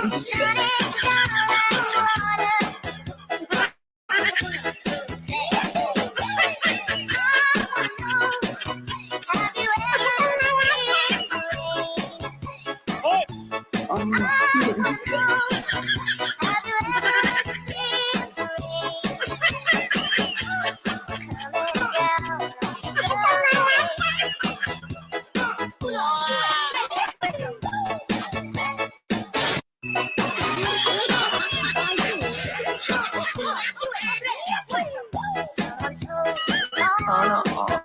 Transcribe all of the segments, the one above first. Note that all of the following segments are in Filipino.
Sana all.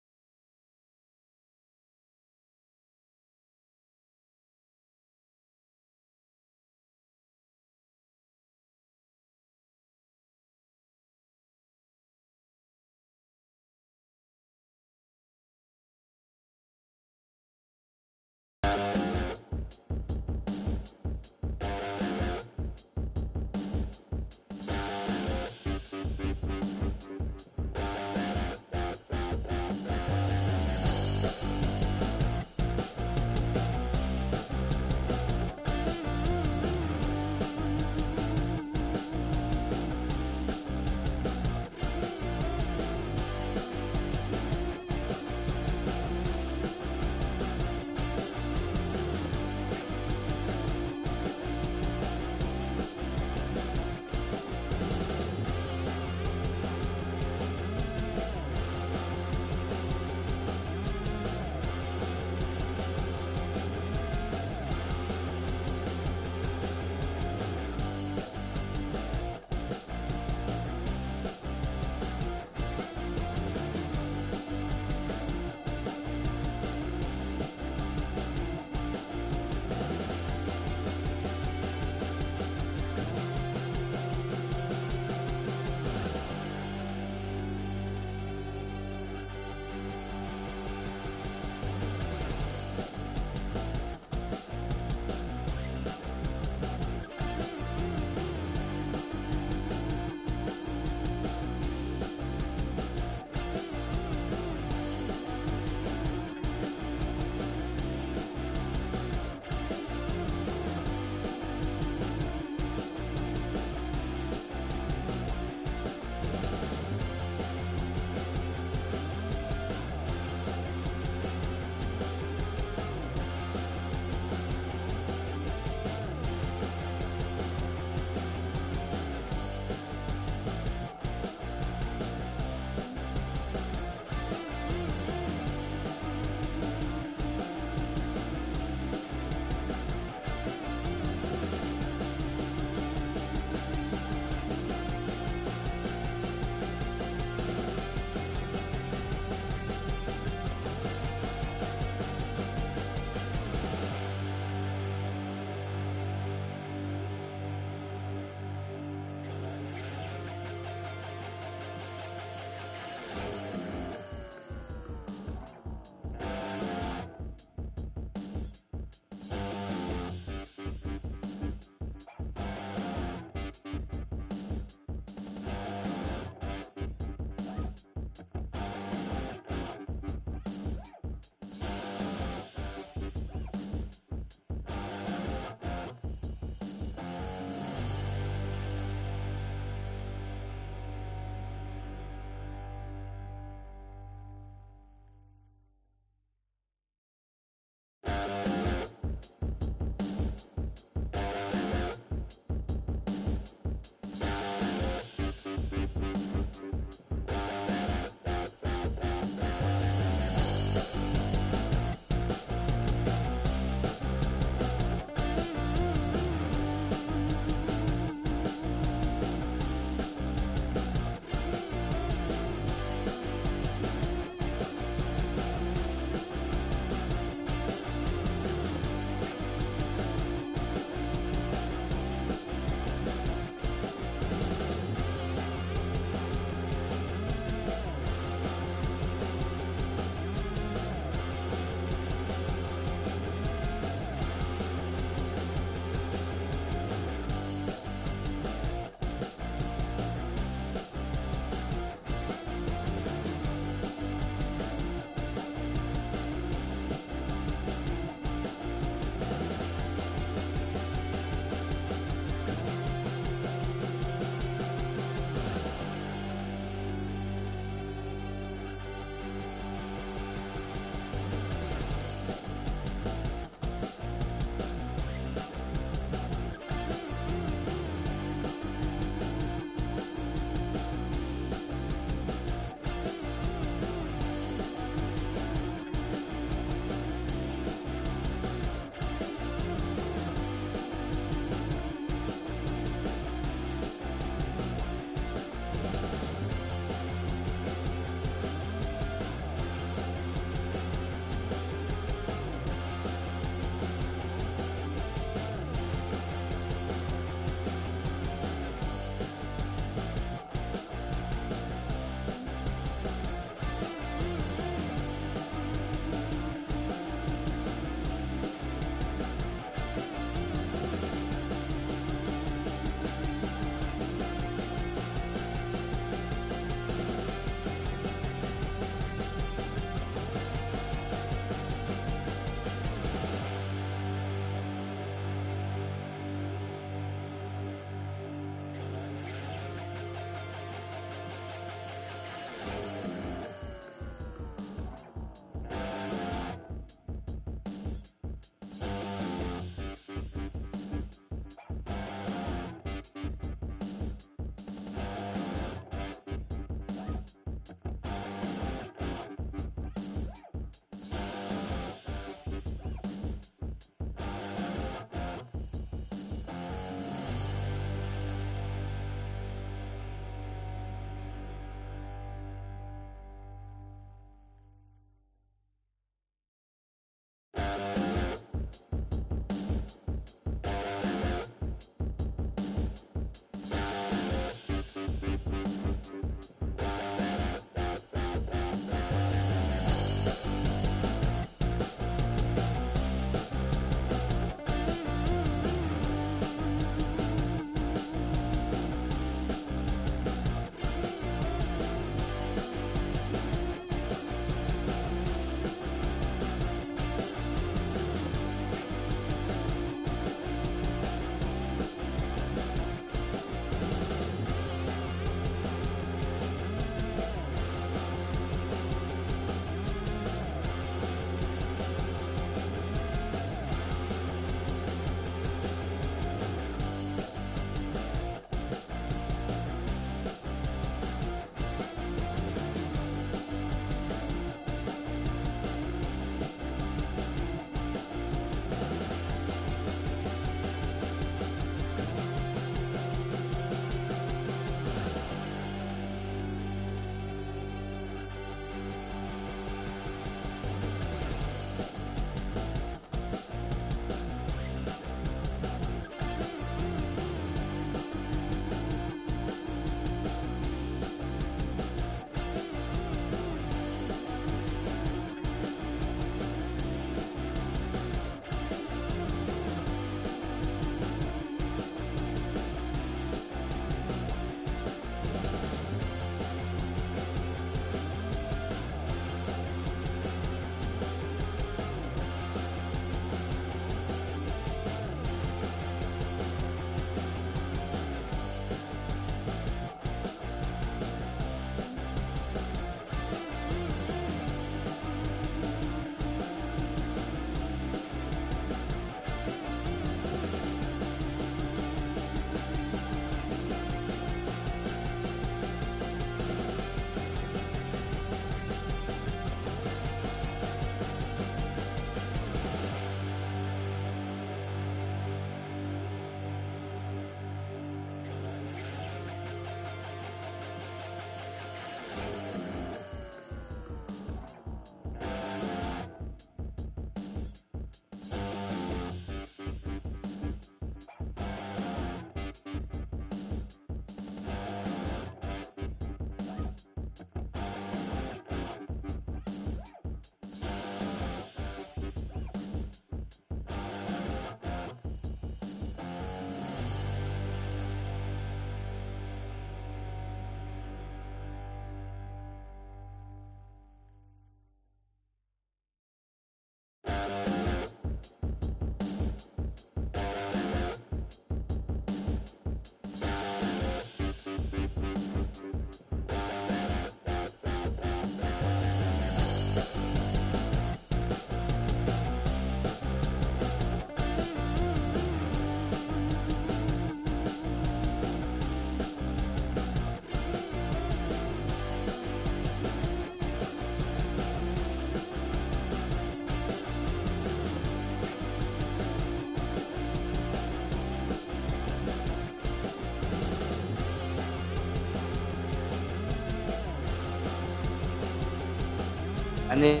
Ano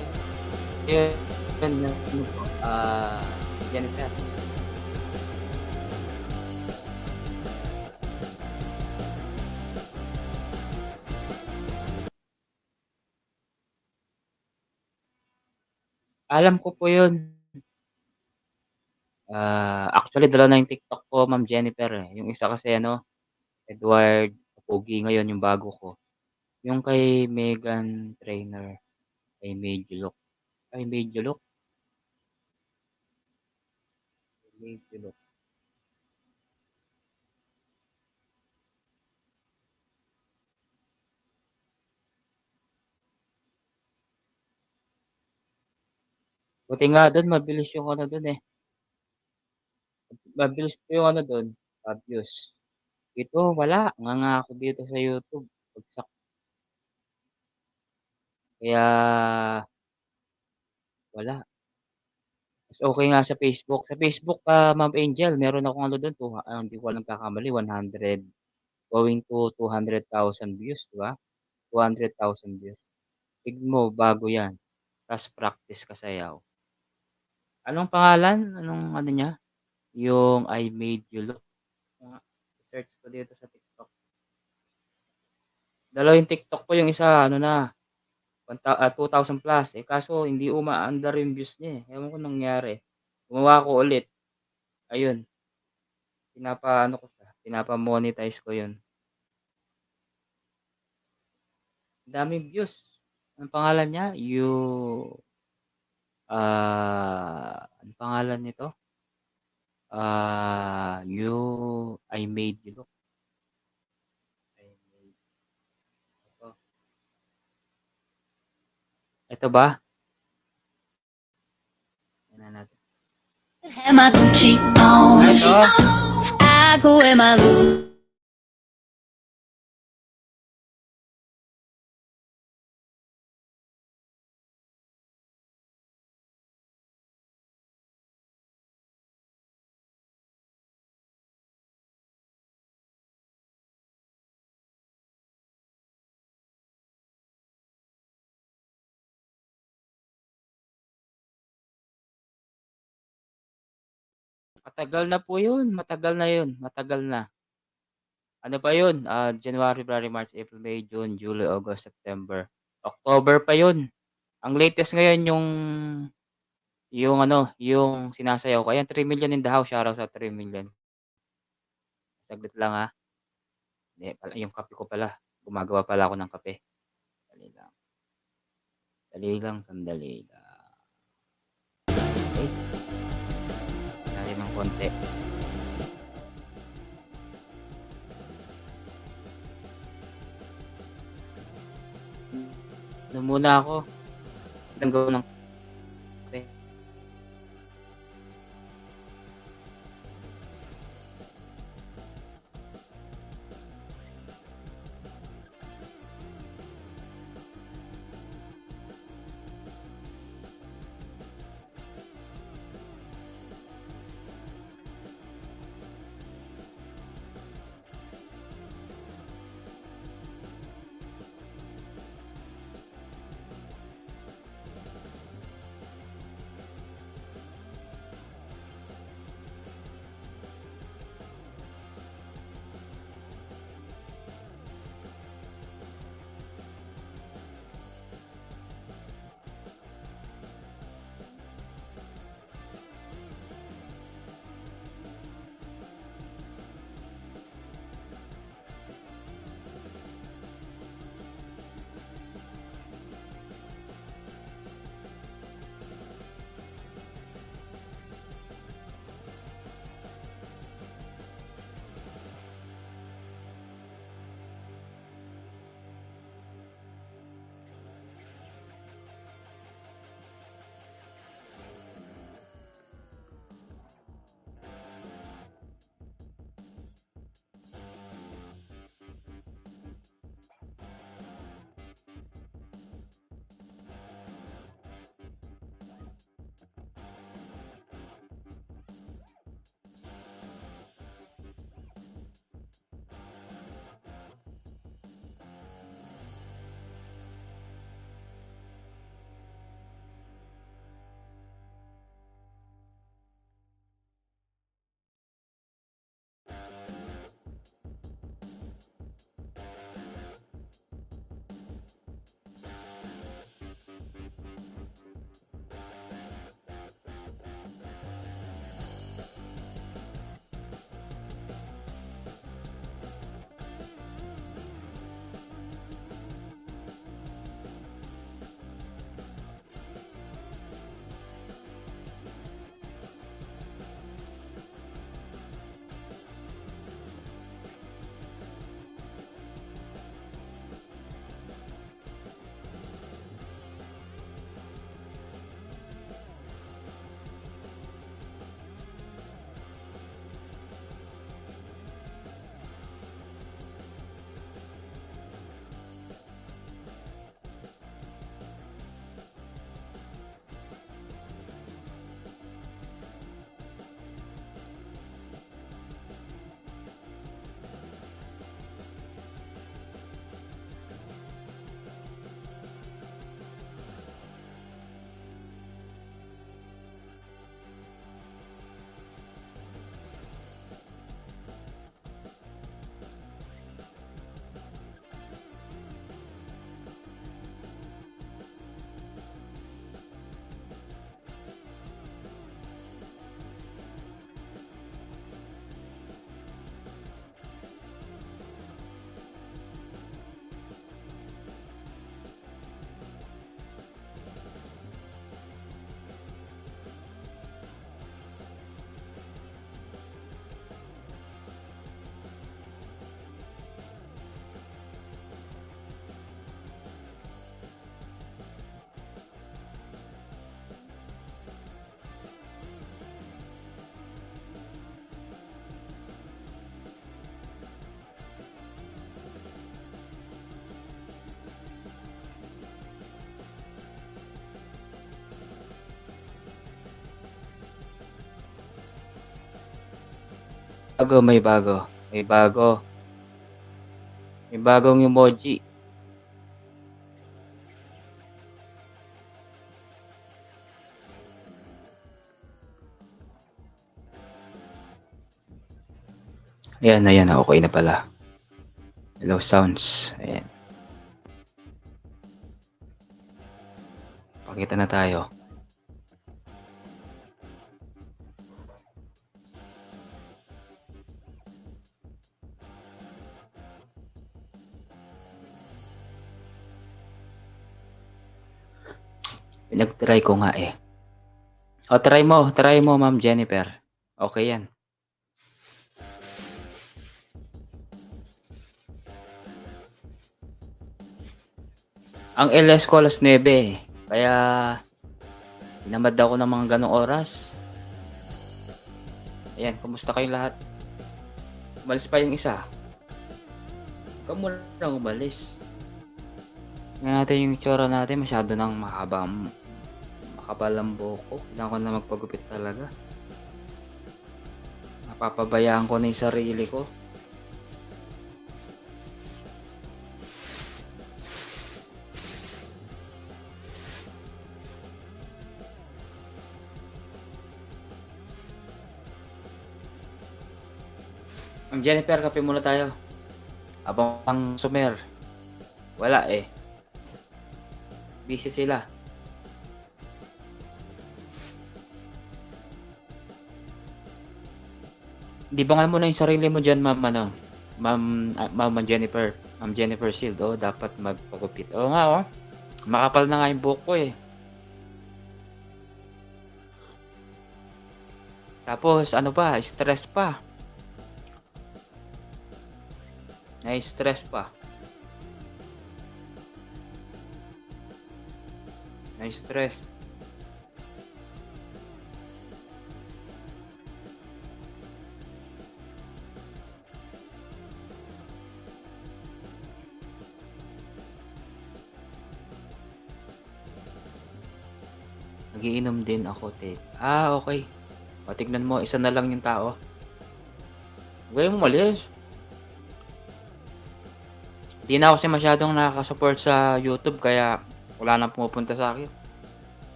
yun, yung ano po, Jennifer. Alam ko po yun. Actually dalawa na yung TikTok ko, Ma'am Jennifer, eh. Yung isa kasi ano, Edward Pogi, ngayon yung bago ko, yung kay Meghan Trainor, I Made You Look. I Made You Look? I Made You Look. Buti nga dun mabilis yung ano dun, eh, mabilis po yung ano dun, views. Ito wala, nganga ako dito sa YouTube, bagsak. Kaya wala. Mas okey nga sa Facebook. Sa Facebook, Ma'am Angel, meron akong ano dun, hindi ko nagkakamali 100 going to 200,000 views, 'di ba? 200,000 views. Tignan mo bago 'yan, ta's practice ka sayaw. Anong pangalan, anong ano niya, yung I Made You Look, search ko dito sa TikTok. Dalawa yung TikTok ko, yung isa ano na, 2,000 plus, eh, kaso hindi umaandar yung views niya, eh, ewan ko nangyari. Gumawa ako ulit, ayun, pinapaano ko siya, pinapa-monetize ko yun. Ang daming views. Anong pangalan niya? Anong pangalan nito? I Made You Look. I made, ito. Ito ba? Tingnan natin. Ito. Aku malu. Matagal na po yun. Matagal na yun. Matagal na. Ano pa yun? January, February, March, April, May, June, July, August, September. October pa yun. Ang latest ngayon yung ano, yung sinasayaw ko. Ayan, 3 million in the house. Shoutout sa 3 million. Saglit lang ha. Hindi, yung kape ko pala. Gumagawa pala ako ng kape. Dali lang. Dali lang, sandali lang. Okay. Dali ng konti. Ano muna ako. Itang gawa ng kape. bago, may bago. May bago. May bagong emoji. Ayan, ayan. Okay na pala. Hello sounds. Ayan. Pakita na tayo. Pinag-try ko nga eh. O, try mo, Ma'am Jennifer. Okay yan. Ang LS ko alas 9 eh. Kaya, tinamad ako ng mga ganong oras. Ayan, kumusta kayong lahat? Umalis pa yung isa. Ikaw muna umalis. Tingnan natin yung itsura natin. Masyado nang makapal ang buhok ko. Kailangan ko na magpagupit talaga. Napapabayaan ko na yung sarili ko. Ma'am Jennifer, kape muna tayo. Abang ang sumer. Wala eh. Busy sila. Di ba nga muna yung sarili mo dyan, Ma'am, Ma'am Jennifer. Ma'am Jennifer Shield, oh, dapat magpagupit. Oo nga, oh. Makapal na nga yung buhok ko eh. Tapos, ano pa, stress pa. Na-stress pa. Na-stress. Nagiinom din ako, te. Ah, okay. O, tignan mo, isa na lang yung tao. Huwag mo malis. Hindi na ako kasi masyadong nakaka-support sa YouTube kaya wala nang pumupunta sa akin.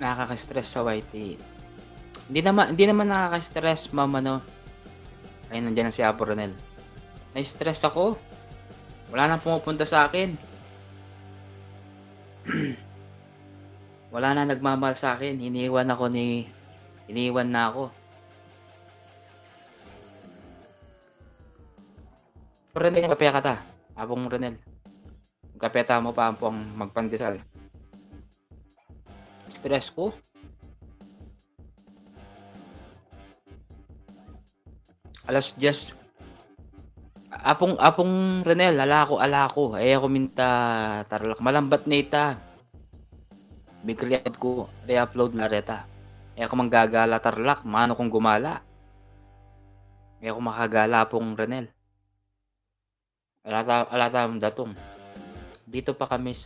Nakaka-stress sa YT. Hindi naman nakaka-stress, Ma'am, ano. Ayun, nandiyan na si Apo Ronel. Na-stress ako. Wala nang pumupunta sa akin. Wala na nagmamahal sa akin. Iniwan na ako. Ronel, kape ka ta. Apong Ronel. Kapeta mo pa ang magpandesal. Stress ko. Alas just Apong Ronel, alako. Ay ako minta tarlak. Malambat na ita. Big react ko, re-upload na reta. Ay ako manggagala tarlak, mano kong gumala. Ay ako makagala pong Ronel. Alata ang datong. Dito pa kami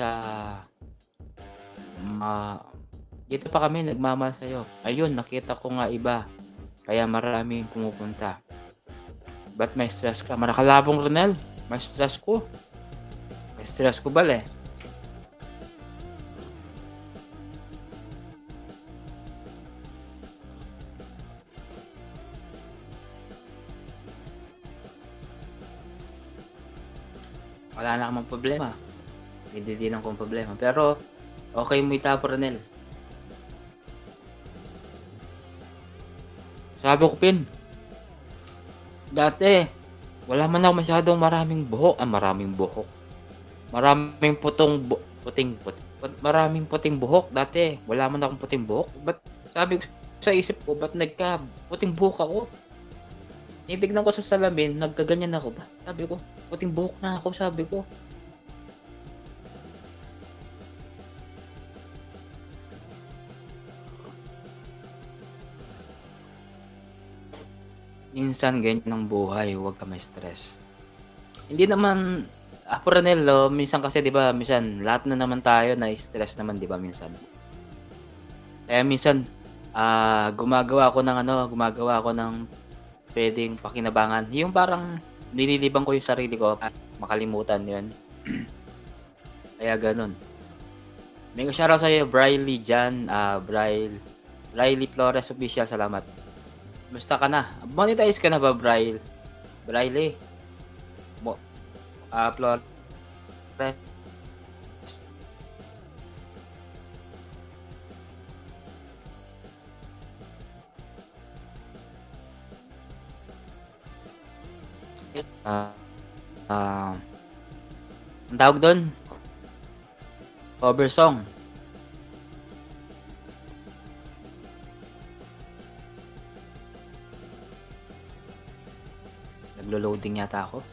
nagmamahal sa'yo. Ayun, nakita ko nga iba. Kaya maraming pumupunta. Ba't may stress ka? Marakalabong Ronel. May stress ko. May stress ko bale. Wala na kamang problema. Hindi din akong problema. Pero, okay mo itapo, Ronel. Sabi ko, Pin, dati, wala man ako masyadong maraming buhok. Maraming maraming puting buhok. Dati, wala man akong puting buhok. Ba't, sabi ko sa isip ko, ba't nagka puting buhok ako? Titignan ko sa salamin, nagkaganyan ako ba? Sabi ko, puting buhok na ako, sabi ko. Minsan ganyan ang buhay, huwag ka ma-stress. Hindi naman Ronel, minsan kasi 'di ba, minsan lahat na naman tayo na-stress naman 'di ba minsan. Kaya minsan, gumagawa ako ng puwedeng pakinabangan, yung parang nililibang ko yung sarili ko para makalimutan yun. Kaya gano'n. Mega shoutout sa'yo Briley diyan, Briley Flores Official, salamat. Kumusta ka na? Monetize ka na ba Briley? Mo Flores? Ah, ah, ang tawag dun, cover song. Naglo-loading yata ako.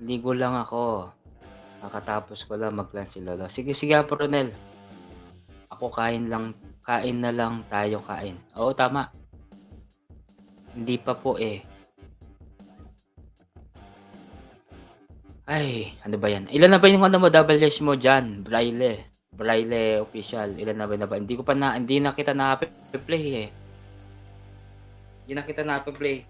Ligo lang ako. Kakatapos ko lang mag-lunch si Lolo. Sige, sige Ronel. Ako kain na lang tayo kain. Oo, tama. Hindi pa po eh. Ay, ano ba yan? Ilan na ba yung ano mo, WS mo dyan? Braille official. Ilan na ba? Hindi na kita na-play eh. Hindi na kita na-play.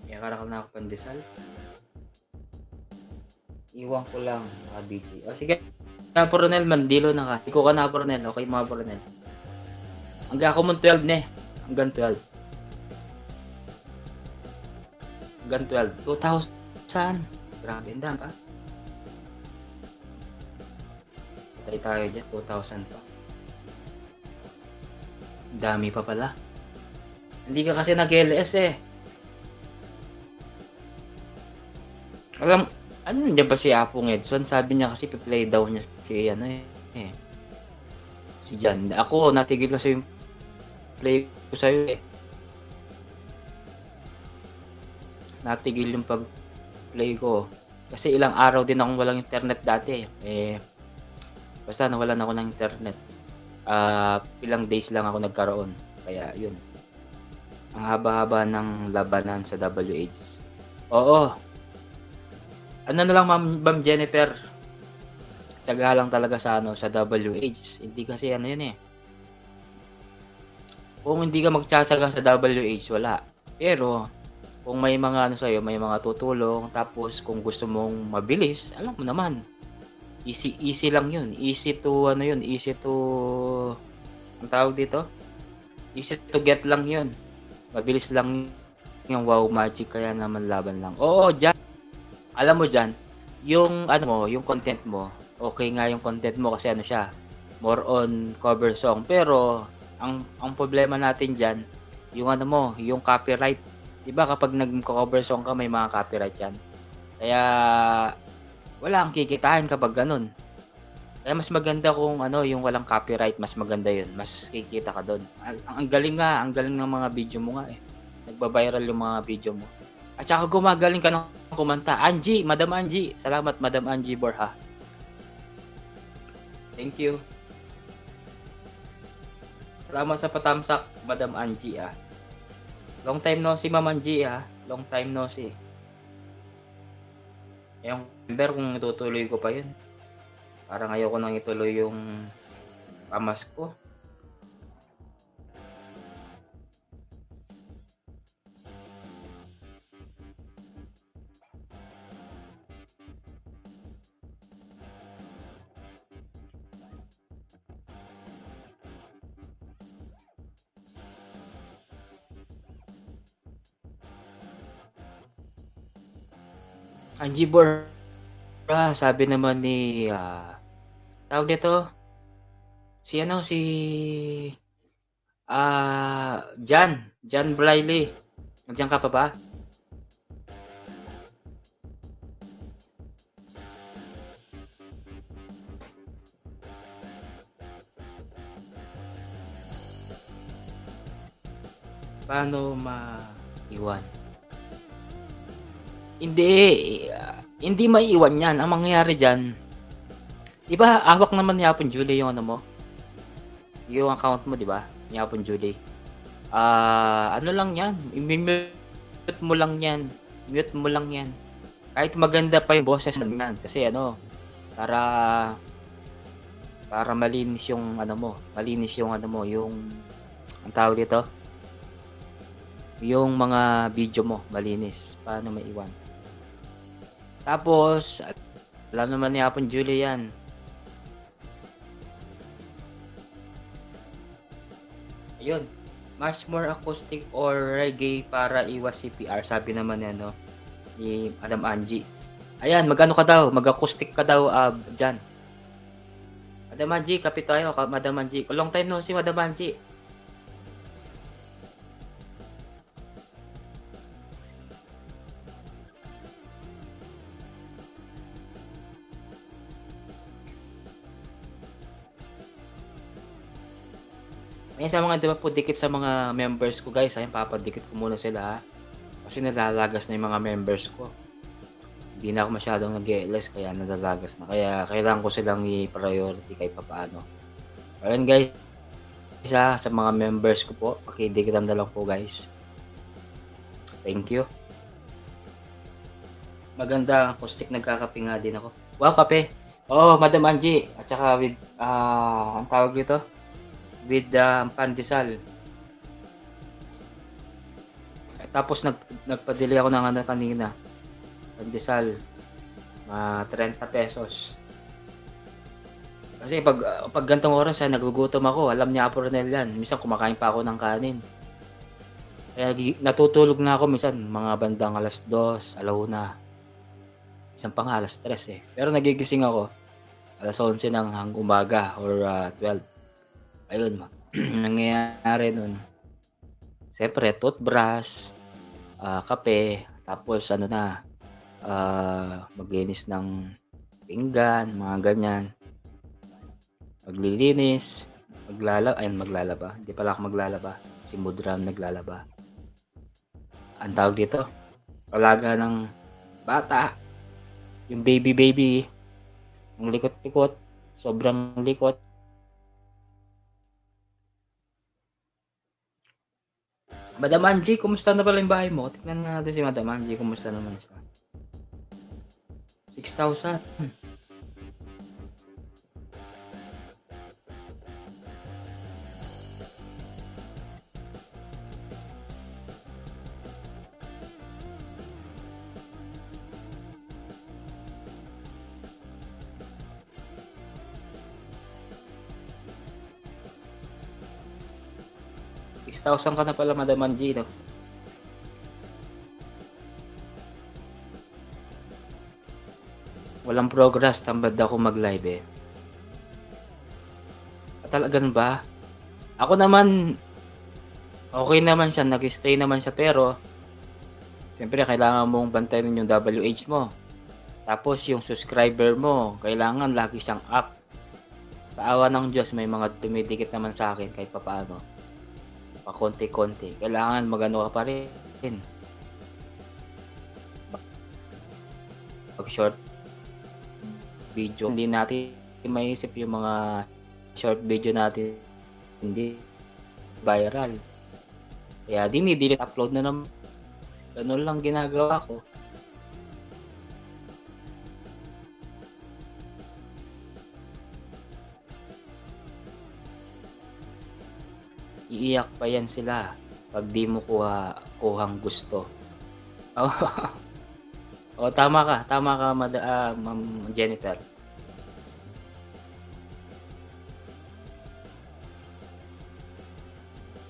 Kaya karakal na ako pandesal. Iwan ko lang, mga BG. O sige, Ronel, mandilo na ka. Iko ka na Ronel. Okay mga Ronel. Hanggang ako mong 12 ne. Hanggang 12. Hanggang 12. 2,000. Grabe, ang dami pa. Patay tayo dyan, 2,000 pa. Dami pa pala. Hindi ka kasi nag-LS eh. Alam, ano nandiyan ba si Apong Edson? Sabi niya kasi play daw niya si ano eh. Si Jan. Ako, natigil kasi yung play ko sa'yo eh. Natigil yung pag-play ko. Kasi ilang araw din akong walang internet dati eh. Basta nawalan ako ng internet. Ilang days lang ako nagkaroon. Kaya yun. Ang haba-haba ng labanan sa WH. Oo. Ano na lang Ma'am Jennifer. Tiyaga lang talaga sa sa WH. Hindi kasi ano yun eh. Kung hindi ka magtsatsaga sa WH, wala. Pero kung may mga ano sa'yo, may mga tutulong, tapos kung gusto mong mabilis, alam mo naman. Easy lang yun. Easy to ang tawag dito? Easy to get lang yun. Mabilis lang yung wow magic, kaya naman laban lang. Oo, dyan. Alam mo dyan, yung ano mo, yung content mo, okay nga yung content mo kasi ano siya, more on cover song. Pero ang problema natin dyan, yung ano mo, yung copyright. Diba kapag nag-cover song ka, may mga copyright yan. Kaya wala kang kikitain kapag ganun. Kaya mas maganda kung ano, yung walang copyright, mas maganda yun. Mas kikita ka doon. Ang galing ng mga video mo nga eh. Nagba-viral yung mga video mo. At saka gumagaling ka ng kumanta. Madam Angie. Salamat, Madam Angie Borja. Thank you. Salamat sa patamsak, Madam Angie ah. Long time no see, Ma'am Angie ah. Long time no see. Yung member kung itutuloy ko pa yun. Parang ayoko nang ituloy yung pamasko. Angie Borja, sabi naman ni tawag dito, si Jan Briley. Nandiyan ka pa ba? Paano maiwan? Hindi maiiwan yan. Ang mangyayari dyan, di ba, hawak naman ni Apon Julie yung ano mo? Yung account mo, di ba? Ni Apon Julie. Ano lang yan, i-mute mo lang yan. Mute mo lang yan. Kahit maganda pa yung boses yan. Kasi ano, para malinis yung ano mo. Malinis yung ano mo, yung, ang tawag dito, yung mga video mo, malinis. Paano maiwan? Tapos, alam naman ni Apon Julie yan. Ayun, much more acoustic or reggae para iwas CPR, sabi naman ni ano, ni Madam Angie. Ayan, mag-ano ka daw, mag-acoustic ka daw dyan. Madam Angie, kapit tayo, Madam Angie. Long time no si Madam Angie. Ayan sa mga diba po dikit sa mga members ko guys, ayan papadikit ko muna sila ha. Kasi nalalagas na yung mga members ko. Hindi na ako masyadong nag-LS kaya nalalagas na. Kaya kailangan ko silang i-priority kahit papaano. Ayan guys, sa mga members ko po, pakidikitan na lang po guys. Thank you. Maganda acoustic, nagkakape nga din ako. Wow, kape. Oh, Madam Angie. At saka with, ang tawag dito? With pandesal. Tapos nagpadili ako ng ano kanina. Pandesal. 30 pesos. Kasi pag gantong oras nagugutom ako, alam niya Apo Ronel yan. Minsan kumakain pa ako ng kanin. Kaya natutulog na ako minsan mga bandang alas 2, alauna. Minsan pa nga alas 3 eh. Pero nagigising ako alas 11 ng umaga or 12. Ayun, nangyayari nun. Siyempre, toothbrush, kape, tapos ano na, maglinis ng pinggan, mga ganyan. Maglilinis, maglalaba. Hindi pala ako maglalaba. Si Mudram naglalaba. Ang tawag dito, alaga ng bata. Yung baby, ang likot-likot, sobrang likot. Madam Angie, kumusta na pala yung bahay mo? Tignan na natin si Madam Angie, kumusta naman siya. 6,000. $6,000 ka na pala, Madam Angie, no? Walang progress, tambad ako mag-live eh. Talagang ba? Ako naman, okay naman siya, nag-stay naman siya, pero siyempre kailangan mong bantayan yung WH mo. Tapos yung subscriber mo, kailangan lagi siyang up. Sa awa ng Diyos, may mga dumidikit naman sa akin kahit papaano. Pakonti-konti. Kailangan magano ka pa rin. Pag short video, hindi natin maiisip yung mga short video natin hindi viral. Kaya dinidelete, upload na naman. Ganun lang ginagawa ko. Iiyak pa yan sila pag di mo kuhang gusto. Oh, tama ka, Ma'am Jennifer.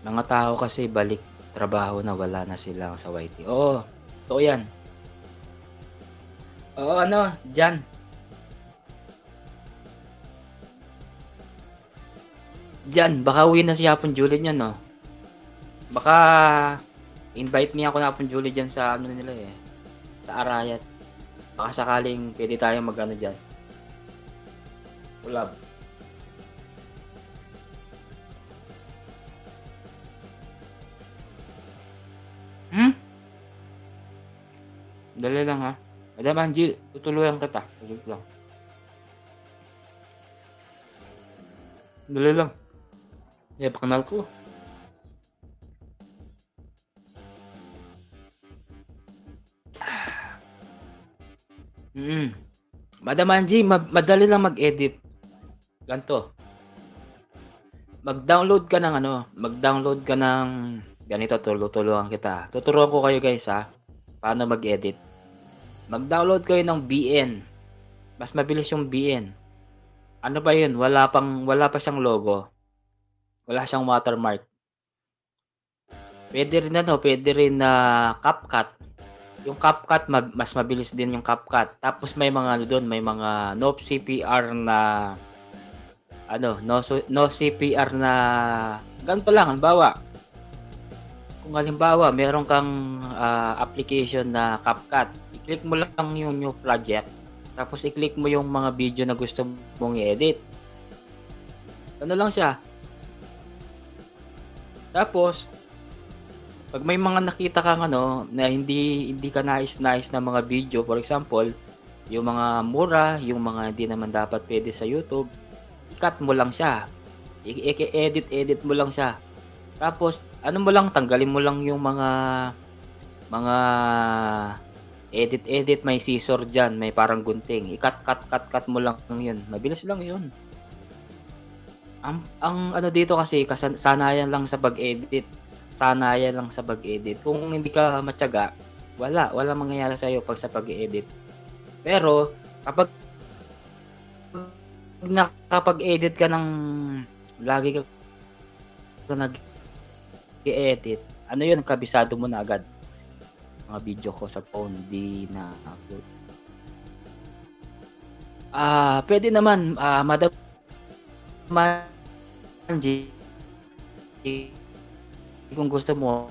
Mga tao kasi balik trabaho na wala na silang sa YT. Oo, totoo yan. Oo, ano, dyan. Diyan, baka uwi na si Hapon Julie niyan, no? Baka invite niya ako na Hapon Julie diyan sa ano nila eh. Sa Arayat. Baka sakaling pwede tayong mag-ano diyan. Collab. Dali lang ha. Madam Angie, tutulungan kita. Saglit lang. Dali lang. Kanal ko. Mm. Madam Angie, madali lang mag-edit. Ganto. Mag-download ka ng ganito, tulungan kita. Tuturuan ko kayo guys ha, paano mag-edit. Mag-download kayo ng BN. Mas mabilis yung BN. Ano ba yun? Wala pa siyang logo. Wala siyang watermark. Pwede rin na CapCut. Yung CapCut, mas mabilis din yung CapCut. Tapos may mga may mga no CPR na no CPR na ganito lang. Halimbawa, meron kang application na CapCut. I-click mo lang yung new project. Tapos i-click mo yung mga video na gusto mong i-edit. Ano lang siya. Tapos, pag may mga nakita kang na hindi ka nais na mga video, for example, yung mga mura, yung mga hindi naman dapat pwede sa YouTube, i-cut mo lang siya. I-edit mo lang siya. Tapos, mo lang, tanggalin mo lang yung mga edit, may scissor dyan, may parang gunting. I-cut mo lang yun. Mabilis lang yun. Ang dito kasi, sanayan lang sa pag-edit. Kung hindi ka matyaga, wala mangyayari sa'yo pag sa pag-edit. Pero, kapag nakapag-edit ka ng lagi ka nag-edit, yun, kabisado mo na agad. Mga video ko sa phone, di na upload. Pwede naman, Madam Angie, kung gusto mo,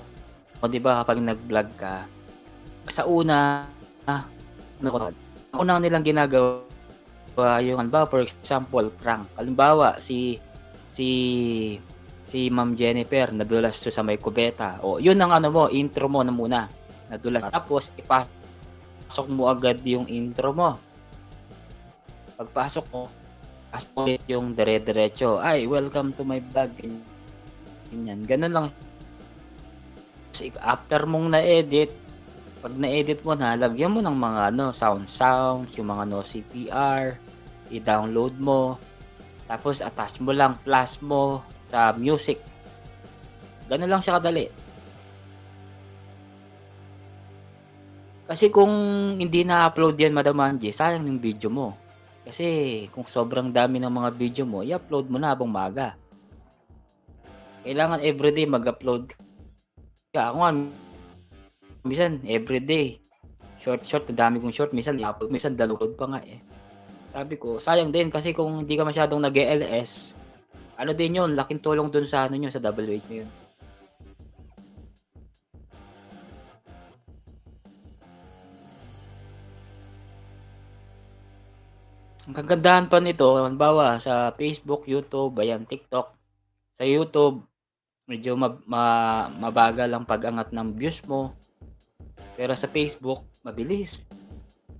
di ba, kapag nag-vlog ka, sa una, unang nilang ginagawa yung, for example, prank. Halimbawa, si Ma'am Jennifer nadulas sa may kubeta. O, yun ang intro mo na muna. Nadulas. Tapos, ipasok mo agad yung intro mo. Pagpasok mo, pasok yung dire-diretso. Ay, welcome to my vlog. Ganyan. Ganun lang. After mong na-edit, pag na-edit mo na, lagyan mo ng mga sounds, yung mga no CPR, i-download mo, tapos attach mo lang, plus mo sa music. Ganun lang siya kadali. Kasi kung hindi na-upload yan, Madam Angie, sayang yung video mo. Kasi kung sobrang dami ng mga video mo, i-upload mo na habang maaga. Kailangan everyday mag-upload ka. Ako nga, minsan everyday. Short, dami kong short. Minsan i-upload, minsan download pa nga eh. Sabi ko, sayang din kasi kung hindi ka masyadong nag-LS, din yun, laking tulong dun sa nyo, sa WH nyo yun. Ang kagandahan pa nito, halimbawa sa Facebook, YouTube, ayan, TikTok. Sa YouTube, medyo mabagal ang pag-angat ng views mo. Pero sa Facebook, mabilis.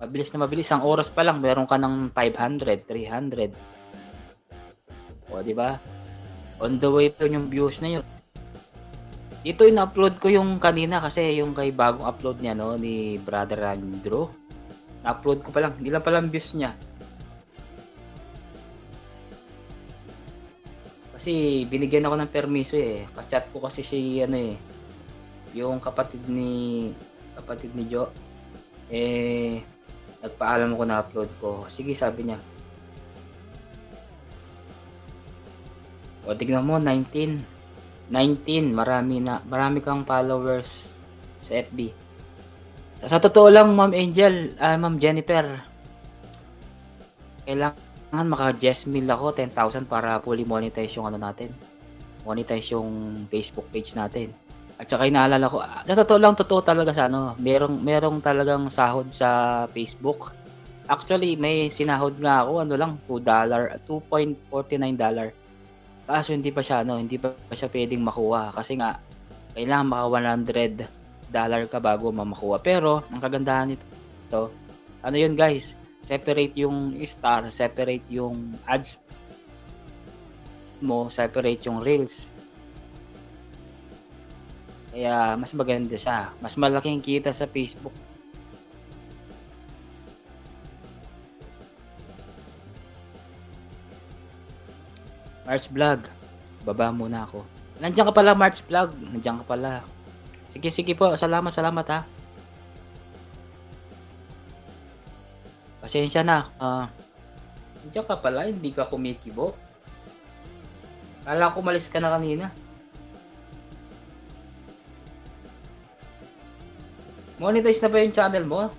Mabilis. Ang oras pa lang, meron ka ng 500, 300. O, di ba? On the way pa yung views na yun. Dito in-upload ko yung kanina kasi yung kay bagong upload niya, ni Brother Andrew. Na-upload ko pa lang. Hindi lang palang views niya. Kasi binigyan ako ng permiso eh. Ka-chat ko kasi si yung kapatid ni Jo. Nagpaalam ko na upload ko. Sige, sabi niya. O tignan mo, 19. Marami kang followers sa FB. Sa totoo lang, Ma'am Jennifer, kailangan maka-Jesmil ako 10,000 para fully monetize yung natin. Monetize yung Facebook page natin. At saka inaalala ko, sa totoo talaga sa merong talagang sahod sa Facebook. Actually, may sinahod nga ako, $2.49. Kaso hindi pa siya pwedeng makuha kasi nga kailangan maka $100 $6 ka bago makuha. Pero ang kagandahan nito, ano yun guys, separate yung star, separate yung ads mo, separate yung reels. Kaya mas maganda siya. Mas malaking kita sa Facebook. March Vlog. Baba muna ako. Nandiyan ka pala, March Vlog. Nandiyan ka pala. Sige po. Salamat ha. Pasensya na. Nandiyan ka pala. Hindi ka kumikibo. Kala ko umalis ka na kanina. Monetize na ba yung channel mo?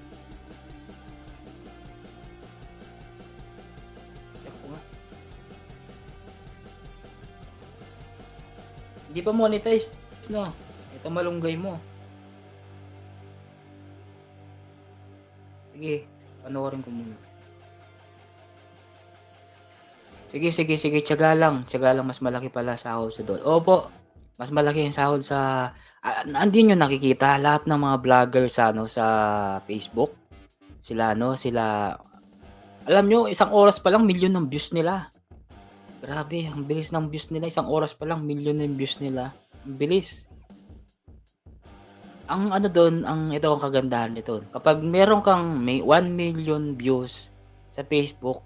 Hindi pa monetize, no? Ito malunggay mo. Sige, panoorin ko muna. Sige, tiyaga lang, mas malaki pala sahod sa doon. Opo, mas malaki yung sahod sa, andin nyo nakikita, lahat ng mga vlogger sa, sa Facebook, sila, alam nyo, isang oras pa lang, milyon ng views nila. Grabe, ang bilis ng views nila. Isang oras pa lang, milyon ng views nila. Ang bilis. Ang ano doon, ito ang kagandahan nito. Kapag meron kang 1 million views sa Facebook,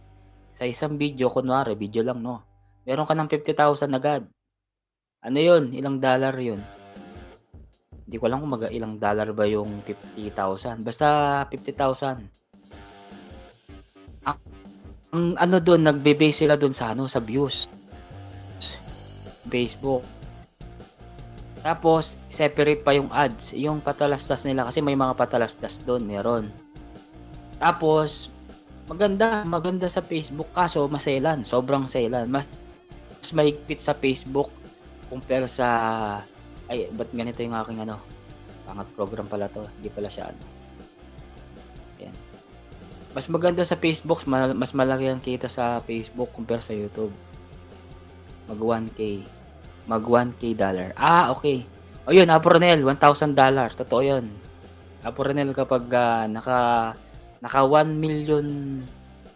sa isang video, kunwari, video lang, no? Meron ka ng 50,000 agad. Ano yun? Ilang dollar yun? Hindi ko alam kung ilang dollar ba yung 50,000. Basta 50,000. Ang ano doon, nagbe-base sila doon sa sa views. Facebook. Tapos, separate pa yung ads. Yung patalastas nila kasi may mga patalastas doon, meron. Tapos, maganda sa Facebook kaso maselan, sobrang selan. Mas mahigpit sa Facebook compare sa ba't ganito yung aking pangat program pala to. Hindi pala siya Ayan. Mas maganda sa Facebook, mas malaki ang kita sa Facebook compare sa YouTube. Mag 1K dollar. Okay. O yun, Apronel, $1,000. Totoo yun. Apronel kapag naka 1 million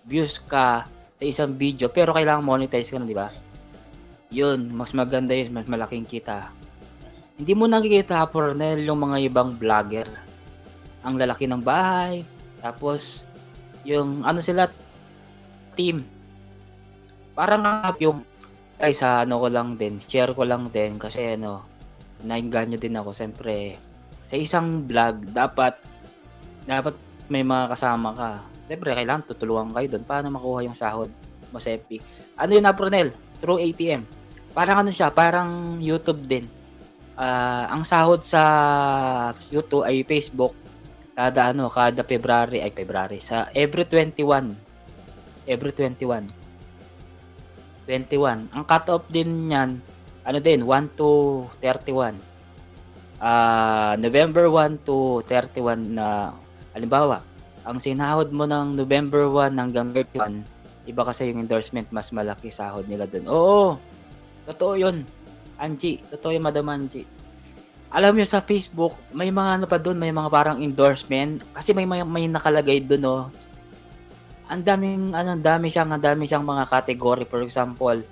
views ka sa isang video pero kailangan monetize ka na, di ba? Yun, mas maganda yun, mas malaking kita. Hindi mo nakikita, Apronel, yung mga ibang vlogger. Ang lalaki ng bahay, tapos yung sila team. Parang yung sa ko lang din, share ko lang din kasi nainganyo din ako siyempre sa isang vlog dapat may mga kasama ka. Siyempre kailangan tutulungan kayo doon paano makuha yung sahod mo sa FB. Ano yun, Apronel? Through ATM. Parang siya, parang YouTube din. Ang sahod sa YouTube ay Facebook kada February sa every 21 ang cut off din niyan 1 to 31 November 1 to 31 na halimbawa ang sinahod mo ng November 1 hanggang 31 iba kasi yung endorsement mas malaki sahod nila doon. Oo, totoo yun Angie, totoo yun Madam Angie. Alam mo sa Facebook, may mga pa doon, may mga parang endorsement kasi may nakalagay doon Ang dami siyang mga category. For example,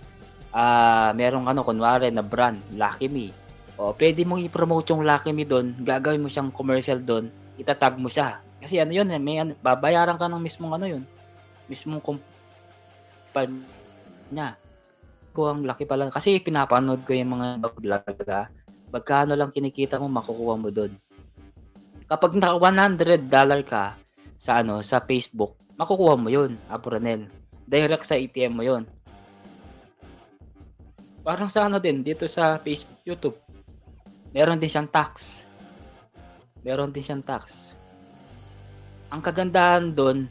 merong kunwari na brand, Lucky Me. O pwede mong i-promote yung Lucky Me doon, gagawin mo siyang commercial doon, itatag mo siya. Kasi yun, may babayaran ka ng mismong yun. Mismong kumpanya. Ko ang laki pala kasi pinapanood ko yung mga vlog magkano lang kinikita mo makukuha mo doon. Kapag naka $100 ka sa sa Facebook, makukuha mo 'yun, Apronel. Direct sa ATM mo 'yun. Parang sa din dito sa Facebook, YouTube. Meron din siyang tax. Ang kagandahan doon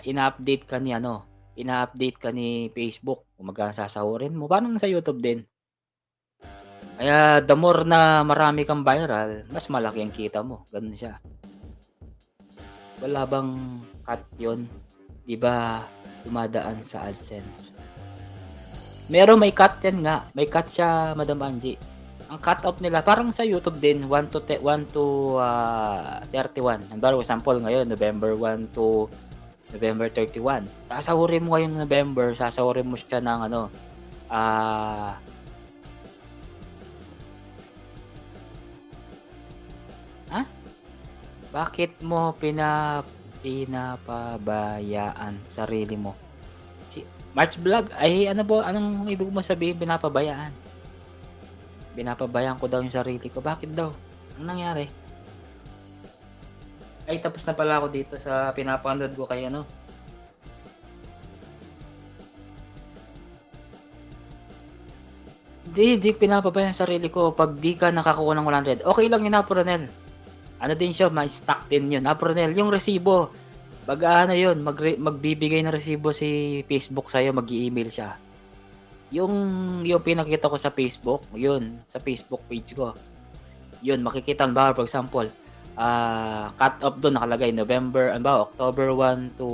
ina-update ka ni Facebook kung magkano sasahurin mo. Parang sa YouTube din. Kaya the more na marami kang viral, mas malaki ang kita mo. Ganun siya. Wala bang cut yun? Di ba dumadaan sa AdSense? May cut yan nga. May cut siya, Madam Angie. Ang cut-off nila parang sa YouTube din 1 to 31. Halimbawa, example ngayon November 1 to November 31. Sasahurin mo ngayong November, sasahurin mo siya ng ano, ah ha? Bakit mo pinapabayaan sarili mo? March Vlog ay ano ba, anong ibig mo sabihin pinapabayaan? Pinapabayaan ko daw yung sarili ko. Bakit daw? Anong nangyari? Ay, tapos na pala ako dito sa pinapanood ko kay ano. Hindi ko pinapabayaan yung sarili ko. Pag di ka nakakuha ng 100, okay lang yun, Apronel. Ano din siya, may stock din yun. Apronel, yung resibo. Pag ano yun, magbibigay ng resibo si Facebook sa'yo, mag-i-email siya. Yung pinakita ko sa Facebook, yun, sa Facebook page ko. Yun, makikita ba, for example, cut off doon nakalagay November, ano ba, October 1 to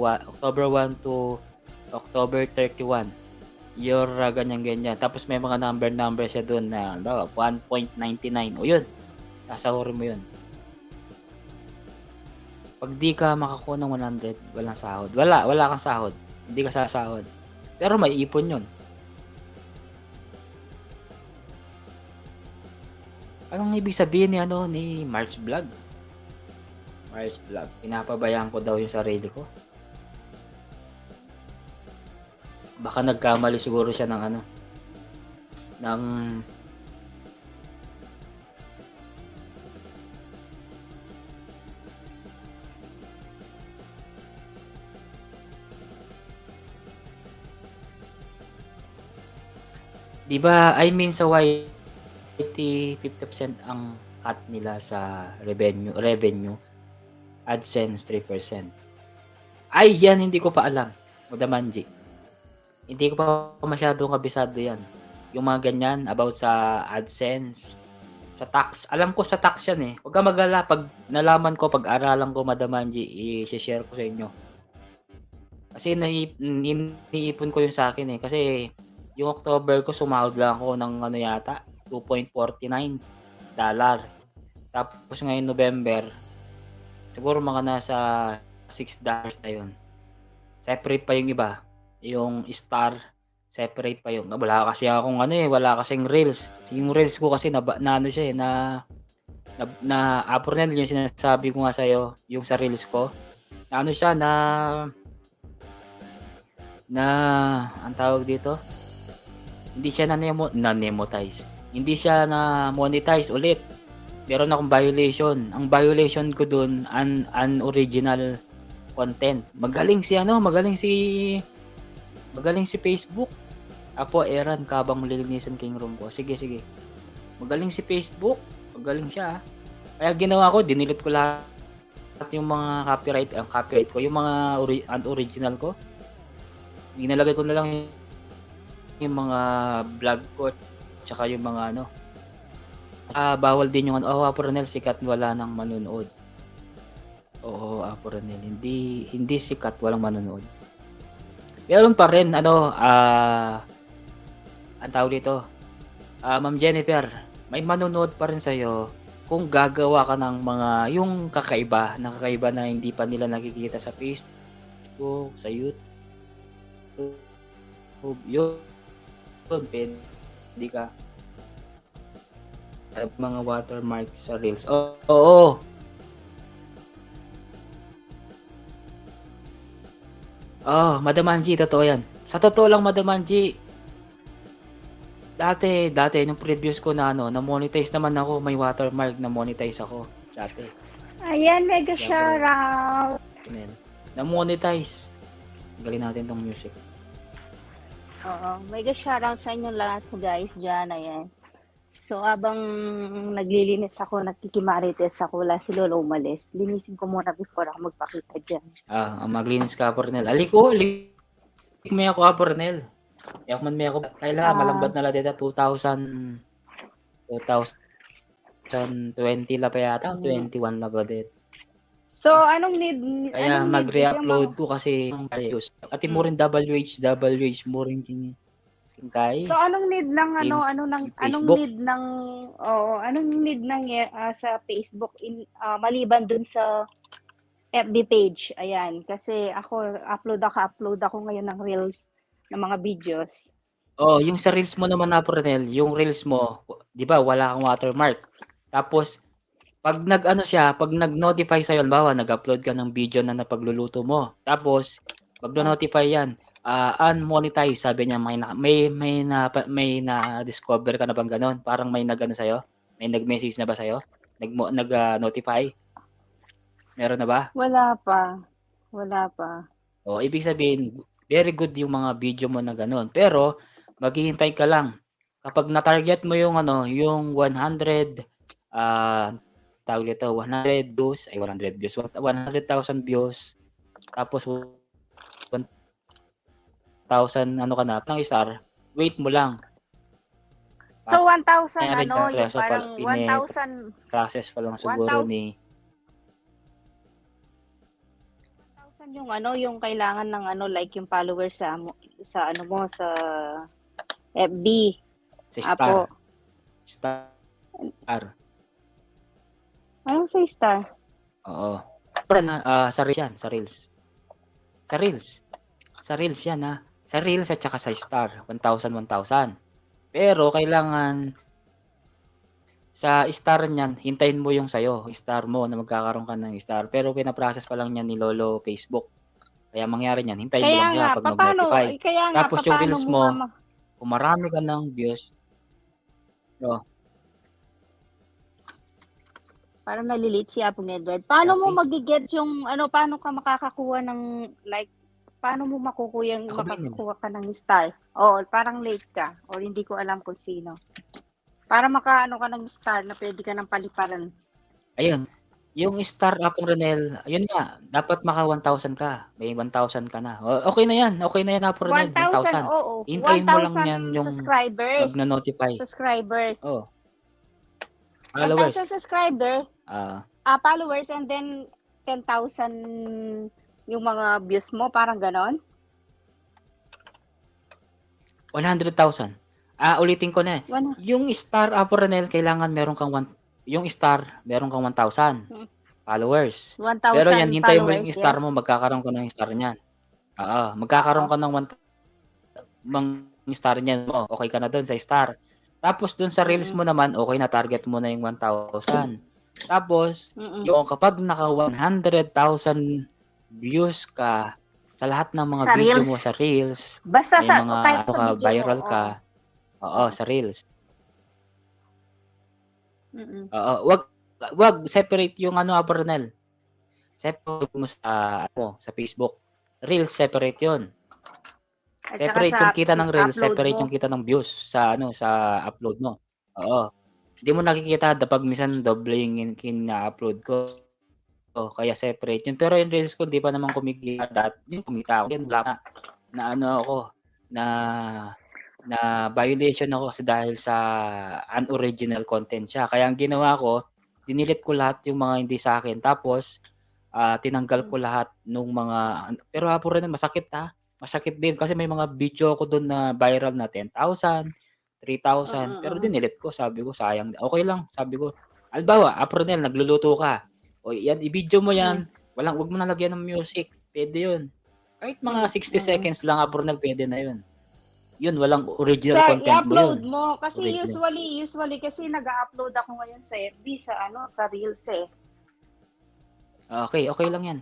October 31. Your ganyan-ganyan. Tapos may mga number siya doon na, ano ba, 1.99. O yun, sasahurin mo yun. Pag di ka makakuha ng 100, walang sahod. Wala kang sahod. Hindi ka sasahod. Pero may ipon yun. Anong ibig sabihin ni ano ni March Vlog? March Vlog, pinapabayaan ko daw yung sarili ko. Baka nagkamali siguro siya ng ano, ng di ba, I mean sa YT 50% ang cut nila sa revenue, AdSense 3%. Ay, yan hindi ko pa alam, Mudamanji. Hindi ko pa masyadong kabisado yan. Yung mga ganyan about sa AdSense, sa tax. Alam ko sa tax yan eh. Huwag ka mag-alala. Pag nalaman ko, pag-aralan ko, Mudamanji, i-share ko sa inyo. Kasi iniipon ko yung sa akin eh. Kasi yung October ko, sumahod lang ako ng ano yata, $2.49. Tapos ngayon November, siguro mga nasa $6 na yun. Separate pa yung iba. Yung star, separate pa yung. Wala kasi akong ano eh, wala kasing reels. Yung reels ko kasi na ano siya eh, na Apronel, yung sinasabi ko nga sa'yo, yung sa reels ko. Na ano siya, ang tawag dito, hindi siya na-monetize. Hindi siya na-monetize ulit. Meron akong violation. Ang violation ko dun, unoriginal content. Magaling si Facebook. Apo, Eran, kabang malilinisan king room ko. Sige. Magaling si Facebook. Magaling siya. Kaya ginawa ko, dinilit ko lahat yung mga copyright ko, yung mga unoriginal ko. Ginalagay ko na lang yung mga vlog ko, tsaka yung mga ano. Bawal din yung Apronel, sikat, wala nang manonood. Oo, Apronel, hindi sikat, walang manonood. Meron pa rin ang tawag dito, Ma'am Jennifer, may manonood pa rin sa'yo kung gagawa ka ng mga yung kakaiba na hindi pa nila nakikita sa Facebook, sa YouTube, yun, pwede ka. Mga watermark sa reels. Oo. Madam Angie, totoo yan. Sa totoo lang, Madam Angie, dati, nung previous ko na na-monetize naman ako, may watermark, na-monetize ako. Dati. Ayan, mega shoutout. Na-monetize. Galing natin tong music. Oo, mega shoutout sa inyo lahat guys dyan, ayan. So, habang naglilinis ako, nagkikimarites ako, wala si Lolo umalis. Linisin ko muna before ako magpakita dyan. Maglinis ka, Apronel. Alik may ako, Apronel. Yak man may ako. Kailangan, malambat na lang dito, 2020 la pa yata, 21 na ba dito. So, anong need? Kaya mag-re-upload ko kasi at mo rin WH mo rin Kay So anong need ng Team anong Facebook. need ng anong need ng sa Facebook maliban dun sa FB page? Ayan, kasi ako upload ako ngayon ng reels ng mga videos. Oh, yung sa reels mo naman na Pronel, yung reels mo, 'di ba wala kang watermark. Tapos pag pag nag-notify sa'yo, halimbawa nag-upload ka ng video na napagluluto mo, tapos Oh, magno-notify 'yan, unmonetize sabi niya may na-discover ka na bang gano'n? Parang may nag-ano sa'yo, may nag-message na ba sa'yo? Notify? Meron na ba? wala pa. Wala pa. Oh, ibig sabihin very good yung mga video mo na gano'n. Pero maghihintay ka lang. Kapag na-target mo yung yung 100, tawag nito, 100 views, ay 100 views, 100,000 views, tapos 1,000 ka na, ng star, wait mo lang. So 1,000 Nangyari dyan, yung parang 1,000 process pa lang siguro 1,000 ni 1,000 yung yung kailangan ng like yung followers sa mo sa FB. sa star. Apo. Star. Anong sa star? Oo. Pero sa reels yan, sa reels. Sa reels. Sa reels yan ha. Sa reels at saka sa star, 1,000, 1,000. Pero kailangan sa star niyan, hintayin mo yung sa'yo, star mo na magkakaroon ka ng star. Pero pinaprocess pa lang niyan ni Lolo Facebook. Kaya mangyari niyan, hintayin mo Kaya lang siya nga, pag mag-notify. Tapos yung papaano reels mo nga mo, kung marami ka ng views, oh, parang nalilate si Apong Edward. Paano mo okay. magiget yung paano ka makakakuha ng paano mo Ako ba yun? makakukuha ka ng star? Oo, parang late ka or hindi ko alam kung sino. Para makaano ka ng star na pwede ka ng paliparan. Ayun, yung star Apong Ronel, yun nga, dapat maka 1,000 ka. May 1,000 ka na. Okay na yan. Okay na yan, Apong Ronel, 1,000, 1,000. oo. Hintayin mo lang yan 1,000 yung subscriber. magno-notify. Subscriber. Oh, followers. 1,000 subscriber. Ah, Followers and then 10,000 yung mga views mo, parang ganon. 100,000. Ulitin ko na. Yung star Apong Ronel, kailangan meron kang yung star, meron kang 1,000 followers. 1,000 Pero yan, hintayin mo yung followers, star yes. mo, magkakaroon ka ng star niyan. Magkakaroon ka ng star niyan mo. Okay ka na doon sa star. Tapos doon sa reels mo naman, okay na, target mo na yung 1,000. Tapos, yung kapag naka 100,000 views ka sa lahat ng mga Sa video reels. mo sa reels, Basta may sa mga kahit sa video viral mo, ka. Oo, sa reels. Mm. Oo, wag separate yung Apong Ronel. Separate mo sa Facebook. Reels separate 'yon. At Separate saka yung kita ng reels, upload separate mo. yung kita ng views sa sa upload mo. Oo. Hindi mo nakikita pag minsan doble yung kina-upload ko. Kaya separate yun. Pero yung reels ko, di pa naman kumikita. Yung kumita ako. Yun, wala na ako, na violation ako kasi dahil sa unoriginal content siya. Kaya ang ginawa ko, dinilit ko lahat yung mga hindi sa akin. Tapos, tinanggal ko lahat nung mga, pero Apong Ronel, masakit masakit din kasi may mga video ko doon na viral na 10,000, 3,000, pero dinilit ko, sabi ko sayang, okay lang, sabi ko. Halimbawa, Apong Ronel, nagluluto ka, o yan, i-video mo yan, wag mo na lagyan ng music, pwede yun. Kahit mga 60 seconds lang, Apong Ronel, pwede na yun. Yun, walang original content mo yun. I-upload mo kasi Original. usually kasi nag-upload ako ngayon sa FB sa Reels eh. Okay lang yan.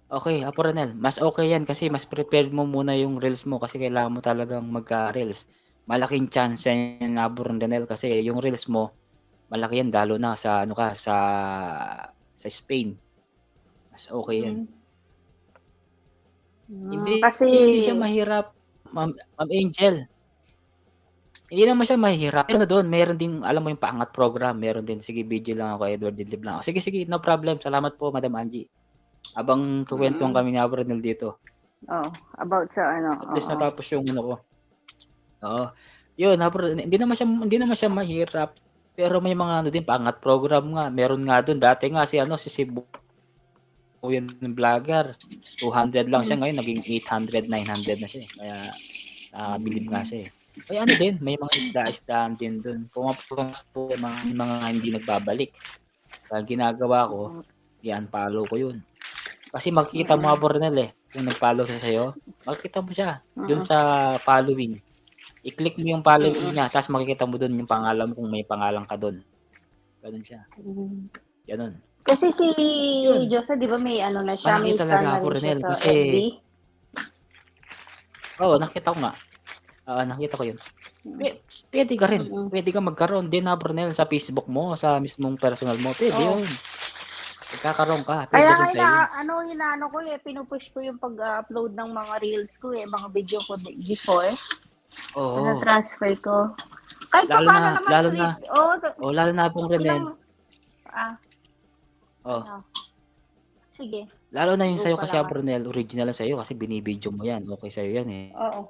Okay, Apong Ronel, mas okay yan kasi mas prepared mo muna yung reels mo kasi kailangan mo talagang magka-reels. Malaking chance yan, Apong Ronel, kasi yung reels mo, malaki yan, lalo na sa sa Spain. Mas okay yan. Hindi siya mahirap, Ma'am Angel. Hindi naman siya mahirap. Pero doon, meron din, alam mo yung paangat program, meron din. Sige, video lang ako, Edward Didlib lang ako. Sige, no problem. Salamat po, Madam Angie. Habang kuwentuhan kami ni Apong Ronel dito. About sa At least natapos yung ko. Oo. Yun, hindi naman siya mahirap. Pero may mga din, paangat program nga. Meron nga doon. Dati nga si Cebu, yung vlogger. 200 lang siya ngayon, naging 800, 900 na siya. Kaya nakabilib nga siya. May ano din, may mga isda-isdaan din dun. Pumapasok po yung mga hindi nagbabalik. Kaya ginagawa ko, i-unfollow ko yun. Kasi makikita mo nga Bornel kung nag-follow siya sa'yo, makikita mo siya dun sa following. I-click mo yung following niya, tapos makikita mo dun yung pangalan mo kung may pangalan ka dun. Ganun siya. Ganun. Kasi si Yun. Josa, di ba may ano na siya, Malaki may star talaga na rin siya Bornel sa kasi FB? oo, nakita ko nga. Nakita ko yun. Pwede ka rin. Pwede ka magkaroon din na Bornel sa Facebook mo, sa mismong personal mo. Pwede Oo. yun. Magkakaroon ka. Pwede Kaya rin sa'yo. inaano ko pinupush ko yung pag-upload ng mga reels ko mga video ko before. Oo. Transfer ko. Kahit pa Lalo paano na, naman lalo free. na, lalo na pong Renel. Sige. Lalo na yung Go sa'yo ka kasi lang, Brunel, original sa'yo kasi binibidyo mo yan. Okay sa'yo yan Oo.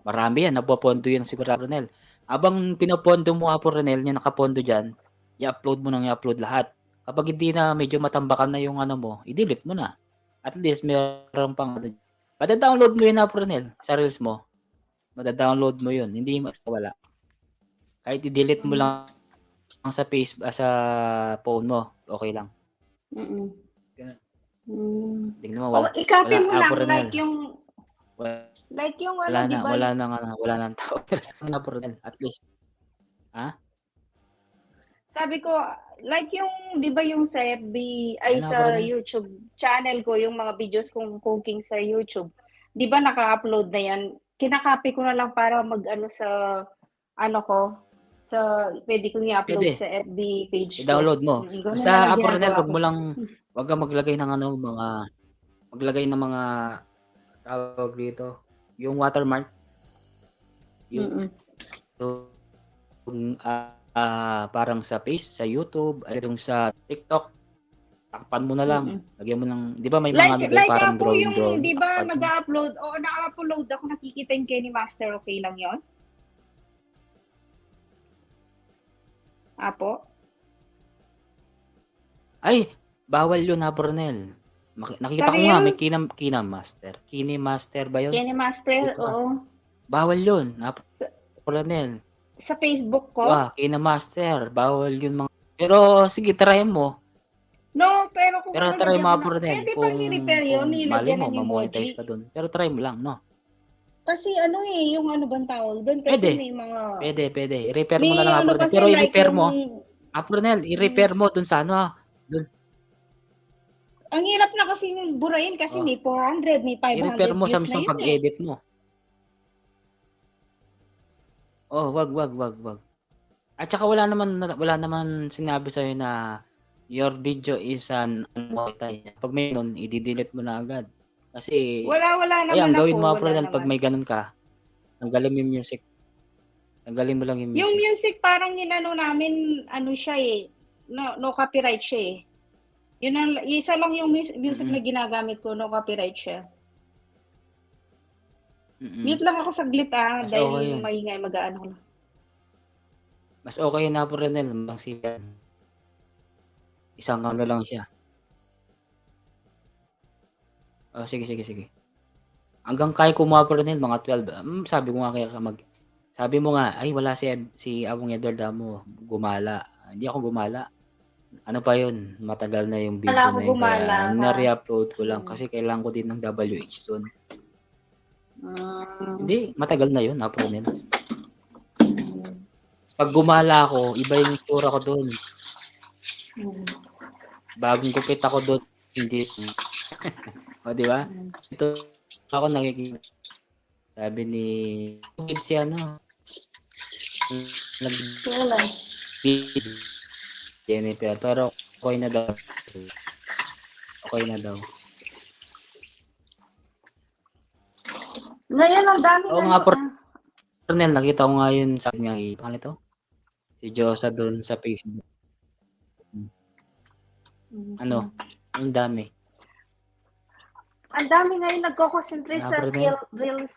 Marami yan, napopondo yan siguro Brunel. Abang pinopondo mo Brunel, yung nakapondo dyan, i-upload mo nang i-upload lahat. Kapag hindi na medyo matambakan na yung ano mo, i-delete mo na. At least meron pang mada-download mo yun Brunel, sa reels mo. Mada-download mo yun, hindi mawala. Kahit i-delete mo lang sa Facebook, sa phone mo, okay lang. Ganun. Tingnan mo, I-copy mo lang Brunel. like yung Wala di na, ba? wala nang tao. Na Brunel, at least. Sabi ko, like yung, di ba yung sa FB, ay Ano, sa Brunel? YouTube channel ko, yung mga videos kong cooking sa YouTube, di ba naka-upload na yan? Kinakopy ko na lang para mag-ano sa, ano ko, pwede kong i-upload Pwede. sa FB page ko. I-download mo. Ganun na Sa lang Brunel, ginagawa ko. wag kang maglagay ng maglagay ng mga tawag dito, yung watermark. Yung parang sa sa YouTube, ay yung sa TikTok, takpan mo na lang. Lagyan mo ng, di ba may mga parang Ako drawing, yung, di ba, takpan mo. nag-upload, naka-upload ako, nakikita yung Kenny Master, okay lang yon? Apo? Ay, bawal yun Brunel. Nakita ko nga, may Kina Master. Kini Master ba yun? Kenny Master, oo. Bawal yun Brunel. Sa Facebook ko? Kina Master, bawal yun mga. Pero sige, try mo. No, pero kung try mo Brunel. pwede bang i-repair yun? Nilagyan ng ma-monetize emoji? ka dun. Pero try mo lang, no? Kasi yung ano bang tawag doon? Kasi may mga... Pwede. I-repair mo na lang ano Brunel. kasi Pero like i-repair mo. Brunel, i-repair mo dun sa dun. Ang hirap na kasi burayin kasi may 400, may 500 i-repair mo sa views na mismong yun pag-edit mo. Wag. At saka wala naman sinabi sa'yo na your video is unmonetized. Pag may nun, i-delete mo na agad. Kasi, wala naman ang ako. gawin mo Brunel, pag may ganun ka, tanggalin mo yung music. Tanggalin mo lang yung music. Yung music parang namin, siya no copyright siya Yun isa lang yung music na ginagamit ko, no copyright siya. Mute lang ako saglit dahil maingay mag-aano lang. Mas okay na Brunel, isang ano lang siya. Sige. Hanggang kaya ko Brunel, mga 12. Sabi ko nga sabi mo nga, ay wala si Abong Edward mo gumala. Hindi ako gumala. Ano pa yun? Matagal na yung video na yun. Kaya na-re-upload ko lang kasi kailangan ko din ng WH doon. Hindi, matagal na yun, Brunel. Pag gumala ako, iba yung itsura ko doon. Bagong gupit ako doon, hindi. Di ba? Ito ako nakikita. Sabi ni si Jennifer, pero okay na daw. Ngayon, ang dami nga Brunel, nakita ko nga yun sa kanya. Ano ito? Si Josa doon sa Facebook. Ano? Ang dami. Ang dami ngayon nagko-concentrate sa reels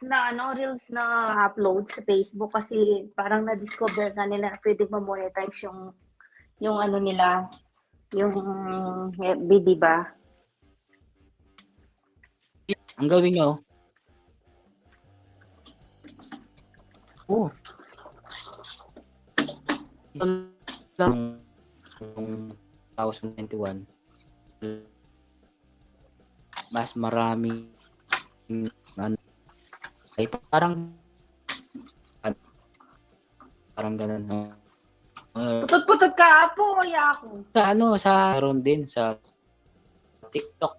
na upload sa Facebook kasi parang na-discover na nila na pwede ma-monetize yung ano nila, yung FB, di ba? Ang gawin nyo, Oo. Ito lang nung 2021, mas maraming ano, ay parang ganun, no? Putut-putut ka po, ako. Sa meron din sa TikTok.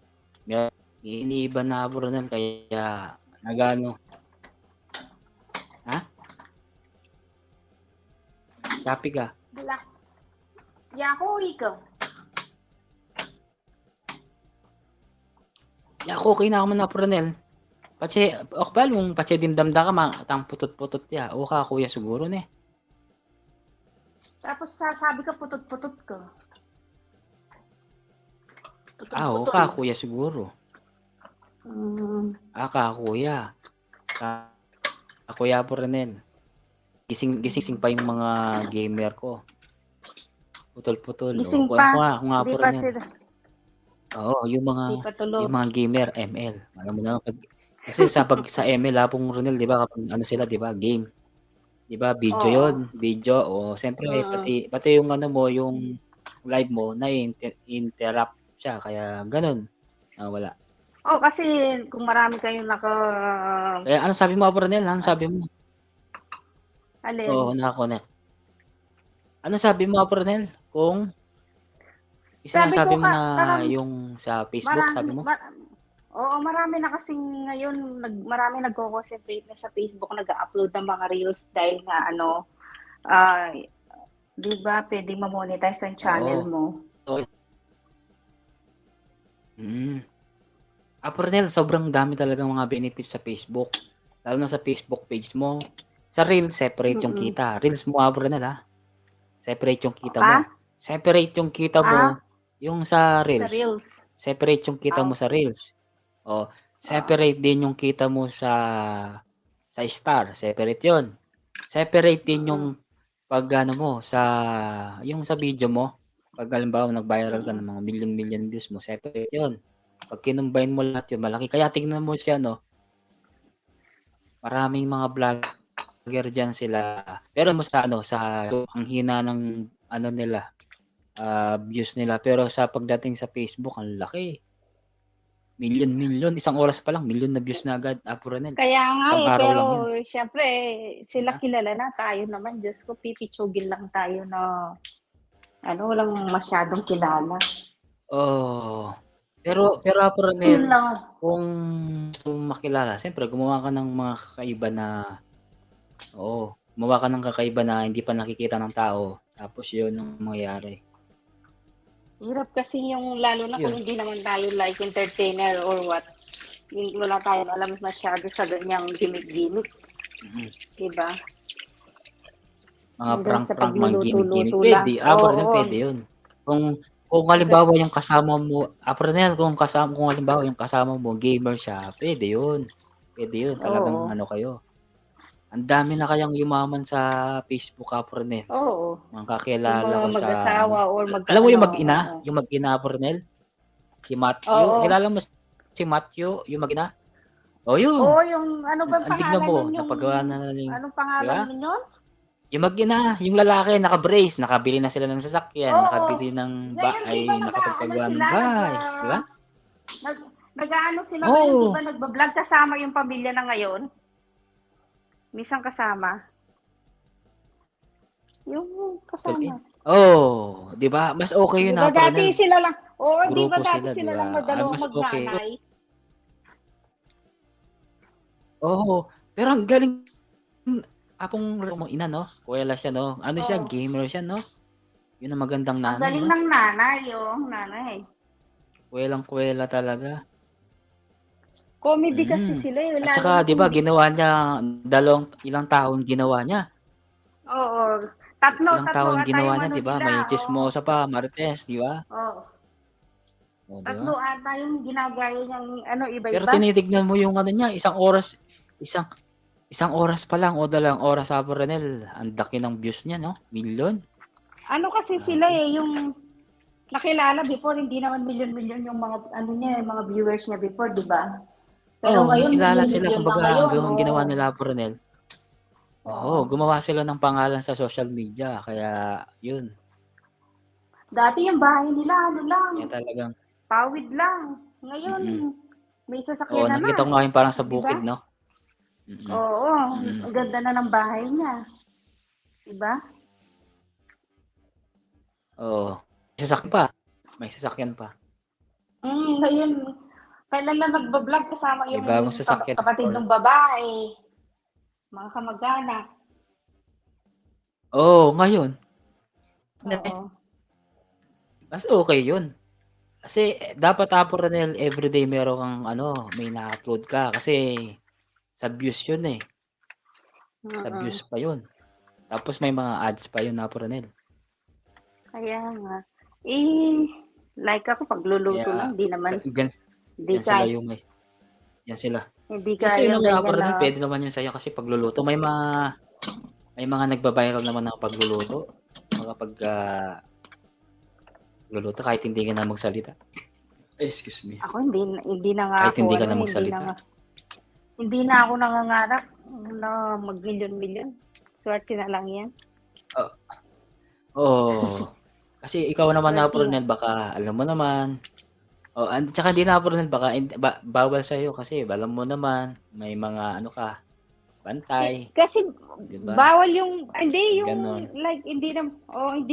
Iniiba na Burnel kaya nagano. Ha? Copy ka. Wala. Yako, ikaw. Ako okay na ako na Burnel. Pache, okbal mong pache dimdamda ka tang putot-putot ya. O ka kuya siguro ne. Tapos sasabi ka putut-putut ka. O ka kuya siguro. Ka kuya. Kuya Burnel. Gising pa yung mga gamer ko. Putol-putol. Gising Ako pa. nga Hindi pa Burnel. sila. Oo, yung Hindi mga gamer ML. Alam mo na kasi sa ML Pong Ronel, 'di ba kapag ano sila, 'di ba, game. 'Di ba, video Oo. 'yon, video. O siyempre pati yung ano mo, yung live mo na interrupt siya kaya gano'n. Wala. Kasi kung marami kayong Kaya ano sabi mo, Ronel? Ano sabi mo? Alin? Oo, naka-connect. Ano sabi mo, Ronel? Kung sabi mo na yung sa Facebook, sabi mo? Oo, marami na kasing ngayon, marami nagko-concentrate na sa Facebook, nag-upload ng mga reels dahil nga di ba, pwede ma-monetize ang channel mo. Pernel, sobrang dami talagang mga benefits sa Facebook. Lalo na sa Facebook page mo. Sa Reels, separate yung kita. Reels mo, Pernel, ha? Separate yung kita mo. Separate yung kita mo yung sa Reels. Sa Reels. Separate yung kita mo sa Reels. Separate din yung kita mo sa Star. Separate yun. Separate din yung pag ano mo, yung sa video mo. Pag halimbawa nag-viral ka ng mga million views mo, separate yun. Pag kinumbine mo lahat yun, malaki. Kaya tingnan mo siya, no? Maraming mga vlogger dyan sila. Pero mo sa ang hina ng nila, views nila. Pero sa pagdating sa Facebook, ang laki. Million. Isang oras pa lang, million na views na agad. Purnel. Kaya nga pero syempre, sila kilala na. Tayo naman, Diyos ko, pipitsugin lang tayo na walang masyadong kilala. Pero Purnel, kung gusto mong makilala, siyempre gumawa ka ng mga kakaiba na gumawa ka ng kakaiba na hindi pa nakikita ng tao. Tapos yun ang mangyayari. Hirap kasi yung lalo na kung hindi naman tayo like entertainer or what. Wala tayong alam masyado sa ganyang gimmick-gimmick. Diba? Mga prank, mga gimmick. Pwede. Pwede yun. Kung halimbawa yung kasama mo, Pernel, kung halimbawa yung kasama mo, gamer siya, pwede yun. Talagang kayo. Ang dami na kayang yumaman sa Facebook, Pernel. Oo. Mga kakilala ko sa mag-asawa or alam mo yung mag-ina? Yung mag-ina, Pernel? Si Matthew. Kilala mo si Matthew, yung mag-ina? Yun. Yung ano ba pangalan nun? Napagawa na anong pangalan nun yun? Yung mag-ina, yung lalaki, naka-brace, nakabili na sila ng sasakyan, nakabili ng bahay, nakapagpagawa ng bahay. Diba? Nag-aano sila ngayon, di ba? Nagbablog kasama yung pamilya na ngayon. Minsan kasama. Yung kasama. Di ba? Mas okay yun na. Diba dati sila lang, di ba Grupo dati sila, sila lang diba? madalawang Mas okay. magnanay? Pero ang galing akong ina, no? Kuwela siya, no? Ano siya? Gamer siya, no? Yun ang magandang nanay. Ang galing ng nanay, nanay. Kuwelang-kuwela talaga. Comedy kasi sila. At saka, di ba, ginawa niya, ilang taon ginawa niya? Oo. Ilang taon ginawa niya, di ba? May chismosa pa, Marites, di ba? Oo. Tatlo ata yung ginagaya niyang iba-iba. Pero tinitignan mo yung niya, isang oras pa lang o 2 oras, Pernel, ang daki ng views niya, no? Million. Kasi sila yung nakilala before, hindi naman million yung mga niya, mga viewers niya before, di ba? Pero ngayon, kilala sila, kumbaga, hanggang ginawa nila, Pernel. Oo, Oo. gumawa sila ng pangalan sa social media kaya yun. Dati yung bahay nila, ano lang, Kaya talagang pawid lang. Ngayon, mm. may Oo, sasakyan na na. nakita ko nga yung parang sa Di ba? bukid, no? Mm. Oo, Mm. ang ganda na ng bahay niya. Di ba? Oo. May sasakyan pa. May sasakyan pa. Ngayon, kailan lang nagbablog kasama May yung bagong sasakyan. kapatid ng babae, mga kamag-anak. Oo, ngayon. Oo. Mas okay yun. Kasi dapat Apo Ranel everyday meron kang ano, may na-upload ka kasi sa views yun eh. Sa Mm. views pa yun. Tapos may mga ads pa yun Apo Ranel. Kaya nga. Eh, like ako pagluluto Kaya lang, di naman, dyan, di dyan sila kaya, yung may. Yan sila. hindi Yung sa'yo kaya naman Apo ganyan na, Ranel, pwede naman yun sa'yo kasi pagluluto. May mga nagba-viral naman ng pagluluto. Mga pag luluto kahit hindi ka na magsalita. Excuse me. ako hindi na nga Kahit ako, hindi ka ano, na hindi na magsalita. nga, hindi na ako nangangarap na mag-milyon-milyon. Swerte na lang yan. Oo. Kasi ikaw naman na Swerte na. Ronel, baka alam mo naman. Oh, tsaka hindi na Ronel, baka bawal sa iyo kasi alam mo naman may mga ano ka, bantay, Kasi 'di ba? bawal yung, hindi yung, Ganon. like, hindi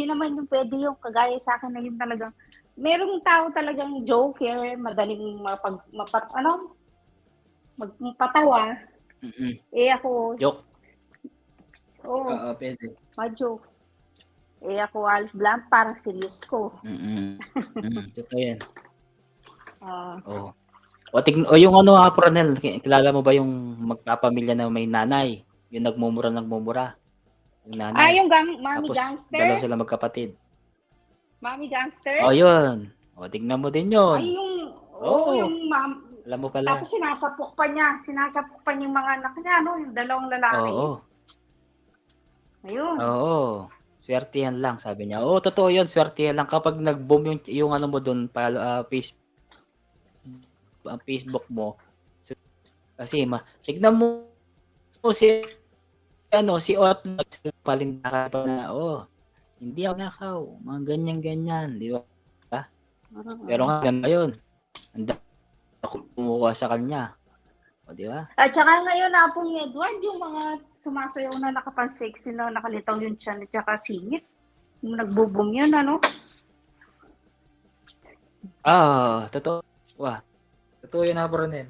naman yung pwede yung kagaya sa akin na yung talagang, merong tao talagang joker, madaling magpatawa. Mm. Eh ako, Joke. oh, Oo, pwede. ma-joke. Eh ako, alis blank, parang serious ko. Totoo yan. Ah, Oo. O yung ano nga Ronel, kilala mo ba yung magpapamilya na may nanay? Yung nagmumura. Yung nanay. yung Mami Tapos dalawa Gangster? sila magkapatid. Mami Gangster? Oh, yun. O, tignan mo din yun. Ay, Oo. yung Alam mo pala. tapos sinasapok pa niya yung mga anak niya, no? Yung dalawang lalaki. Oo. Ayun. Oo. Swertihan lang, sabi niya. Oo, totoo yun. Swertihan lang. Kapag nag-boom yung ano mo doon, Facebook mo. Kasi tignan mo si Ot nagpalinda pa na, hindi ako nakaw. Mga ganyan-ganyan, di ba? Pero nga, ngayon, ang dami kumukuha sa kanya. O, di ba? At saka ngayon na pong Edward, yung mga sumasayaw na nakapan-sexy na nakalitaw yung tiyan at saka singit. Yung nagbo-boom yun, ano? Totoo. Totoo yun, Ronel.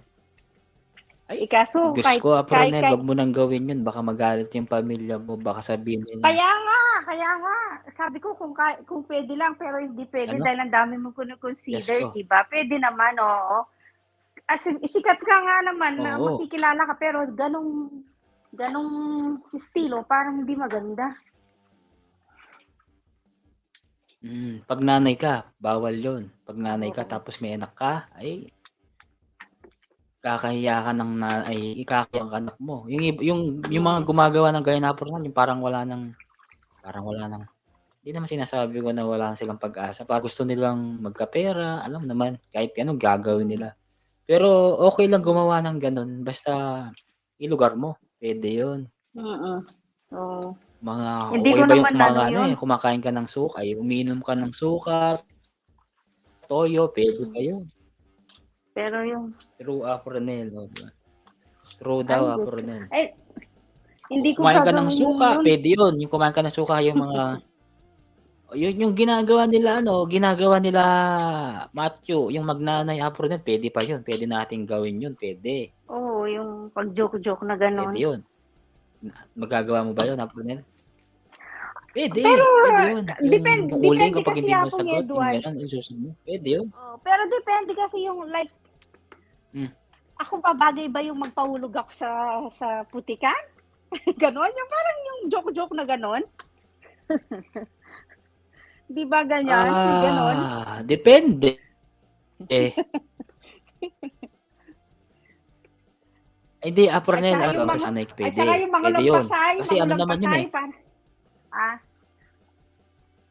Ay, Kaso, Diyos ko, Ronel, wag mo nang gawin yun. Baka magalit yung pamilya mo. Baka sabihin nila. Kaya nga. Sabi ko kung pwede lang, pero hindi pwede Ano? dahil ang dami mong consider, Yes, diba? Pwede naman, oo. As in, sikat ka nga naman na Oo. makikilala ka, pero ganong estilo, parang hindi maganda. Pag nanay ka, bawal yun. Pag nanay ka Oo. tapos may anak ka, ay kakahiya ka ng ikakahiya ang anak mo. Yung mga gumagawa ng gaya na yung parang wala nang hindi naman sinasabi ko na wala silang pag-asa. Parang gusto nilang magkapera, alam naman, kahit anong gagawin nila. Pero okay lang gumawa ng ganun basta ilugar mo. Pwede yun. Oo. Mga Hindi okay ko ba yung naman ano yun. kumakain ka ng suka, umiinom ka ng suka, toyo, pwede pa yun. Pero yung True Ronel, no? True daw Ronel. Ay, hindi ko Kumain ka ng gagawin suka, yun. pwede yun. Yung kumain ka ng suka, yung mga yun yung ginagawa nila Matthew, yung magnanay Ronel, pwede pa yun. Pwede nating gawin yun, pwede. Oo, yung pag-joke-joke na gano'n. Pwede yun. Magagawa mo ba yun, Ronel? Pwede. Pero, pwede yun. depende Uling kapag kasi hindi mo ako, sagot, yung Edward. gano'n, yung susunod mo. Pwede yun. Pero depende kasi yung like, ako ba bagay ba yung magpahulog ako sa putikan? Ganon? Yung parang yung joke-joke na ganon? Di ba ganyan? Ganon? Depende. Hindi, Ronel, at saka yung mga pwede yun. lampasay, Kasi ano naman yun eh.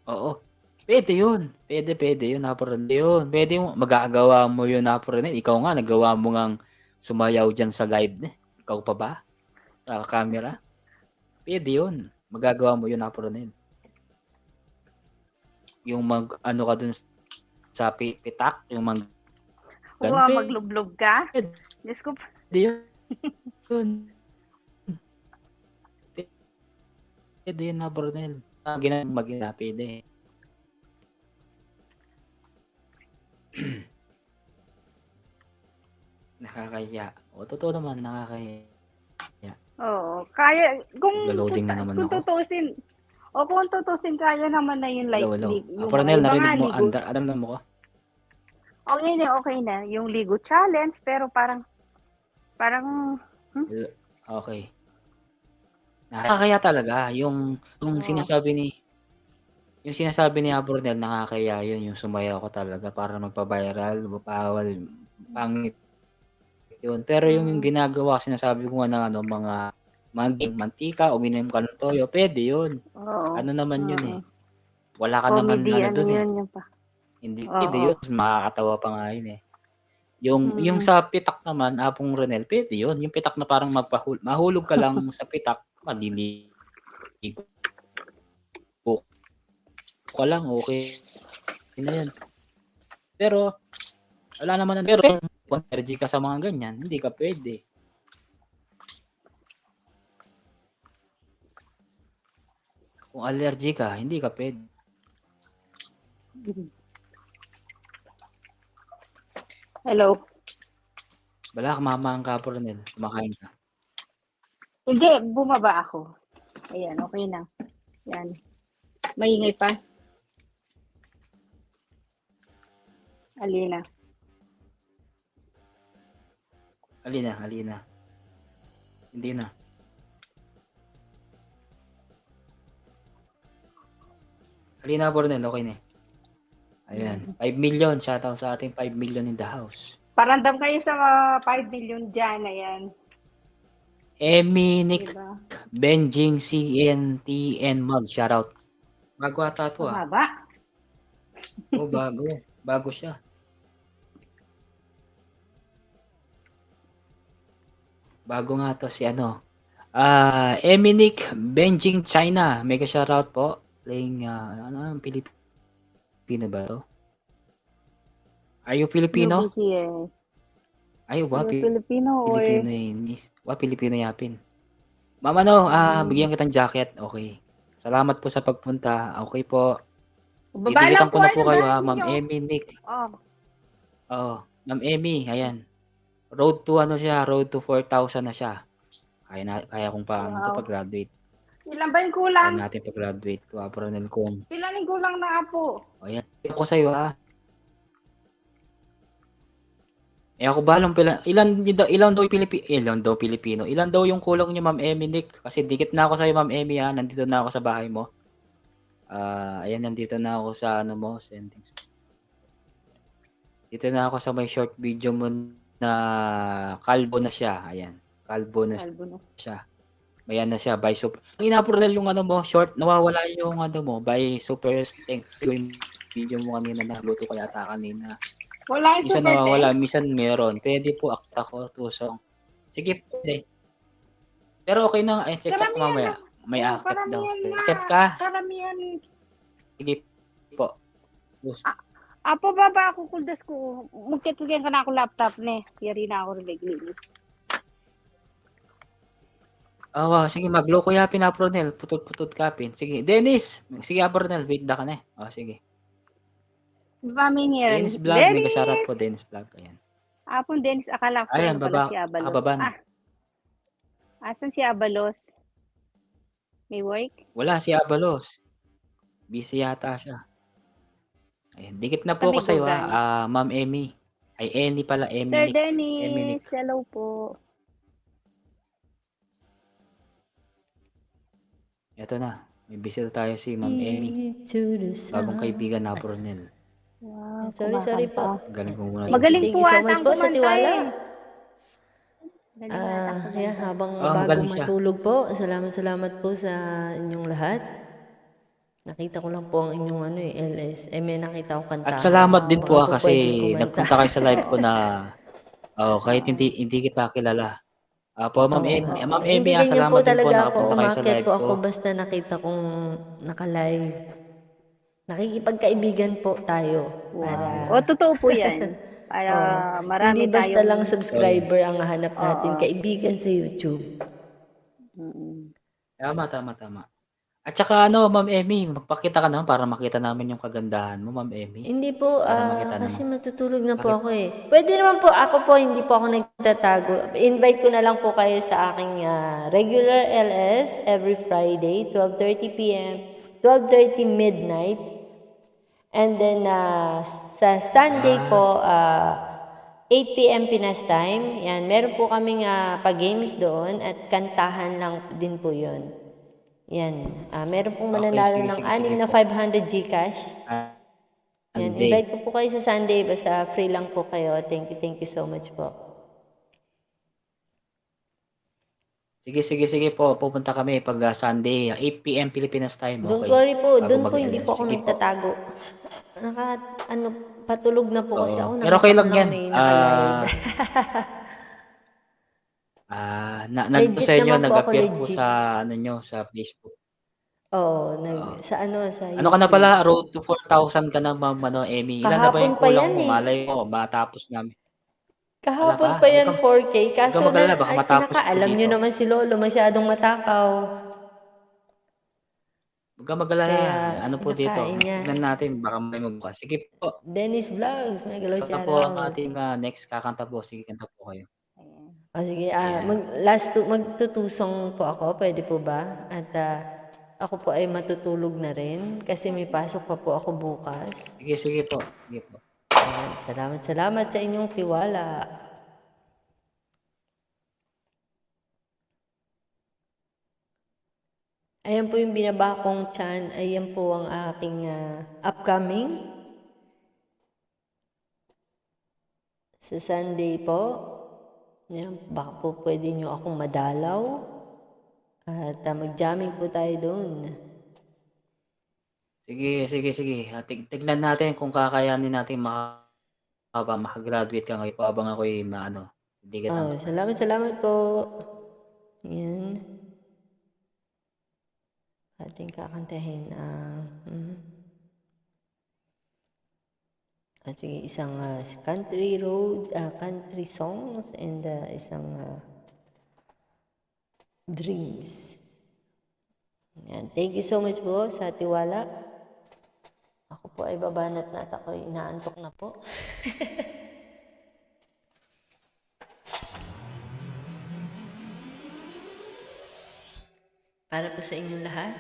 Oo. Pwede yun. Pwede yun, Ronel. Yun. Pwede yung magagawa mo yun, Ronel. Ikaw nga, nagawa mo ngang sumayaw dyan sa live. Ikaw pa ba? Sa camera? Pwede yun. Magagawa mo yun, Apronel. Yung ano ka dun sa pitak, yung ganun, Wow, maglublob ka? pwede Diyos ko, yun. Pwede yun, Apronel. Ginagawa pwede. Nakakaya. O, totoo naman, nakakaya. oo. Kaya, Naglo-loading na naman kung ako. tutusin, kaya naman na yun, like, Hello. yung Apronel, iba nga, narinig mo, ligo. alam mo ko? Okay na, yung ligo challenge, pero parang, Okay. Nakakaya talaga. Yung oo. sinasabi ni Apronel, nakakaya yun. Yung sumayaw ko talaga para magpa-viral, bawal, pangit yun. Pero yung ginagawa, sinasabi ko nga ng mga mantika, uminom ka ng toyo, pwede yun. Oo. Ano naman yun Oo. eh. Wala ka naman Comedy, ano dun eh. yun yung pa. Hindi pwede Oo. yun. Makakatawa pa nga yun eh. Yung sa pitak naman, Apong Ronel, pwede yun. Yung pitak na parang mahulog ka lang sa pitak, maliligo ka lang, okay na yun. Pero, wala naman pero kung allergy ka sa mga ganyan, hindi ka pwede. Kung allergy ka, hindi ka pwede. Hello? Wala ka mamaang ka, Ronel. Kumakain ka. Hindi, bumaba ako. Ayan, okay na. Yan. Maingay pa. Alina. Alina. Hindi na. Alina, Ronel, okay na. Ayan. 5 million. Shoutout sa ating 5 million in the house. Parandam kayo sa 5 million dyan. Ayan. Emmy, Nick, Diba? Benjing, CNTN Mag. Shoutout. Bago ata ito ah. Bumaba. Oh, bago. Bago siya. Bago nga to si Emmy, Nick, Benjing, China. Mega shoutout po. Playing, ang Pilipino ba to? Are you Filipino? You'll be here. Ay, Are you Filipino or... Filipino yapin. Ma'am, bigyan kitang jacket. Okay. Salamat po sa pagpunta. Okay po. Didikitan ko na po kayo ha, Ma'am Emmy, Nick. Oh. Ma'am Emmy, ayan. Road to 4,000 na siya. Kaya kong to pag-graduate. Ilan ba yung Kaya kulang? natin pag-graduate to Apronel Kung. Ilan yung kulang na apo? Ayan. Ako sa'yo ha. Ako balang ilan daw Pilipino. Ilan daw yung kulang niyo, Ma'am Emmy, Nick? Kasi dikit na ako sa'yo, Ma'am Emmy ha. Nandito na ako sa bahay mo. Ayan, nandito na ako sa settings. Dito na ako sa may short video mo na kalbo na siya. Ayan. Kalbo na siya. Mayan na siya by super. Ang Apronel yung short, nawawala yung by super thanks yung video mo kanina na luto ko yata kanina. Wala yung Minsan super nawawala, thanks? minsan meron. Pwede po akta ko, tusong. Sige, pwede. Pero okay na, check ko mamaya. May akit daw. Akit ka. Karamihan. Sige po. Apo baba ako kuldas ko. Magkituloyan ka na ako laptop ne. Yari na ako reglinis. Sige, magloko yapin Apronel. Putut kapin. Sige, Dennis. Sige, Apronel. Wait da ka na. Sige. Dennis Vlog. May kasyarat po, Dennis Vlog. Ayan. Apon Dennis, akala ko ayan, pala si Abalos. Baba na. Asan si Abalos? May work? Wala si Abalos. Busy yata siya. Ayan, dikit na po ako sa'yo Ma'am Emmy. Ay, Emmy pala. Emmy Sir Nick. Dennis, hello po. Ito na. May bisita tayo si Ma'am Emmy. Bagong kaibigan na Apronel. Wow, sorry po. Galing ko muna. Magaling po Thank you so much po sa tiwala. Habang bago matulog po, salamat po sa inyong lahat. Nakita ko lang po ang inyong LS. Nakita ko kanta. At salamat din po kasi nagpunta kayo sa live ko na kahit hindi kita kilala. Apo, Ma'am Oo Emmy. nga po. Ma'am Emmy, Kaibigan niyo po salamat din po talaga ako. nakapunta kayo sa Umakyat live po ko. ako basta nakita kong naka-live. Nakikipagkaibigan po tayo para Wow. O, totoo po yan. Para oh, marami hindi basta lang tayong, subscriber ang hanap natin, oo. kaibigan sa YouTube. Mm. Tama. At saka ano, Ma'am Emmy, magpakita ka naman para makita namin yung kagandahan mo, Ma'am Emmy. Hindi po, Para makita kasi naman. matutulog na po Bakit? ako eh. Pwede naman po, ako po, hindi po ako nagtatago. Invite ko na lang po kayo sa aking regular LS every Friday, 12:30 p.m., 12:30 midnight. And then sa Sunday po, 8 p.m. Pinas time. Yan, meron po kaming pag-games doon at kantahan lang din po yun. Yan. Meron pong Okay, mananalo sige, ng sige, 6 sige na po. 500 Gcash. Yan, Sunday. invite ko po kayo sa Sunday. Basta free lang po kayo. Thank you so much po. Sige po. Pupunta kami pag Sunday, 8 p.m. Pilipinas time. Don't Okay. worry po. Bago Doon po hindi mag-LS. po ako Sige po. nagtatago. Patulog na po kasi ako. Oo. Pero okay Nakita ko lang yan. may naka-live. Nag po Legit sa inyo, naman po ako, nag-appear po legit. sa ano nyo, sa Facebook. Oo, Oo. sa Ano ka na YouTube. pala, road to 4,000 ka na, Ma'am Emmy. Ilan na ba Kahapon yung pa kulang yan mo? eh. Malay mo, matapos namin. Wala Kahapon pa. pa Huwag yan, kang, 4K. huwag kang Kaso mag-alala, baka matapos ko alam nyo dito. naman si Lolo, masyadong matakaw. Huwag kang mag-alala. Kaya, Ano po dito? kinakain niya. Tignan natin, baka may magbukas. Sige po. Dennis Vlogs, may galaw Ito po ang shoutout. ating next kakanta po. Sige, kanta po kayo. Ayan. O sige, Ayan. magtutusong po ako, pwede po ba? At ako po ay matutulog na rin kasi may pasok pa po ako bukas. Sige po. Sige po. Ayan, salamat sa inyong tiwala. Ayan po yung binaba kong chan. Ayan po ang aking upcoming sa Sunday po. Ayan, baka po pwede nyo akong madalaw. At mag-jamming po tayo doon. Sige. Tignan natin kung kakayanin natin makagraduate ka ngayon po habang ako'y hindi kita. Salamat po. Ayan. Ating kakantahin sige, isang country road, country songs and isang dreams. Yan. Thank you so much po sa tiwala. Ako po ay babanat na at ako'y inaantok na po. Para po sa inyong lahat.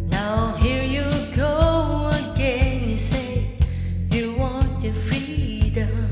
Now here you go again, you say you want your freedom.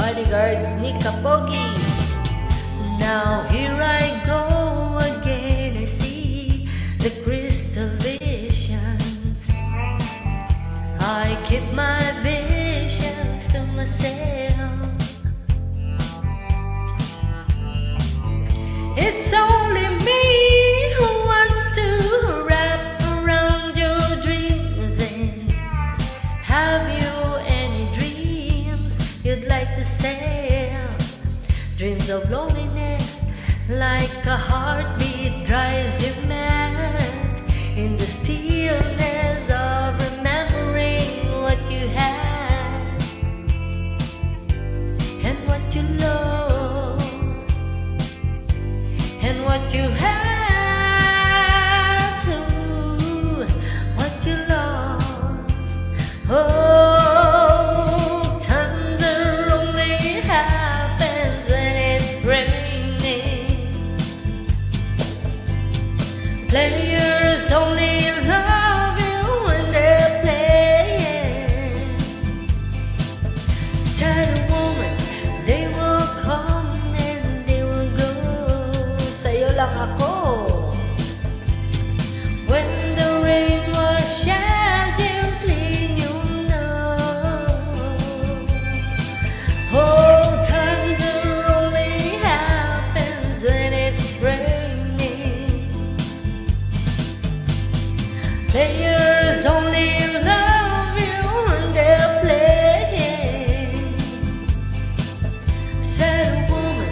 Bodyguard ni Kapogi. Now here I go again, I see the crystal visions. I keep my visions to myself. It's only me who wants to wrap around your dreams. And have you any dreams you'd like to sail? Dreams of loneliness, like a heartbeat drives you mad. In the stillness of remembering what you had and what you lost and what you had to, what you lost. Oh, thunder only happens when it's raining. Players only love you when they're playing. Sad woman, they will come and they will go. Sa'yo lang ako. When the rain washes you clean, you know. Oh, thunder only happens when it's raining. Players only love you when they're playing. Sad woman,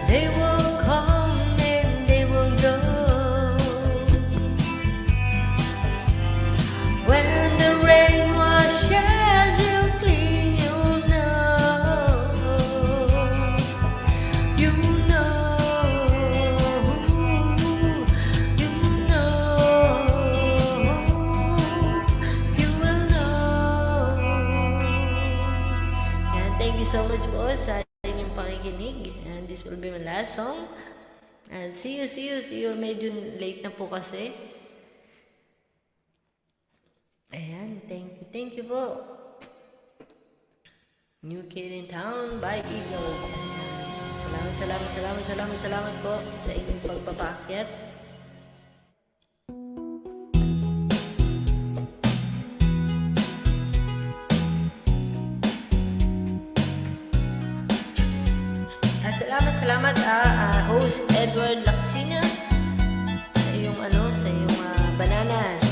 they will come and they will go. When the rain washes you clean, you know. You know. You know. You will know. And thank you so much po sa inyong pakikinig. And this will be my last song. And see you. Medyo late na po kasi. Ayan, thank you po. New Kid in Town by Eagles. Salamat po sa inyong pagpapaakyat. At salamat host Edward Laksina sa iyong bananas.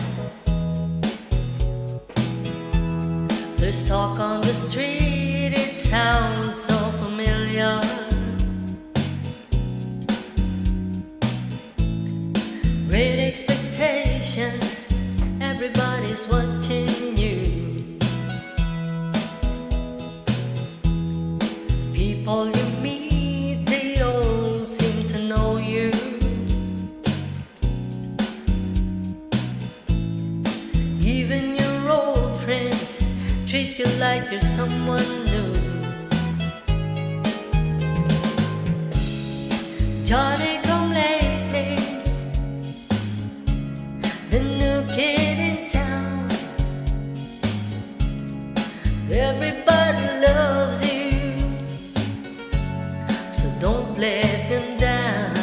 There's talk on the street, it sounds so familiar. Great expectations, everybody's watching you. People you meet, they all seem to know you. Even your old friends treat you like you're someone new. Johnny come lately, the new kid in town. Everybody loves you, so don't let them down.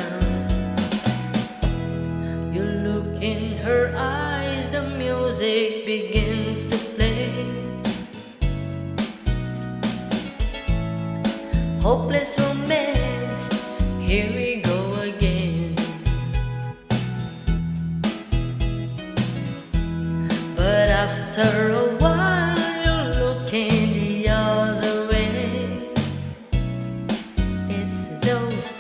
You look in her eyes, the music begins to play. Hopeless romance, here we go again. But after a while, you're looking the other way. It's those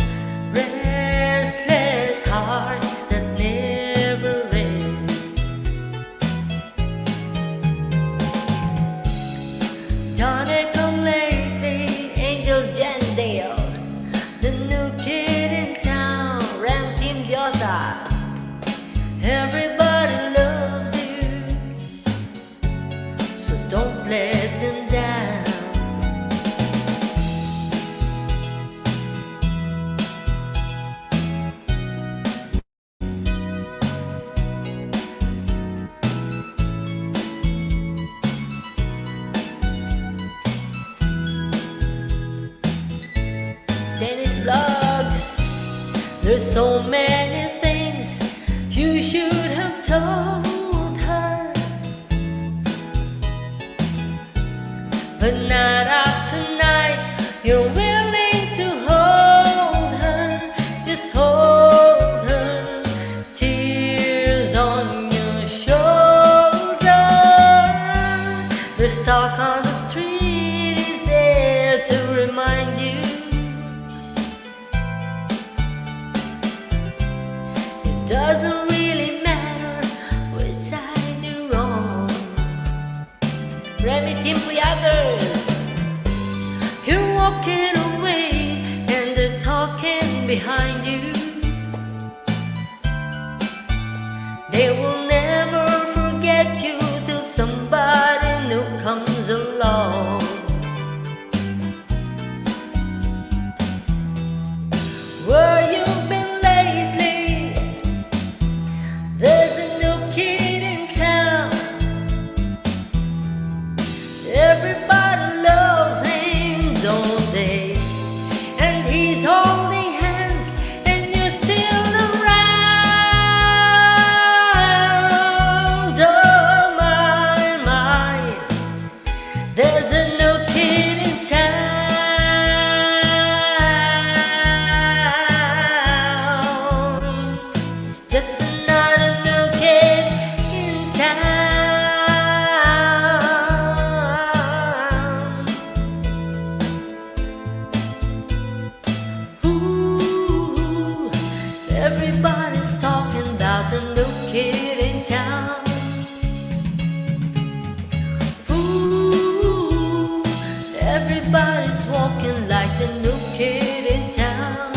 restless hearts that never ends. Johnny come lately, Angel Jandale, the new kid in town, Ram Team Diosa. Everybody loves you, There's so many things you should have told her, but not after tonight. You're willing to hold her, just hold her, tears on your shoulder. There's talk on the street is there to remind you it doesn't really matter which side you're on. Remy Timpuyaggers, you're walking away and they're talking behind you. They will never forget you till somebody new comes along. Where you been lately? There's a new kid in town. Everybody loves him, don't they? And he's holding hands, and you're still around. Oh my, there's a new kid in town. Just another new kid in town. Ooh, everybody's talking about the new kid in town. Ooh, everybody's walking like the new kid in town.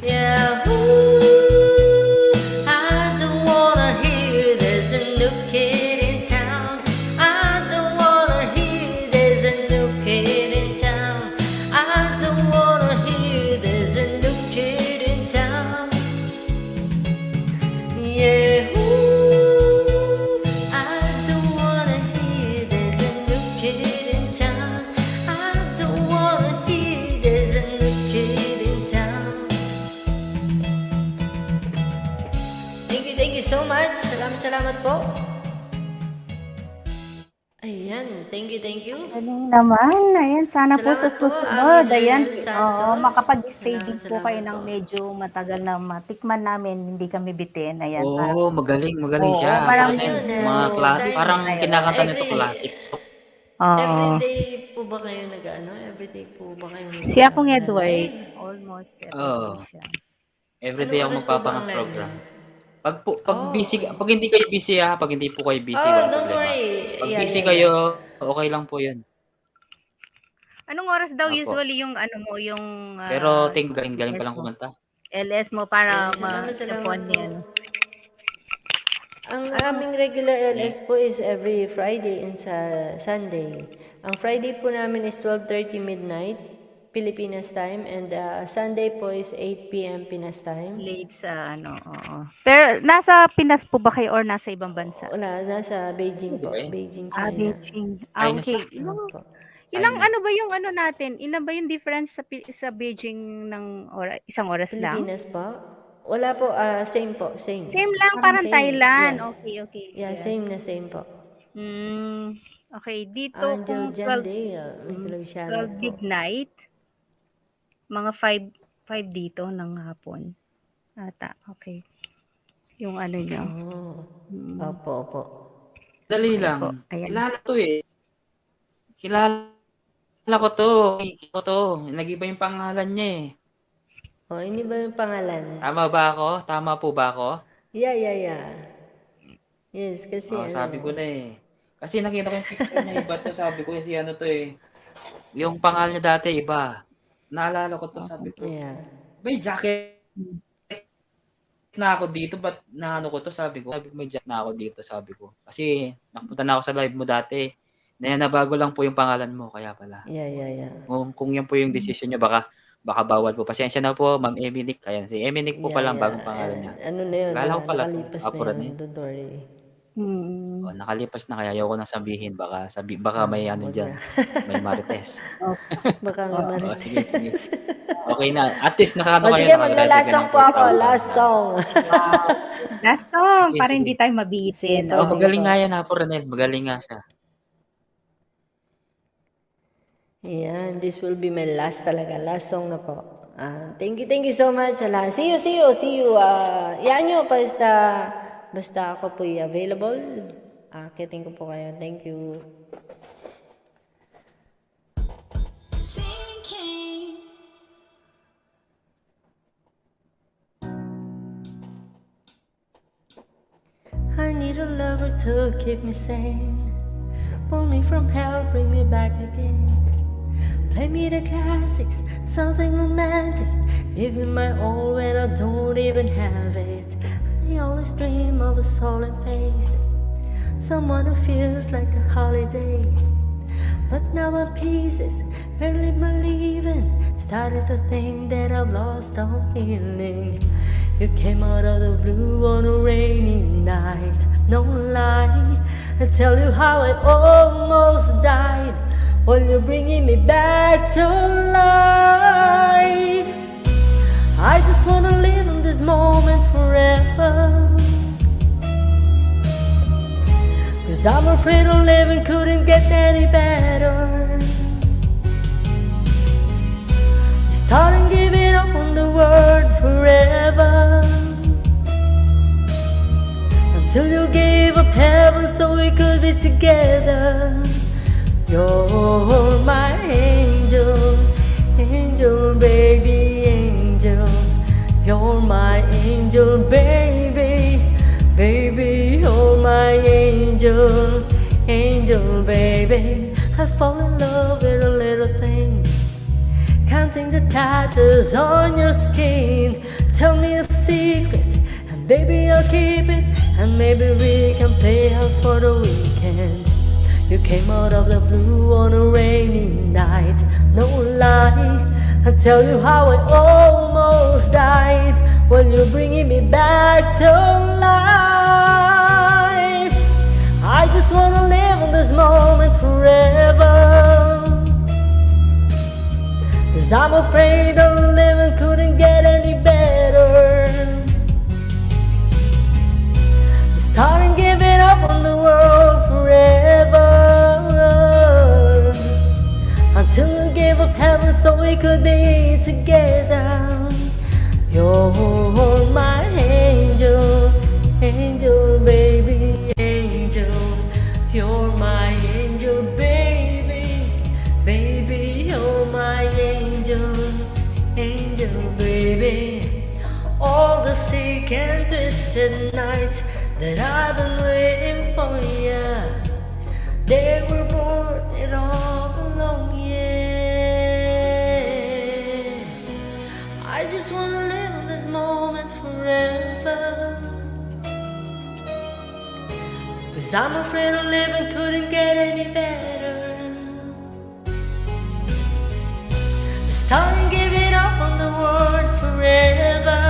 Yeah, ooh, I don't wanna hear there's a new kid in town. I don't wanna hear there's a new kid in town. I don't wanna hear there's a new kid in town. Yeah, ooh, I don't wanna hear there's a new kid in town. I don't wanna hear there's a new kid in town. Thank you so much. Salamat po. Ayan, thank you. Galing naman. Ayan, sana po sa Salamat po, susunod. Miss Ayan, Ariel Santos. makapag-staging po Salamat kayo ng po. medyo matagal na matikman namin, hindi kami bitin. Ayan, Oo, magaling Oo, siya. parang Ano yun, yun, mga style parang tayo. kinakanta nito Every- classic. So, Everyday po ba kayo nag-ano? Everyday po ba kayo nag- Si Apong live? Edward, almost everyday Oo. siya. everyday Anong ako oras po ba ang magpapang live program. niyo? Pag Oh, busy, okay. pag hindi kayo busy pag hindi po kayo busy, Oh, walang don't problema. worry. Pag Yeah, busy yeah, kayo, yeah. okay lang po yun. Anong oras daw Opo. usually yung ano mo, yung Pero galing pa lang mo? kumanta. LS mo para Salamat ma-phone po. niya. Ang aming regular LS po is every Friday and sa Sunday. Ang Friday po namin is 12:30 midnight Pilipinas time and Sunday po is 8 p.m. Pinas time. Late sa ano, oo. Pero nasa Pinas po ba kayo or nasa ibang bansa? Wala, nasa Beijing po. Okay. Beijing, China. Beijing. China Okay. siya. Opo. Ilang China. ano ba yung ano natin? Ilan ba yung difference sa Beijing ng isang oras lang? Pilipinas po? Wala po, same po, same. Same lang, parang Same, Thailand. yeah. Okay. Yeah, same po. Okay, dito Angel kung Jan 12, Dale, may hello shoutout 12 po. midnight, mga 5 dito ng hapon. Ata, okay. Yung ano nyo. Oh. Opo. Dali Okay lang. po, ayan. Kilala to eh. Kilala ko to. Nag-iba yung pangalan niya eh. Oh, ini ba yung pangalan? Tama ba ako? Tama po ba ako? Yeah. Yes, kasi Sabi ko na eh. Kasi nakita ko yung picture niya iba to. Sabi ko si ano to eh. Yung pangalan niya dati iba. Naalala ko to, sabi ko. Yeah. May jacket na ako dito, ba't naano ko to, sabi ko. Sabi ko, may jacket na ako dito, sabi ko. Kasi napunta na ako sa live mo dati. Nabago lang po yung pangalan mo, kaya pala. Yeah. Kung yan po yung decision niyo, baka bawal po. Pasensya na po, Ma'am Eminik. Kaya si Eminik po pala ang bagong pangalan niya. Ano na yun? Kala ko pala, nakalipas Apura na na yun. yun. Don't worry. Mm. Nakalipas na kaya ayoko na sabihin baka may ano Wag diyan, na. may marites. Baka may Oo. Sige, sige. marites. Okay na. At least O kayo, sige, naka-ready magla-last ka song ng po ako. 4,000 Last na. song. Wow. Last song, Sige, para sige. hindi tayo Sige mabitin. po, sige Magaling po. nga yan, Apo Ranel. Magaling nga siya. Ayan, this will be my last talaga. Last song na po. Thank you so much sa lahat. See you. Yan nyo, basta ako po available. Akitin ko po kayo. Thank you. Sinking. I need a lover to keep me sane. Pull me from hell, bring me back again. Play me the classics, something romantic. Giving my all when I don't even have it. I always dream of a solemn face, someone who feels like a holiday. But now I'm pieces, barely believing. Starting to think that I've lost all feeling. You came out of the blue on a rainy night. No lie, I tell you how I almost died. While you're bringing me back to life. I just wanna live in this moment forever. 'Cause I'm afraid of living couldn't get any better. Starting giving up on the word forever. Until you gave up heaven so we could be together. You're my angel, angel baby, angel. You're my angel baby, baby, you're my angel, angel baby. I fall in love with the little things, counting the tattoos on your skin. Tell me a secret, and baby I'll keep it, and maybe we can play house for the weekend. You came out of the blue on a rainy night. No lie, I tell you how I almost died. While you're bringing me back to life. I just wanna live in this moment forever. 'Cause I'm afraid of living couldn't get any better. Starting giving up on the world forever. Until you gave up heaven so we could be together. You're my angel, angel baby, angel. You're my angel baby, baby, you're my angel, angel baby. All the sick and twisted nights that I've been waiting for you, they were born it all along, yeah. I just wanna live in this moment forever. 'Cause I'm afraid of living couldn't get any better. Starting giving up on the world forever.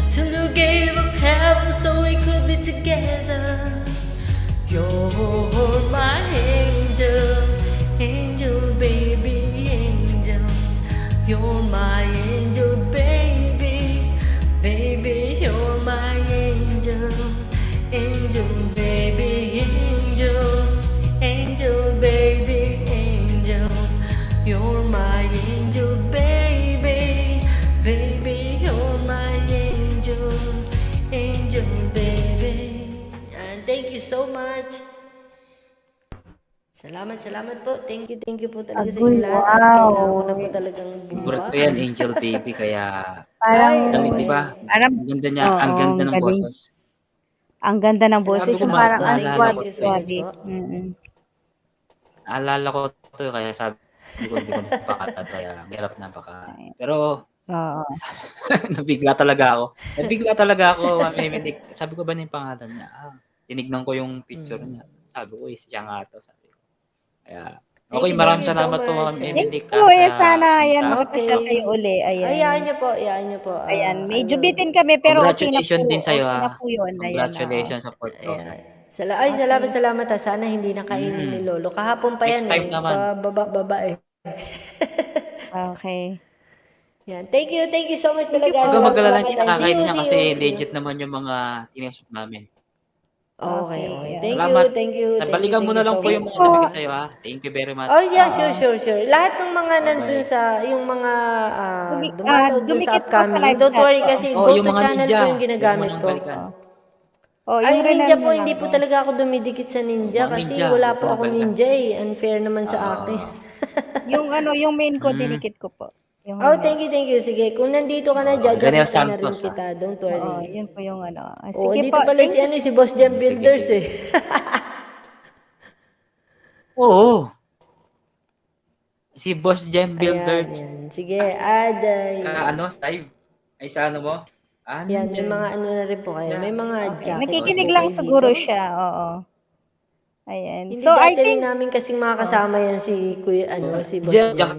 Until you gave up heaven so we could be together. You're my angel, angel baby, angel. You're my angel baby, baby, you're my angel, angel baby, angel, angel baby, angel. You're my angel baby, baby, you're my angel, angel baby. And thank you so much. Salamat po. Thank you po talaga sa inyo Agoy, lahat. At kailangan ko wow. na po talagang Favorite ko bumaba. yan, Angel Baby. Kaya, Parang, alam mo, Ay, di ba? parang, Ang ganda niya, oo, ang ganda ang ng galing. boses. Ang ganda ng boses. Sabi ko, Yung parang ang naalala ko to eh. swabe-swabe. Mm-mm. Naalala ko to eh, kaya sabi ko, hindi ko napakata. Kaya, hirap na baka. Pero, Oo. nabigla talaga ako. Mamiminig. Sabi ko ba na yung pangalan niya? Tinignan ko yung picture niya. Sabi ko, siya nga to. Sabi ko. Kaya, Thank Okay, you, thank maraming you so salamat po, Ma'am much. Thank Emily, you. sa Sana ayan, feedback. mapasyal Okay. kayo uli. Hayaan Ayan. niyo po, hayaan niyo po. Ayan, I medyo will. bitin kami pero Congratulations din sa'yo, okay na ha. po yun. Ayan, oo. Congratulations sa 4,000. Ayan. Ay, salamat, Okay. salamat ha. Sana hindi na kainin ni Mm. Lolo. Kahapon pa Next yan time eh. naman. Baba eh. Okay. Yan. Thank you so much Thank you talaga. Huwag po. kang Salamat, mag-alala, salamat. hindi See nakakain you, niya see kasi you, see you. legit naman yung mga tinusok namin. Okay, Okay. okay. Yeah. Thank you, Salamat. thank you, Sa thank you, balikan mo thank na you lang so po yung much. mga nabigay sa'yo, ha. Thank you very much. Oh yeah, Oo. sure. Lahat ng mga nandun Bye-bye. sa, yung mga dumalaw dun sa Dumikit po sa upcoming, live don't chat. worry Oo. kasi Oh, go yung to mga channel ninja, po yung huwag mo ginagamit nang ko. balikan. Oo. Oh, Ay, yung Renan ninja na po, lang. hindi po Oh. talaga ako dumidikit sa ninja Mga kasi ninja, wala huwag mo po nang ako balikan. ninja eh. Unfair naman sa akin. Yung yung main ko, Mm. dinikit ko po. Yung Oh, ano. thank you. Sige, kung nandito ka na, Ranel jajakitin na rin Santos, ha. kita. Don't Oo, worry. yun po yung ano. Oh, Sige dito po, pala thank you. si Boss Jam Sige, Builders sige. eh. Oo. Si Boss Jem Ayan. Builders Sige, add. sa live. Ay, sa ano mo? Yan, may mga Nandyan ano na rin po kayo. siya. May mga Okay. jacket po Nakikinig sige, lang kayo siguro dito. siya. Oo. Ayan. Hindi So, I dati rin think, namin kasing makakasama yan si Kuya, si Boss Jem, Jem.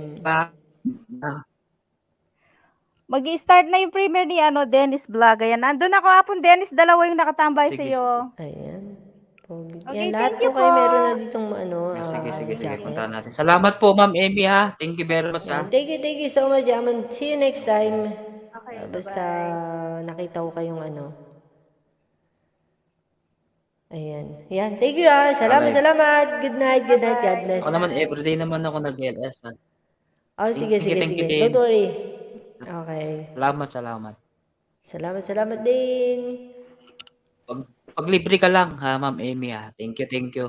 mag-start na yung premiere ni Dennis Vlog. Ayan. Nandun ako hapon, Dennis. Dalawa yung nakatambay Sige, sa'yo. Ayan. Pogi. Okay, Yan, lahat thank po you kayo po. meron na ditong Sige. jacket. Puntahan natin. Salamat po, Ma'am Emmy, ha. Thank you very much, Yan. ha. Thank you so much, Yaman. See you next time. Okay, Basta bye-bye. nakita ko kayong Ayan. Yan. Thank you Salamat. Good night. God bless. Ako naman, everyday naman ako nag-LS, ha. Oh, sige. Thank you Don't din. worry. Okay. Salamat. Salamat din. Pag libre ka lang, ha, Ma'am Emmy, ha. Thank you.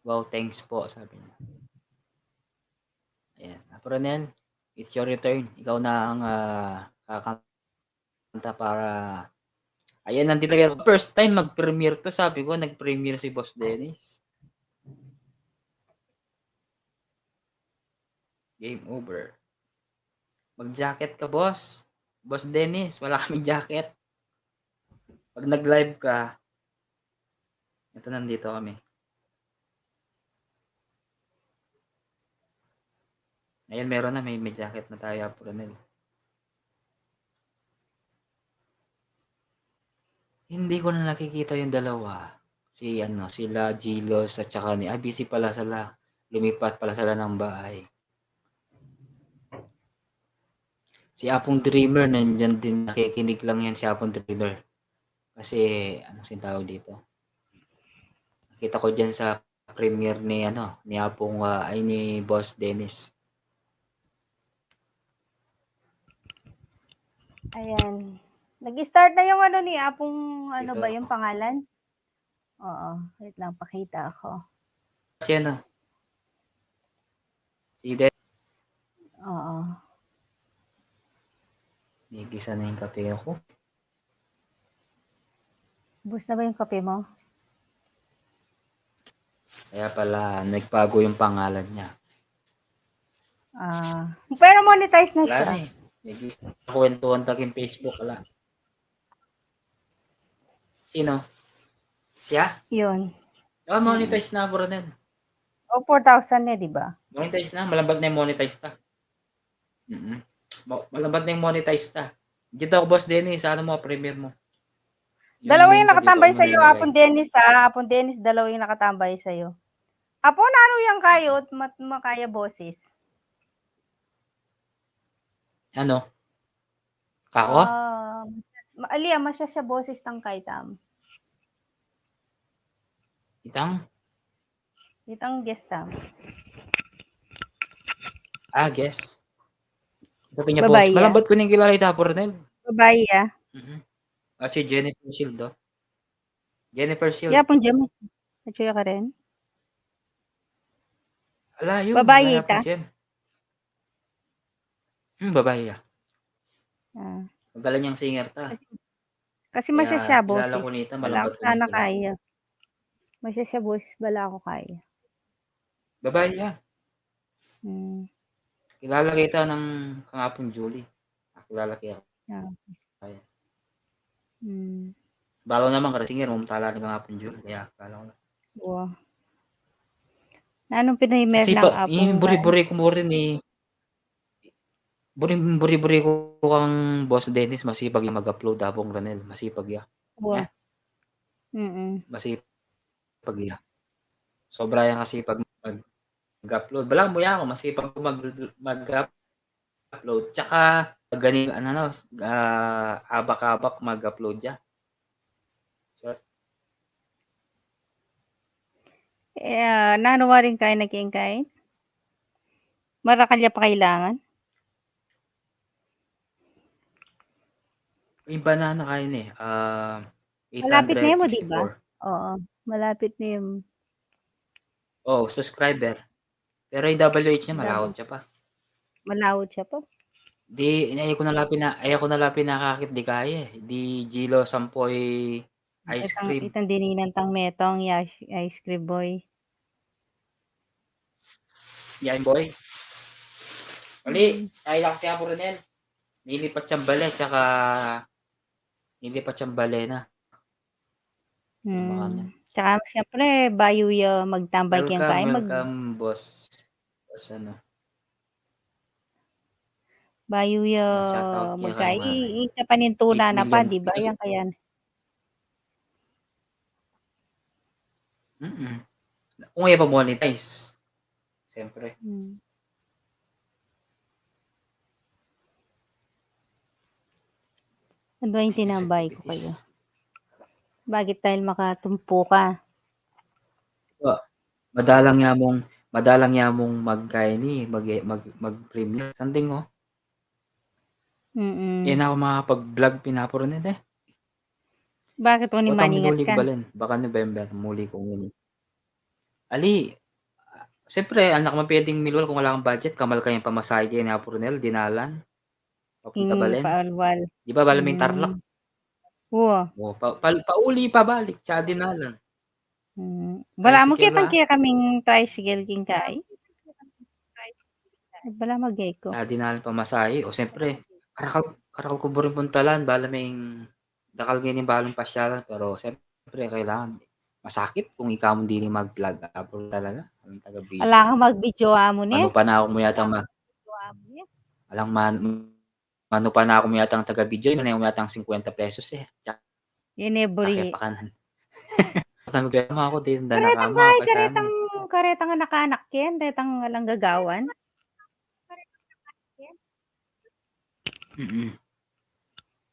Wow, thanks po, sabi niya. Ayan. Ranel, it's your return. Ikaw na ang kakanta para... Ayan, nandito kayo. First time mag-premiere to, sabi ko, nag-premiere si Boss Dennis. Game over. Mag-jacket ka, boss. Boss Dennis, wala kaming jacket. Pag nag-live ka, ito, nandito kami. Ayan, meron na, may jacket na tayo, Ranel. Hindi ko na nakikita yung dalawa. Sila Gilos at saka busy pala sila. Lumipat pala sila ng bahay. Si Apong Dreamer, nandyan din, nakikinig lang yan si Apong Dreamer. Kasi, sin tawag dito? Nakita ko dyan sa premiere ni Apong, ni Boss Dennis. Ayan. Nag-start na yung ni Apong, Ito. ba yung pangalan? Oo. Wait lang, pakita ako. Si Si Dennis. Oo. Nigisa na yung kape ako. Bus na ba yung kape mo? Kaya pala, nagbago yung pangalan niya. Pero monetize na Wala siya. na eh. Nagisa. Kwentuhan taging Facebook, wala. Sino? Siya? Yun. Monetize na ako rin. O, 4,000 di ba? Monetize na. Malambot na yung monetize ta. Malambot na yung monetize ta. Dito ako, Boss Dennis. Ano mo, premiere mo? Dalawa main yung ko nakatambay dito, sa'yo, malalagay. Apon Dennis, Apon Dennis, dalawa yung nakatambay sa'yo. Apon, ano yung kayot? Makaya boses. Ano? Kako? Aliya, masya siya boses tang kaitam. Itang? Itang gestam. Guess. Ito niya, Babae, boss. Malambot ko niyang kilala ita po rin. Babae, Actually, Jennifer Shield, oh. Jennifer Shield. Yapon dyan. Nachuya ka rin? Ala, yun. Babae wala po, ita? Jem. Babae, Magaling niyang singer ta. Kasi masya siya boses. Kilala ko nito, Wala malambot ako ko sana nito. kaya. Masya siya boses, wala ako kaya. Babae yan. Kilala kita ng kangapong Julie. Kilala kita. Kaya. Balo naman kasi singer, mumtala ng kangapong Julie. Kaya kilala ko na. Wow. Anong primer Kasi ng pa, yung Apong buri-buri ko mo rin eh. Buri-buri ko kang Boss Dennis, masipag yung mag-upload Apong Ronel. Masipag ya. Wow. Yeah, Mm. masipag ya. Sobra yan kasipag mag-upload. Balang mo yan ako, masipag mag-upload. Tsaka, galing, abak-abak mag-upload ya. So, Nanuwaring kain nagkain? Marakalya pa kailangan? yung banana kain eh. Malapit na yun mo, di ba? 864. Oo, malapit na yun. Oh, subscriber. Pero yung WH niya, malawot siya pa. Malawot siya po. Di, ayaw ko na lang pinakakit, di kaya eh. Di Gilo Sampoy ice cream. Itang dininantang metong ice cream boy. Yan boy. Uli, tayo lang kasi ako rin. Nilipat siyang bale, tsaka nilipat siyang bale na. Tsaka siyempre, bayo yung magtambay kayong kain. Welcome, boss. Boss ano. Bayo Shoutout yung kaya magkain. kayo, mami. Ika panintula 8 na pa, million. di ba? Yan kaya. Kung ayaw pa monetize. Siyempre. Ano yung tinambay ko kayo? Bakit dahil makatumpo ka? Madalang niya mong magkaini, mag-premium. Something oh. Yan ako makapag-vlog pinapurunin eh. Bakit mo ni maningat Muli ka? ko balin. Baka November, muli ko ngini. Ali, siyempre, anak mo pwedeng milwal kung wala kang budget, kamal kayong pamasahe kayo ni Apurnel, dinalan. Papunta balin. Paalwal. Di ba balaming Tarlac? Oo. Pauli pa balik, tsaka dinalan. Bala mo kitang kaya kaming tricycle king kai? Bala magay ko. Tsaka dinalan pamasahe. O siyempre, karakal ko burin puntalan, balaming dakal ganyan balong pasyalan, pero siyempre, kailangan masakit kung ikaw mo hindi mag-vlog. Apple talaga. Ala kang mag-video mo ni? Mano pa na ako mo yatang mano pa na ako mo yatang taga-video. Yun na yung yatang 50 pesos eh. Yun eh, buri. Pakanan. Tamigama ako din. Danakama ako sa karetang anak-anak yan. Karetang walang gagawan.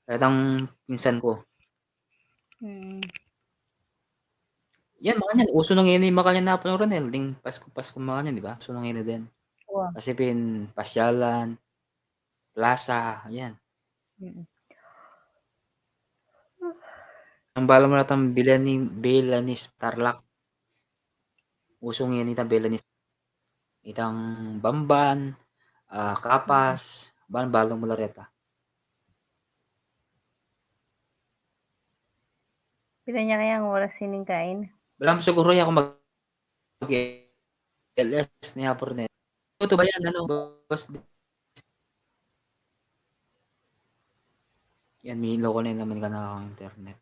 Karetang pinsan ko. Yan, mga yan. Uso nang yun yung makanya na po ng Ronel. Ding Pasko mga yan, di ba? Uso nang yun din. Kasi pasyalan, plaza, yan. Ang bala mo natang Belanis Tarlac. Usong yan itang Belanis. Itang Bamban, Kapas, balong Mulareta. Pila niya kayang oras sining kain? Wala mo siguro ako mag-LS ni Apurnet. Ito ba yan? Ano? Boss? Yan, may loko na naman ka na internet.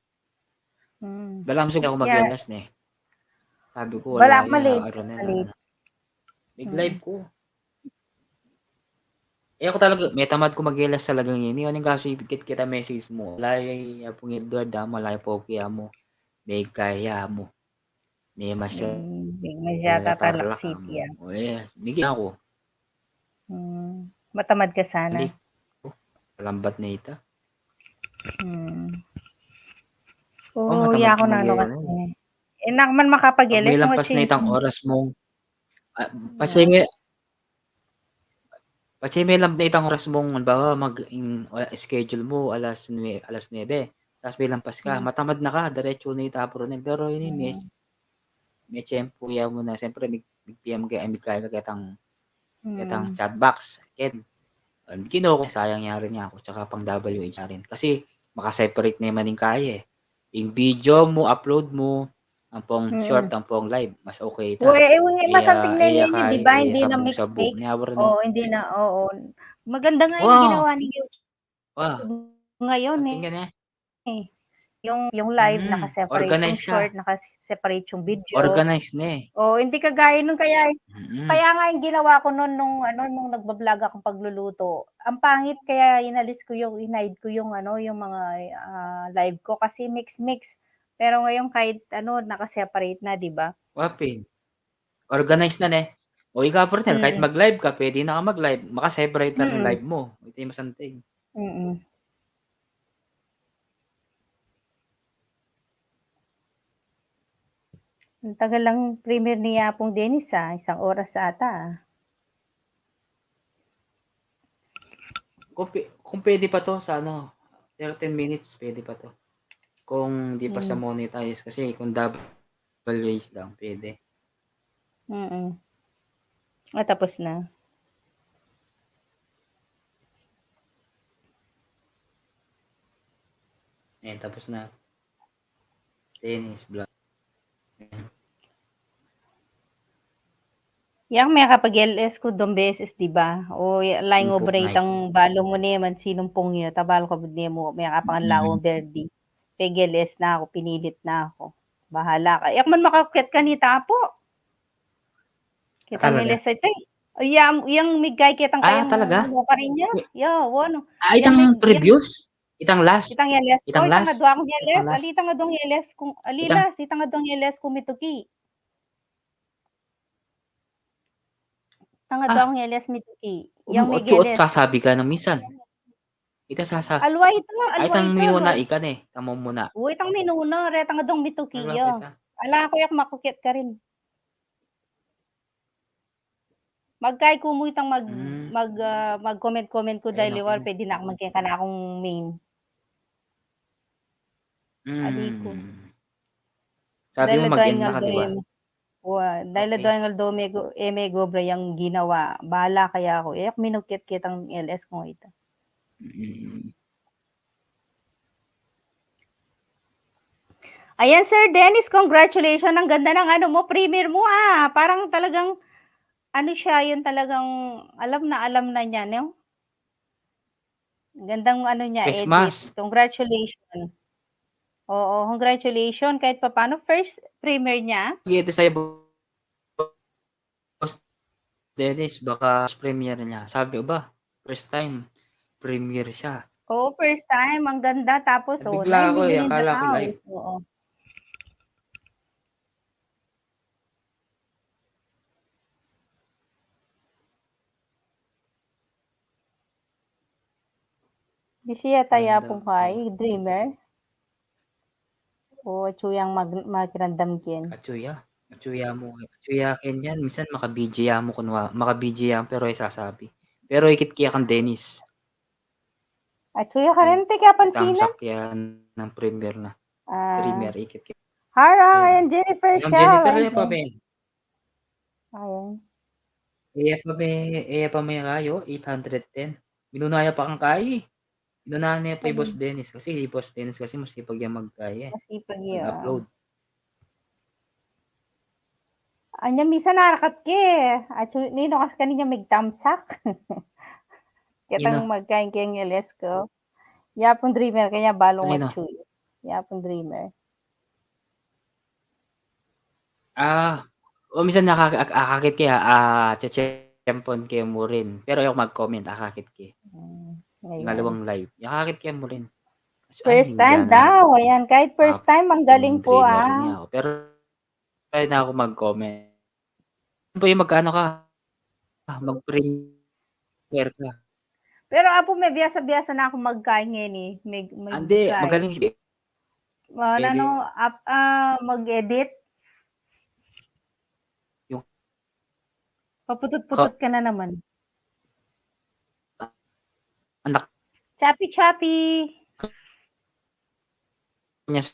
Wala mo siguro ako mag-LS ni. Sabi ko, wala malate. Big live ko. Ako talaga, may tamad ko mag-LS talagang yun. Yung kaso kita message mo. Lay, apong Edward, malay po kaya mo. May kaya mo. May masyata Tarlac City yan. O yes, bigyan ako. Matamad ka sana. Lambat na ito. Oo, ako na ano kasi. Nakman makapag-LS. May lampas na itang oras mong Kasi may lampas na itang oras mong mag-schedule mo alas 9. Tapos may lampas ka. Matamad na ka. Diretso na itapuro na. Pero yun may tiyempo yan mo na. Siyempre, may PM ka. May kaya ka kitang chat box. Ginawa ko. Sayang niya rin niya ako. Tsaka pang WH rin. Kasi makaseparate na yung kaya eh. Yung video mo, upload mo, ang pong short, ang pong live, mas okay ita. Mas anting na yun, di ba? Hindi na mix. Oo, hindi na, oo. Maganda nga yung ginawa ni YouTube ngayon eh. yung live naka-separate yung Organized siya. short, naka-separate yung video. Organized na eh. Hindi kagaya nung kaya Mm. nga yung ginawa ko nun nung nagba-vlog akong pagluluto. Ang pangit kaya hinide ko yung yung mga live ko kasi mix. Pero ngayon kahit naka-separate na, 'di ba? Wapin. Organized na ne. O ikaw partner, kahit Mm. mag-live ka, pwede na ka mag-live. Maka-separate na rin Mm. live mo. Ito yung masantig. Mm. Ang tagal lang premiere ni Yapong Dennis, 1 oras ata. Kung pwede pa to sa 13 minutes, pwede pa to. Kung di pa siya monetize. Kasi kung double ways lang, pwede. Tapos na. Ayan, tapos na. Dennis vlog. Yang may kapag LS ko 2 beses, 'di ba? O laing Input operate night. ang balo mo naman sinumpong yun, tabalo ka mo, may kapang lawong verdi. Peg LS na ako, pinilit na ako. Bahala ka. Yak man makakyat ka ni Tapo. Kitang Talaga? LS ito eh. Yang migay kitang kayang Talaga? mo pa rin niya. Wano. Itang previous? Itang last? Itang LS ko, Itang itang last? adwa akong LS. Itang last? Alita nga dong LS kung alilas, itang adong LS kung mituki. Tanga daw ang LS mituki. Yang may Uot LS. sasabi ka ng minsan. Ita sasa. Alwa ito. Itang minuna ikan eh. Tamo muna. Itang minuna. Retang nga dong mituki yo. Ala ko yak makukit ka rin. Magkay kumo itang mag-comment ko dahil liwal, pwede na ako magkaya ka na akong main. Ali ko. Sabi mo mag-end na ka, di ba? Dahil doon nga do may gobra yung ginawa. Bahala kaya ako. Yak minukit kitang LS ko ito. Ayan, Sir Dennis, congratulations. Ang ganda ng mo, premiere mo Parang talagang, siya, yun talagang, alam na niya, no? Gandang niya, Christmas. edit. Congratulations. Oo, congratulations. Kahit pa paano, first premiere niya. Ito sa'yo, Boss Dennis, baka premiere niya. Sabi ba, first time, premiere siya. Oo, first time. Ang ganda. Tapos, 9 Bigla ako million in the akala ko live. house. Oo. Busy yata yapong kay Dreamer. O tsuyang magirandam kin. Atsuya mo. Atsuya kin yan. Minsan maka-BG mo maka-BG pero ay sasabi. Pero ikit kaya kang Dennis. Atsuya ka rin, kaya pansinan. Tamsak yan ng premiere na. Premiere, ikit kaya. Hara, ayan, Jennifer siya. Jennifer, ayan pa ba? Ayan. Iya pa may kayo, 810. Minunaya pa kang kaya. Minunaya niya pa yung Boss Dennis. Kasi Boss Dennis kasi masipag yan magkaya. Masipag yan. Mag-upload. Anya, misa narakat ke. At nino kasi kaninya magtamsak. Kitang magkain kayang LS ko. Yapon Dreamer, kanya balong at chuy. Yapon Dreamer. Minsan nakakakit kaya, chechempon kayo mo rin. Pero yung mag-comment, akakit kayo. Ngalawang live. Yakakit kayo mo rin. First time daw. Ayan, kahit first time, ang galing po Pero try na ako mag-comment. Ano yung magkano ka? Mag-premiere ka. Pero apo may biyasa-biyasa na ako magkain ngayon eh. Hindi, magaling siya. Mag-edit. Paputot-putot ka na naman. Anak. Chappy. Niya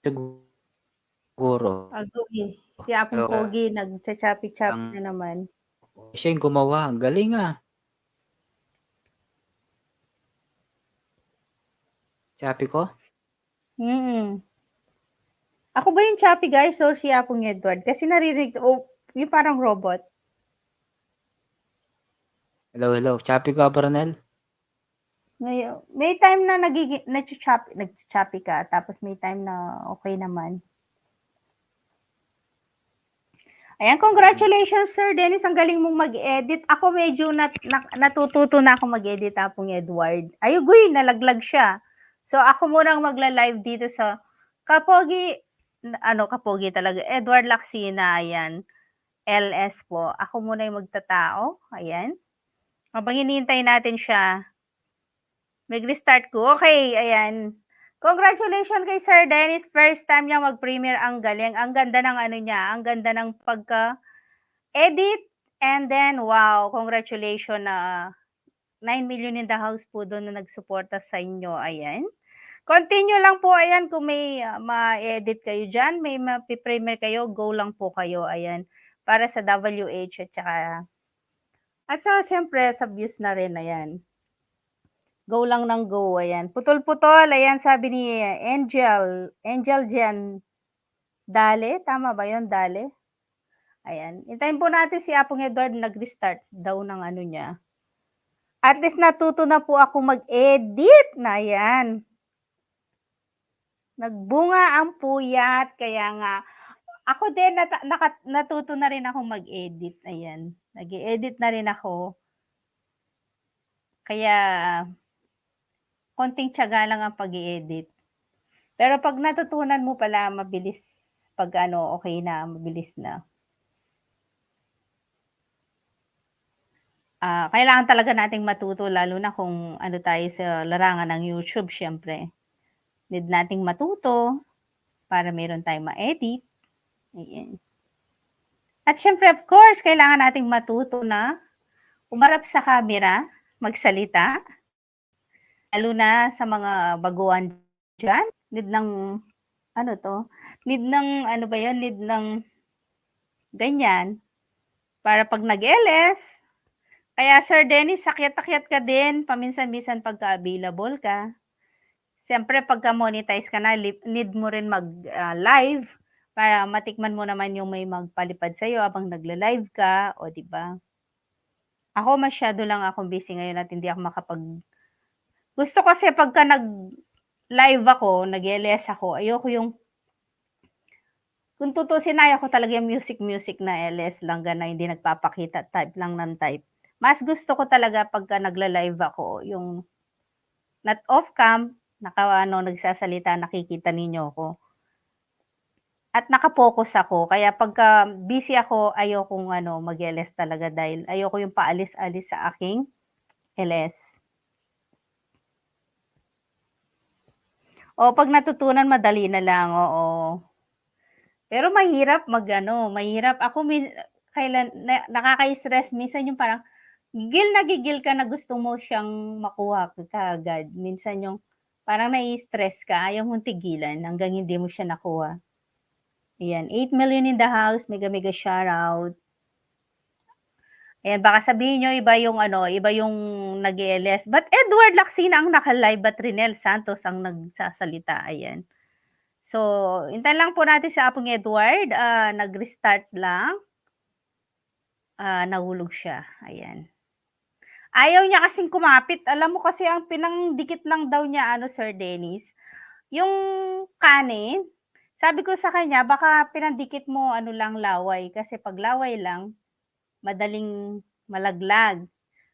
siguro. Si Apong Pogi, nag-chappy-chappy na naman. Siya yung gumawa. Ang galing Chappy ko? Ako ba yung Chappy guys or si Apong Edward? Kasi naririnig, yung parang robot. Hello. Chappy ka, Baronel? Ngayon, may time na nagcha-choppy ka, tapos may time na okay naman. Ayan, congratulations Sir Dennis, ang galing mong mag-edit. Ako medyo natututo na ako mag-edit Apong Edward. Ayugoy, nalaglag siya. So ako munang magla-live dito sa Kapogi, Kapogi talaga, Edward Lacsina, ayan. LS po. Ako muna yung magtatao. Ayan. Habang hinihintay natin siya, mag-restart ko. Okay, ayan. Congratulations kay Sir Dennis. First time niya mag-premiere. Ang galing. Ang ganda ng ano niya. Ang ganda ng pagka-edit. And then, wow, congratulations na 9 million in the house po doon na nagsuporta sa inyo. Ayan. Continue lang po. Ayan, kung may ma-edit kayo dyan, may ma-premiere kayo, go lang po kayo. Ayan. Para sa WH at saka siyempre sa views na rin. Ayan. Go lang ng go, ayan. Putol-putol, ayan, sabi ni Angel Jan Dale, tama ba yun, Dale? Ayan, hintayin po natin si Apong Edward, nag-restart daw ng ano niya. At least natuto na po ako mag-edit na, ayan. Nagbunga ang puyat, kaya nga, ako din, natuto na rin ako mag-edit, ayan. Nag-edit na rin ako. Kaya, konting tiyaga lang ang pag-i-edit. Pero pag natutunan mo pala, mabilis. Pag okay na, mabilis na. Kailangan talaga nating matuto, lalo na kung ano tayo sa larangan ng YouTube, syempre. Need nating matuto para meron tayong ma-edit. Ayan. At syempre, of course, kailangan nating matuto na umarap sa camera, magsalita. Lalo na sa mga baguhan dyan. Need ng, need ng ganyan. Para pag nag-LS, kaya Sir Dennis, akyat-akyat ka din, paminsan-minsan pagka-available ka. Siyempre, pagka-monetize ka na, need mo rin mag-live para matikman mo naman yung may magpalipad sa'yo habang nagla-live ka, o diba? Ako masyado lang akong busy ngayon at hindi ako gusto kasi pagka nag-live ako, nag-LS ako, ayoko yung, kung tutusin, ayaw ko talaga yung music na LS lang, gana, hindi nagpapakita, type lang ng type. Mas gusto ko talaga pagka nagla-live ako, yung not off cam, nagsasalita, nakikita ninyo ako. At nakapokus ako, kaya pagka busy ako, ayokong mag-LS talaga dahil ayoko yung paalis-alis sa aking LS. O pag natutunan, madali na lang, oo. Pero mahirap mahirap. Ako nakaka-stress minsan yung parang gigil ka na gusto mo siyang makuha kaagad. Minsan yung parang nai-stress ka, ayaw mong tigilan hanggang hindi mo siya nakuha. Ayan, 8 million in the house, mega shoutout. Ayan, baka sabihin nyo, iba yung nag-LS. But Edward Lacsina ang naka-live, but Rinel Santos ang nagsasalita. Ayan. So, hintayin lang po natin sa Apong Edward. Nag-restart lang. Nahulog siya. Ayan. Ayaw niya kasing kumapit. Alam mo kasi ang pinangdikit lang daw niya, Sir Dennis, yung kanin. Sabi ko sa kanya, baka pinandikit mo lang laway. Kasi pag laway lang, madaling malaglag.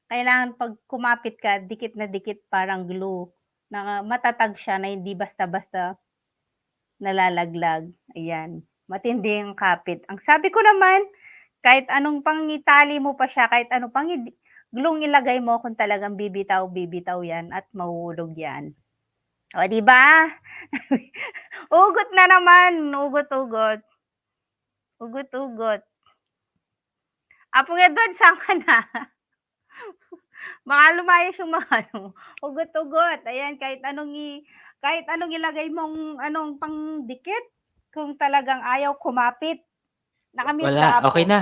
Kailangan pag kumapit ka, dikit na dikit parang glue. Na matatag siya na hindi basta-basta nalalaglag. Ayan. Matindi ang kapit. Ang sabi ko naman, kahit anong pang itali mo pa siya, kahit anong pang glue ilagay mo, kung talagang bibitaw yan at mahuhulog yan. O, diba? Ugot na naman. Ugot. Apong Edward, saan ka na? Baka lumayas yung mga ugot. Ayan, kahit anong ilagay mong pangdikit, kung talagang ayaw kumapit. Nakamute Wala, ka, okay Apo. na.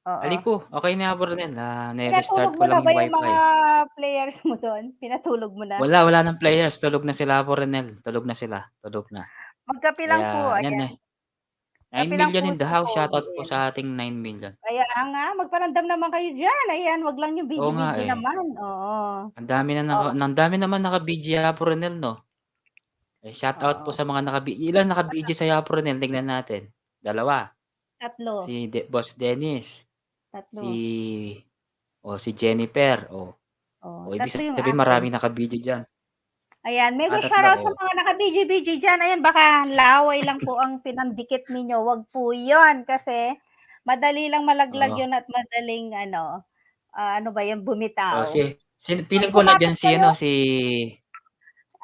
Oo. Aliko, okay na, Bornel. Pinatulog Na-restart mo ko na lang ba yung yung wifi. mga players mo doon? Pinatulog mo na? Wala ng players. Tulog na sila, Bornel. Tulog na. Magkape lang po. Kaya, yan Ayan. na. 9 Kape ng million in the puso house. pogi, Shoutout po ayan. sa ating 9 million. Kaya nga, magparamdam naman kayo diyan, ayan, 'wag lang yung Oo nga, video-video eh. naman, oo. Ang dami Oo, naman naka-BG Yapronel 'no? Eh, shoutout po oo, sa mga ilan naka-BG sa Yapronel tignan natin? 2, 3, si Boss Dennis, 3, si si Jennifer, oh, ibig 3 yung sabihin akin. maraming naka-BG diyan. Ayan, mega 3 shoutout sa mga naka-BG-BG diyan, ayan baka laway lang po ang pinandikit ninyo, 'wag po 'yun kasi madali lang malaglag Oo. 'yun at madaling ano, ano ba 'yun, Oh, bumitaw. feeling ko Kumapit nandiyan si kayo, ano,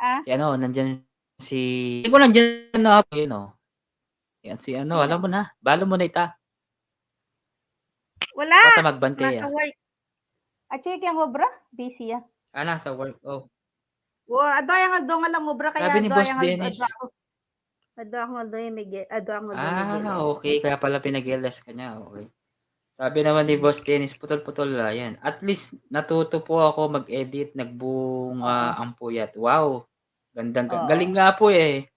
ah, nandiyan feeling ko nandiyan na po yun, 'yan si alam sino? mo na, balo mo na ita. Wala, Bata magbante, nasa work. Acheke ang obra, busy, nasa work, Adayang aldo nga lang obra kaya Sabi ni Boss adayang Dennis, adayang aldo yung adayang aldo Migueles. okey kaya pala pinag-LS ka niya, okey. Sabi naman ni Boss Dennis, putol-putol, ayan. At least natuto po ako mag-edit, nagbunga Oo, ang puyat. Wow, oo, galing nga po, eh.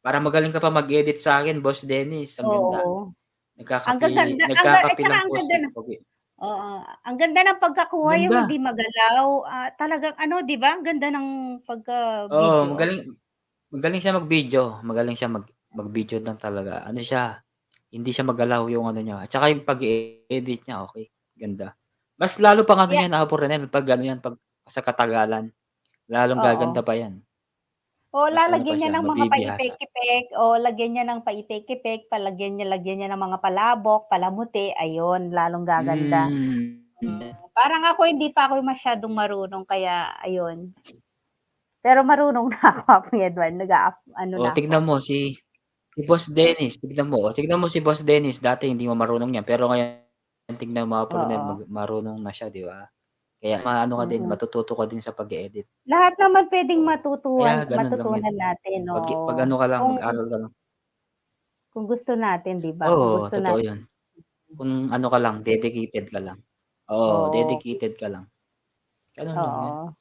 Parang magaling ka pa mag-edit sa'kin, Boss Dennis, ang ganda. oo. Ang gaganda at Nagkakape saka lang ang po ganda si ng Pogi. oo, ang ganda ng Ang pagkakuha yung ganda, hindi magalaw, talagang ano 'di ba, ang ganda ng oo, pagka-video. magaling siya mag-video, magaling siya mag-video lang talaga. Ano siya, hindi siya magalaw yung ano niya, at saka yung pag-e-edit niya, okey, ganda. Mas lalo pang ano Kaya niyan, Renel, 'pag ano yan, 'pag sa katagalan, lalong gaganda oo. pa yan. O Mas ano pa lalagyan niya siya, ng mga mabibihasa. paipek-ipek, lagyan niya ng paipek-ipek, lagyan niya ng mga palabok, palamuti, ayun lalong gaganda. Hmm. Parang ako hindi pa ako masyadong marunong kaya ayun. Pero marunong na ako, Ate Edward, ano na ako. Tignan mo si Boss Dennis, tignan mo si Boss Dennis, dati hindi mo marunong yan, pero ngayon tignan mo, Apronel, Oo, marunong na siya, 'di ba? Kaya maano ka din, mm. matututo ka din sa pag-e-edit. Lahat naman puwedeng Oo, kaya gano'n lang 'yun. matutunan natin, 'Pag oo. ano ka lang, Kung mag-aral ka lang. kung gusto natin, 'di ba? Kung Oo, gusto totoo natin 'yun. Kung ano ka lang, dedicated ka lang. Oo, oo, dedicated ka lang. Gano'n lang 'yun, oo.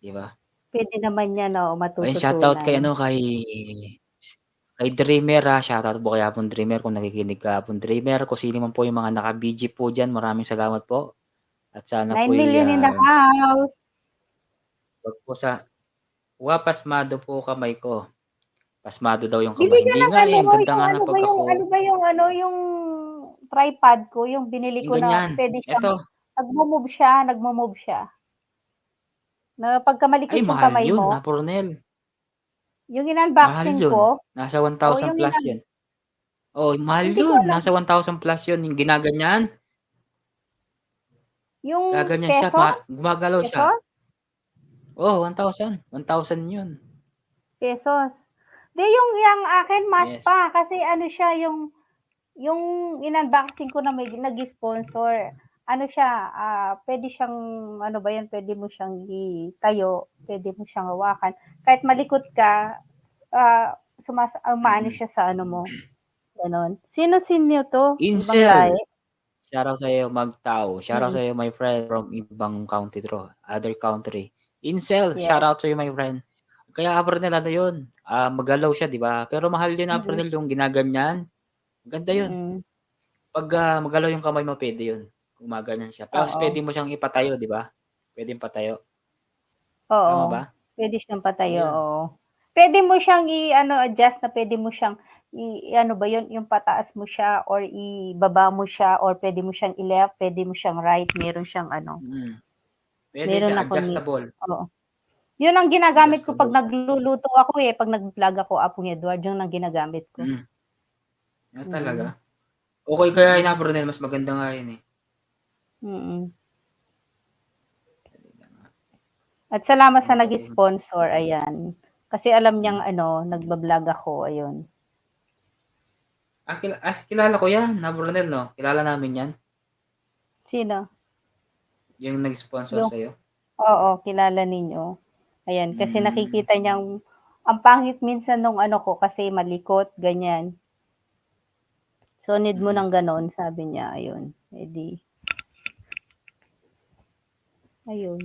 'di ba? Puwede naman 'yan, oo, Ayun, shoutout matututunan. kay Dreamer, shoutout po kay Apon Dreamer kung nakikinig ka, Apon Dreamer, kung sino man po yung mga naka-BG po diyan, maraming salamat po at sana 9 million in the house. 'wag po pasmado po kamay ko, pasmado daw yung kamay. Bili ka Hindi ng nga, ano, ang ganda yung nga ano ng ba yung ano pagkako ba yung ano, yung tripod ko, yung binili yung ko na ganyan. puwede siyang Eto, nagmo-move siya. Na pagka ay malikot yung mahal kamay yun, mo, Ronel, yung mahal in-unboxing yun, ko, nasa o 1,000 yung plus yun. Mahal hindi ko yun, alam, nasa 1,000 plus yun, yung ginaganyan, yung gaganyan siya, pesos? gumagalaw siya. Pesos? 1,000 yun. Pesos. 'Di yung yang akin mas Yes. pa kasi ano siya yung in-unboxing ko na may nag-sponsor. Ano siya, puwede siyang ano ba 'yun, puwede mo siyang itayo, puwede mo siyang hawakan. Kahit malikot ka, umaano Mm. siya sa ano mo, gano'n. Sino 'to? Ibang lahi? Incel, shoutout sa'yo Magtao, shoutout Mm, sa'yo my friend from ibang country other country. Incel, yes. shoutout sa'yo my friend. Kaya Abronel ano yun, magalaw siya 'di ba, pero mahal yun Mm, Abronel yung ginaganyan, maganda yun. mm. 'Pag, magalaw yung kamay mo puwede yun, gumaganyan siya. Tapos Oo, puwede mo siyang ipatayo 'di ba? Puwedeng patayo, oo. tama ba? Puwede siyang patayo, Ayun, oo. Puwede mo siyang i-ano, adjust na puwede mo siyang i-ano ba 'yun, yung pataas mo siya or ibaba mo siya or puwede mo siyang i-left, puwede mo siyang right, meron siyang ano, puwede meron siya ako ni adjustable, oo. 'Yun ang ginagamit ko 'pag siya. nagluluto ako, 'pag nagvo-vlog ako, Apong Edward, 'yun ang ginagamit ko. Mm, talaga. Mm, Okey kaya yun mm, Abronel, mas maganda nga yun, eh. mm. At salamat sa Matutunan. nag-sponsor, ayan. Kasi alam niyang Mm. ano, nagba-vlog ako, ayun. Kilala ko 'yan, Abronel 'no, kilala namin 'yan, Sino? yung nag-sponsor Yung sa'yo. oo, kilala ninyo. Ayan, kasi Hmm, nakikita niyang ang pangit minsan nung ano ko kasi malikot, ganyan. So, need mo mm, ng gano'n, sabi niya, ayun. Eh di, ayun.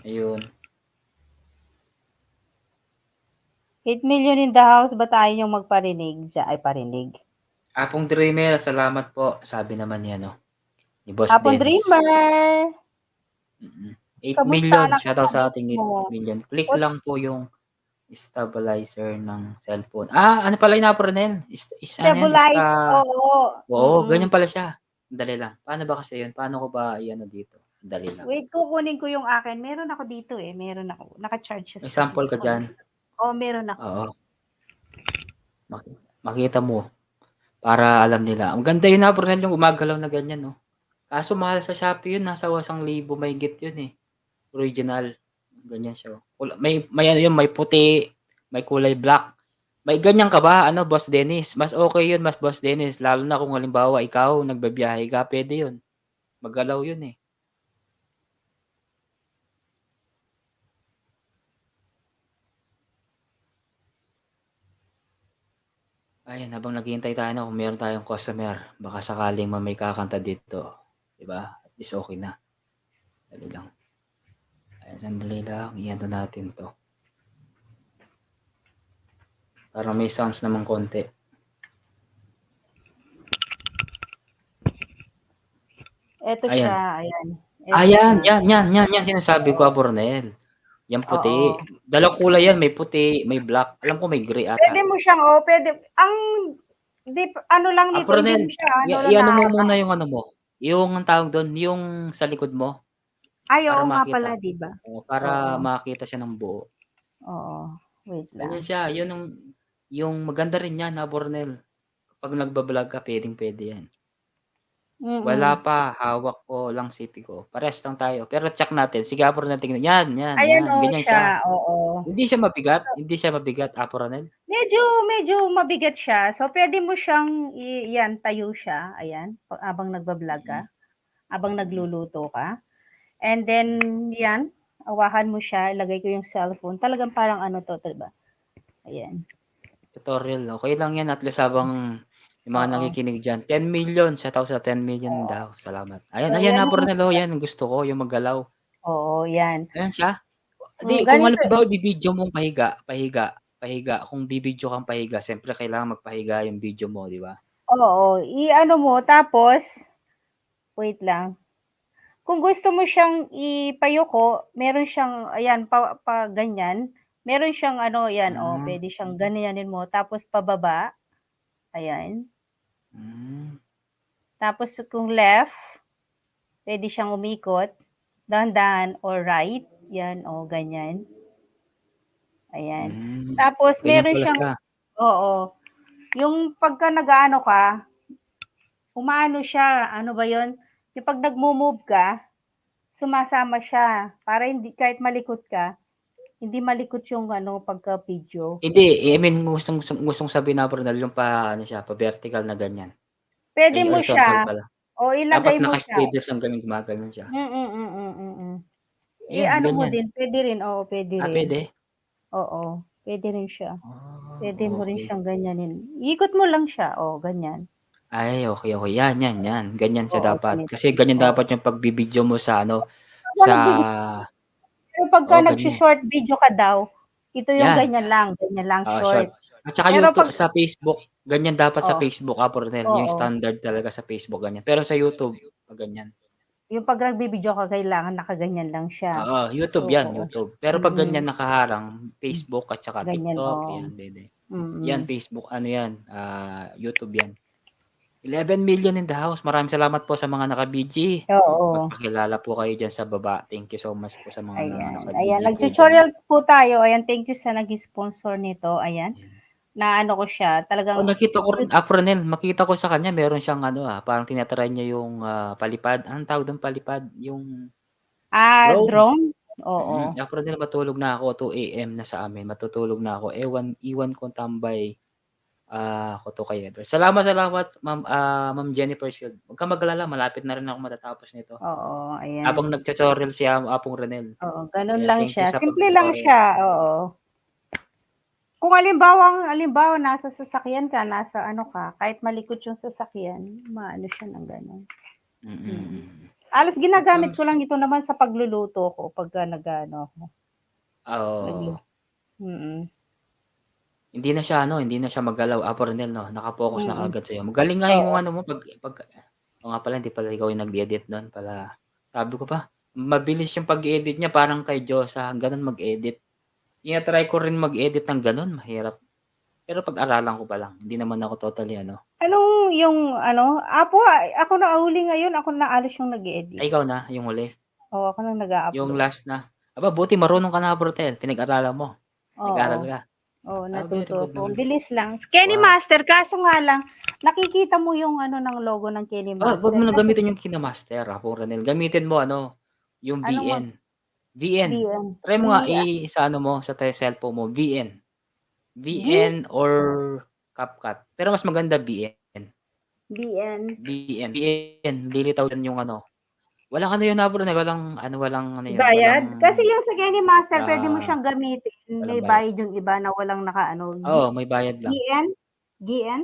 ayun. 8 million in the house, ba tayo yung magparinig dyan? Ay, parinig. Apong Dreamer, salamat po. Sabi naman niya, no? Ni Boss Hapon Dennis. Dreamer! 8 Kamusta million. anak Shoutout sa miss ating mo? 8 million. Click What? lang po yung stabilizer ng cellphone. Ano pala yung Apronel? Ano yan? Stabilizer, oo. Oo, ganyan pala siya. Dali lang. Paano ba kasi yun? Paano ko ba iano dito? Dali lang. Wait, kukunin ko yung akin. Meron ako dito eh. Meron ako. Naka-charge siya May sample ka dyan. Oo, meron ako. Oo. Makita mo. Para alam nila. Ang ganda yun, Apronel, yung gumagalaw na ganyan, no? Kaso mahal sa Shopee yun. Nasa 1,000 mahigit yun eh. Original. Ganyan siya. May ano yun, may puti, may kulay black. May ganyan ka ba, Boss Dennis? Mas okay yun, mas Boss Dennis. Lalo na kung halimbawa ikaw, nagbabiyahe ka, pwede yun. Magalaw yun eh. Ayan, habang naghihintay tayo na kung meron tayong customer, baka sakaling may kakanta dito. Diba? At least okay na. Dali lang. Ayan, sandali lang. Iyan natin to. Para may sounds naman konti. Ito Ayan. siya, ayan. Ayan, yan sinasabi ko, Abornel. Yan puti. Oo. Dalawang kulay yan, may puti, may black. Alam ko may gray ata. Pwede mo siyang, pwede. Ano lang nito, hindi Abornel, mo siya, i-ano mo muna yung ano mo. Yung ang tawag doon, yung sa likod mo. Ay, Para oo nga makita. pala, di ba? Para Oo. makita siya ng buo. Oo. Wait lang. Ganyan siya. Yun yung maganda rin yan, Abornel. Pag nagbablog ka, pwede yan. Wala pa, hawak ko lang CP ko. Pares lang tayo. Pero check natin. Sige, Abornel, tingnan. Yan. Ayan, Ganyan siya. oo. Hindi siya mabigat, Abornel. Medyo mabigat siya. So, pwede mo siyang, tayo siya. Ayan, abang nagbablog ka. Abang nagluluto ka. And then, yan, awakan mo siya. Ilagay ko yung cellphone. Talagang parang to, diba? Ayan. Tutorial. Okay lang yan. At least habang yung mga nakikinig dyan. 10 million. Shout out sa 10 million daw. Salamat. Ayan, So, ayan, yan Abornel. Yan, gusto ko. Yung maggalaw. Oo, yan. Ayan siya. Di, kung Ganito. halimbawa, bibidyo mong pahiga. Kung bibidyo kang pahiga, siyempre kailangan magpahiga yung video mo, di ba? Oo, i-ano mo, tapos, wait lang. Kung gusto mo siyang ipayuko, meron siyang, ayan, pa ganyan. Meron siyang yan, pwede siyang ganyanin mo. Tapos pababa, ayan. Tapos kung left, pwede siyang umikot, dahan-dahan, or right, yan, ganyan. Ayan. Tapos meron siyang, oo, yung pagka nag-aano ka, umaano siya, ano ba yun? Yung pag nag-move ka, sumasama siya, para hindi, kahit malikot ka, hindi malikot yung pagka-video. Hindi, I mean, gustong sabihin na, Brunel, yung pa vertical na ganyan. Pwede mo siya, pala. ilagay Dapat mo siya. naka-steady lang ganyan, gumagano'n siya. I-ano mo din, pwede rin, pwede rin. Pwede? Oo, pwede rin siya. Pwede mo rin siyang ganyanin. Ikot mo lang siya, ganyan. Ay, okay. Yan. Ganyan siya dapat. Ganito. Kasi ganyan dapat yung pagbibidyo mo sa sa... Pero pagka nag-short video ka daw, ito yung ganyan lang short. At saka Pero YouTube, sa Facebook, ganyan dapat sa Facebook, Abornel. Oo. Yung standard talaga sa Facebook, ganyan. Pero sa YouTube, ganyan. Yung pag nagbibideo ka, kailangan nakaganyan lang siya. Oo, YouTube yan, YouTube. Pero pag ganyan nakaharang, Facebook at saka Ganyan, TikTok, yan, pwede. Yan, Facebook, YouTube yan. 11 million in the house. Maraming salamat po sa mga naka-BG. Oo. Magpakilala po kayo dyan sa baba. Thank you so much po sa mga naka-BG. Ayan, nag-tutorial po tayo. Ayan, thank you sa naging sponsor nito. Ayan. Na ko siya. Talagang nakita ko rin, Apronel, makita ko sa kanya, meron siyang parang tinatry niya yung palipad. Anong tawag doon palipad? Yung drone? Oo. Apronel, matulog na ako. 2 AM na sa amin. Matutulog na ako. Iwan kong tambay. Ako to kayo. Salamat, Ma'am Jennifer Shield. Huwag ka maglala, malapit na rin ako matatapos nito. Oo, ayan. Habang nag-tutorial si Apong Renel. Oo, ganun lang siya. Simple lang siya, oo. Kung halimbawa nasa sasakyan ka, nasa ka, kahit malikot yung sasakyan, maano siya ng ganun. Alas ginagamit ko lang ito naman sa pagluluto ko pagka nag-ano ako. Oo. Hindi na siya ano, hindi na siya maggalaw, Ronel 'no, naka-focus na Mm. kaagad sa'yo. Magaling nga yung Oo. ano mo oo nga pala hindi pala ikaw yung nag-edit nun pala. Sabi ko pa, mabilis yung pag-edit niya parang kay Josa, gano'n mag-edit. Tina-try ko rin mag-edit ng gano'n, mahirap. Pero pag-aralan ko pa lang, hindi naman ako totally ano. Anong yung ano, ako na huli ngayon, ako na alos yung nag-e-edit. Ay ikaw na, yung huli, Oo, ako na yung nag-a-upload. last na. Aba, buti marunong ka na, Brotel, pinag-aralan mo, nag-aral Oo. ka. Oo, Very natuto good ako. Ang naman. bilis lang. Kenny Wow. Master, kaso nga lang, nakikita mo yung ano ng logo ng Kenny Wag Master. mo na Kasi, gamitin yung Kinemaster, Ronel, gamitin mo ano, yung anong VN. VN. BM? Try mo nga sa ano mo, sa cellphone mo, VN. V? VN or CapCut. Pero mas maganda VN. BN? VN. Lilitaw yan yung ano. Walang ano yun, Ronel, walang ano yun, Bayad? Kasi yung sa Kenny Master, pwede mo ah, siyang gamitin. walang May bayad. bayad yung iba na walang naka-ano. Oo, may bayad lang. GN? GN?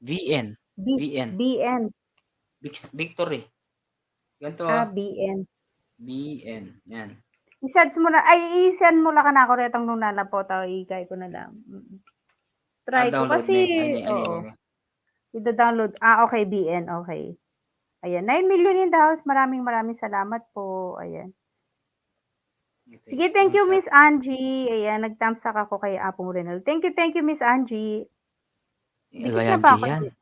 VN. VN. BN. Victory. Ganito BN. BN. Yan. I-search mo na, i-send mo lang ka na ako retang nung nalapo, ikay ko na lang. Try ko Download kasi, na. oo. Ida-download. Okay, BN, okay. Ayan, 9 million in the house. Maraming salamat po. Ayan. Sige, thank you, Miss Angie. Ayan, nag-thumbs up ako kay Apong Renal. Thank you, Miss Angie. Dikit na ba ako?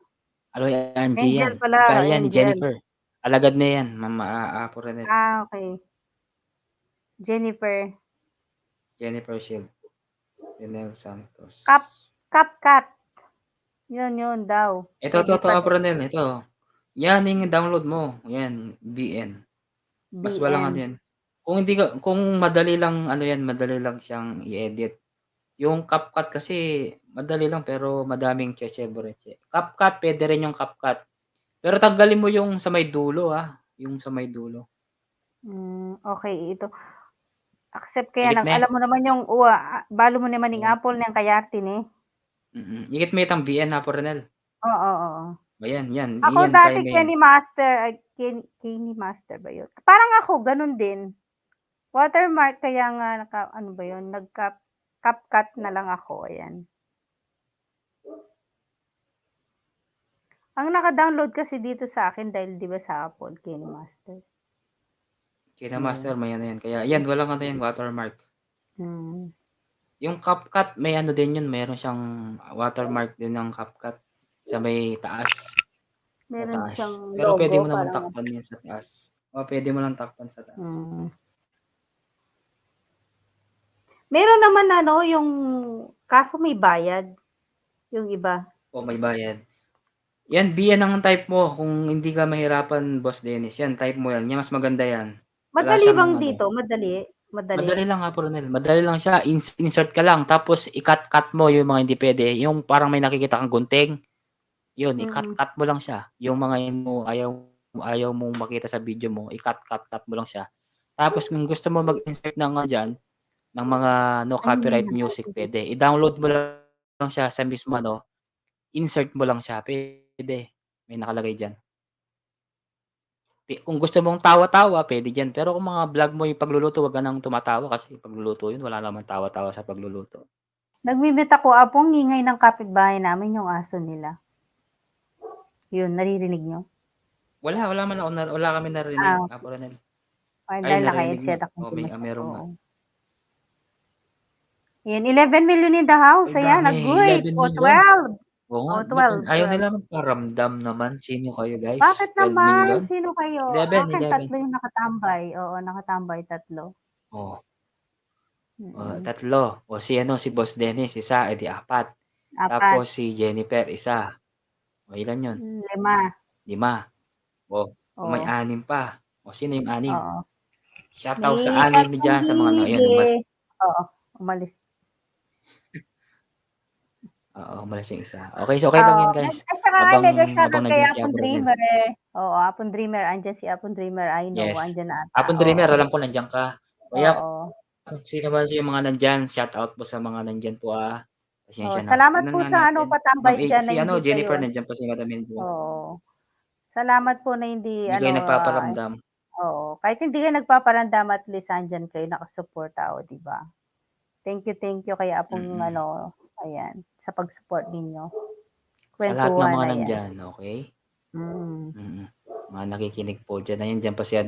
Aloy Angie Angel yan. pala, Kaya yan, Angel. Jennifer. Alagad na yan, Mama Ronel. Okay. Jennifer. Jennifer Shield. Renel Santos. CapCut. Yun daw. Ito, Ronel. Ito. Yan yung download mo. Yan, BN. Mas walang ano yan. Kung madali lang ano yan, madali lang siyang i-edit. Yung CapCut kasi madali lang pero madaming cheche. CapCut, pwede rin yung CapCut. Pero tanggalin mo yung sa may dulo yung sa may dulo. Okay, ito. Accept kaya Higit nang na alam mo naman yung balo mo naman ng Apple ng kayartin eh. Higit mo itang BN Ronel. Oo. Ayan, yan. Ako Iyan, dati kaya mo yan. Kenny Master, Kenny Master ba yun? Parang ako, ganun din. Watermark, kaya nga, ano ba yun, CapCut na lang ako, ayan. Ang naka-download kasi dito sa akin dahil di ba sa Apple, Kenny Master. Kinemaster, may ano yan. Kaya yan, walang ano yan, watermark. Yung CapCut, may ano din yun, meron siyang watermark din ng CapCut sa may taas. Meron siyang Pero logo. pwede mo naman takpan yan sa taas. Pwede mo lang takpan sa taas. Meron naman yung kaso may bayad. Yung iba. May bayad. Yan, BN ang type mo. Kung hindi ka mahirapan, Boss Dennis, yan, type mo yan. Yan, mas maganda yan. Madali bang dito? Madali? Madali lang Ronel. Madali lang siya. Insert ka lang. Tapos, i-cut mo yung mga hindi pwede. Yung parang may nakikita kang gunting. Yun, i-cut mo lang siya. Yung mga mo, ayaw mong makita sa video mo, i-cut mo lang siya. Tapos, kung gusto mo mag-insert ng mga no copyright music, pwede. I-download mo lang siya sa mismo insert mo lang siya. Pwede. May nakalagay dyan. Kung gusto mong tawa-tawa, pwede dyan. Pero kung mga vlog mo yung pagluluto, wag ka nang tumatawa kasi pagluluto yun, wala naman tawa-tawa sa pagluluto. Nagmimit ako, Apong, ngingay ng kapitbahay namin yung aso nila. Yun, naririnig nyo? Wala kami narinig, Ronel. Dahil naka-headset ako. Meron nga. Yan, 11 million in the house. Ayan, nag-great. 12. Oo nga, 12. Ayaw nila magparamdam naman. Sino kayo, guys? Bakit 12 naman? million? Sino kayo? 11. Tatlo yung nakatambay. Oo, nakatambay, tatlo. Tatlo. Si Boss Dennis, isa, edi 4. Tapos si Jennifer, isa. Ilan yun? 5. May 6 pa. Sino yung 6? Shoutout sa 6 dyan, sa mga umalis. Umalis yung isa. Okay, so okay lang yan, guys. At saka mega shoutout kay Apon Dreamer. Apon Dreamer. Andyan si Apon Dreamer. I know, andyan na ata. Apon Dreamer, alam ko nandiyan ka. Kaya, sino ba yung mga nandyan, shoutout po sa mga nandyan po Pasensya na. Salamat po sa patambay dyan. Si Jennifer, nandyan po si Madam Enzo. Salamat po na hindi kayo nagpaparamdam. Kahit hindi kayo nagpaparamdam, at least andyan kayo nakasuporta, di ba? Thank you kay Apong ayan. sa pag-support ninyo. Sa lahat ng Kwentuhan mga na yan. nandyan, okay? Mga nakikinig po dyan. Ayun dyan pa si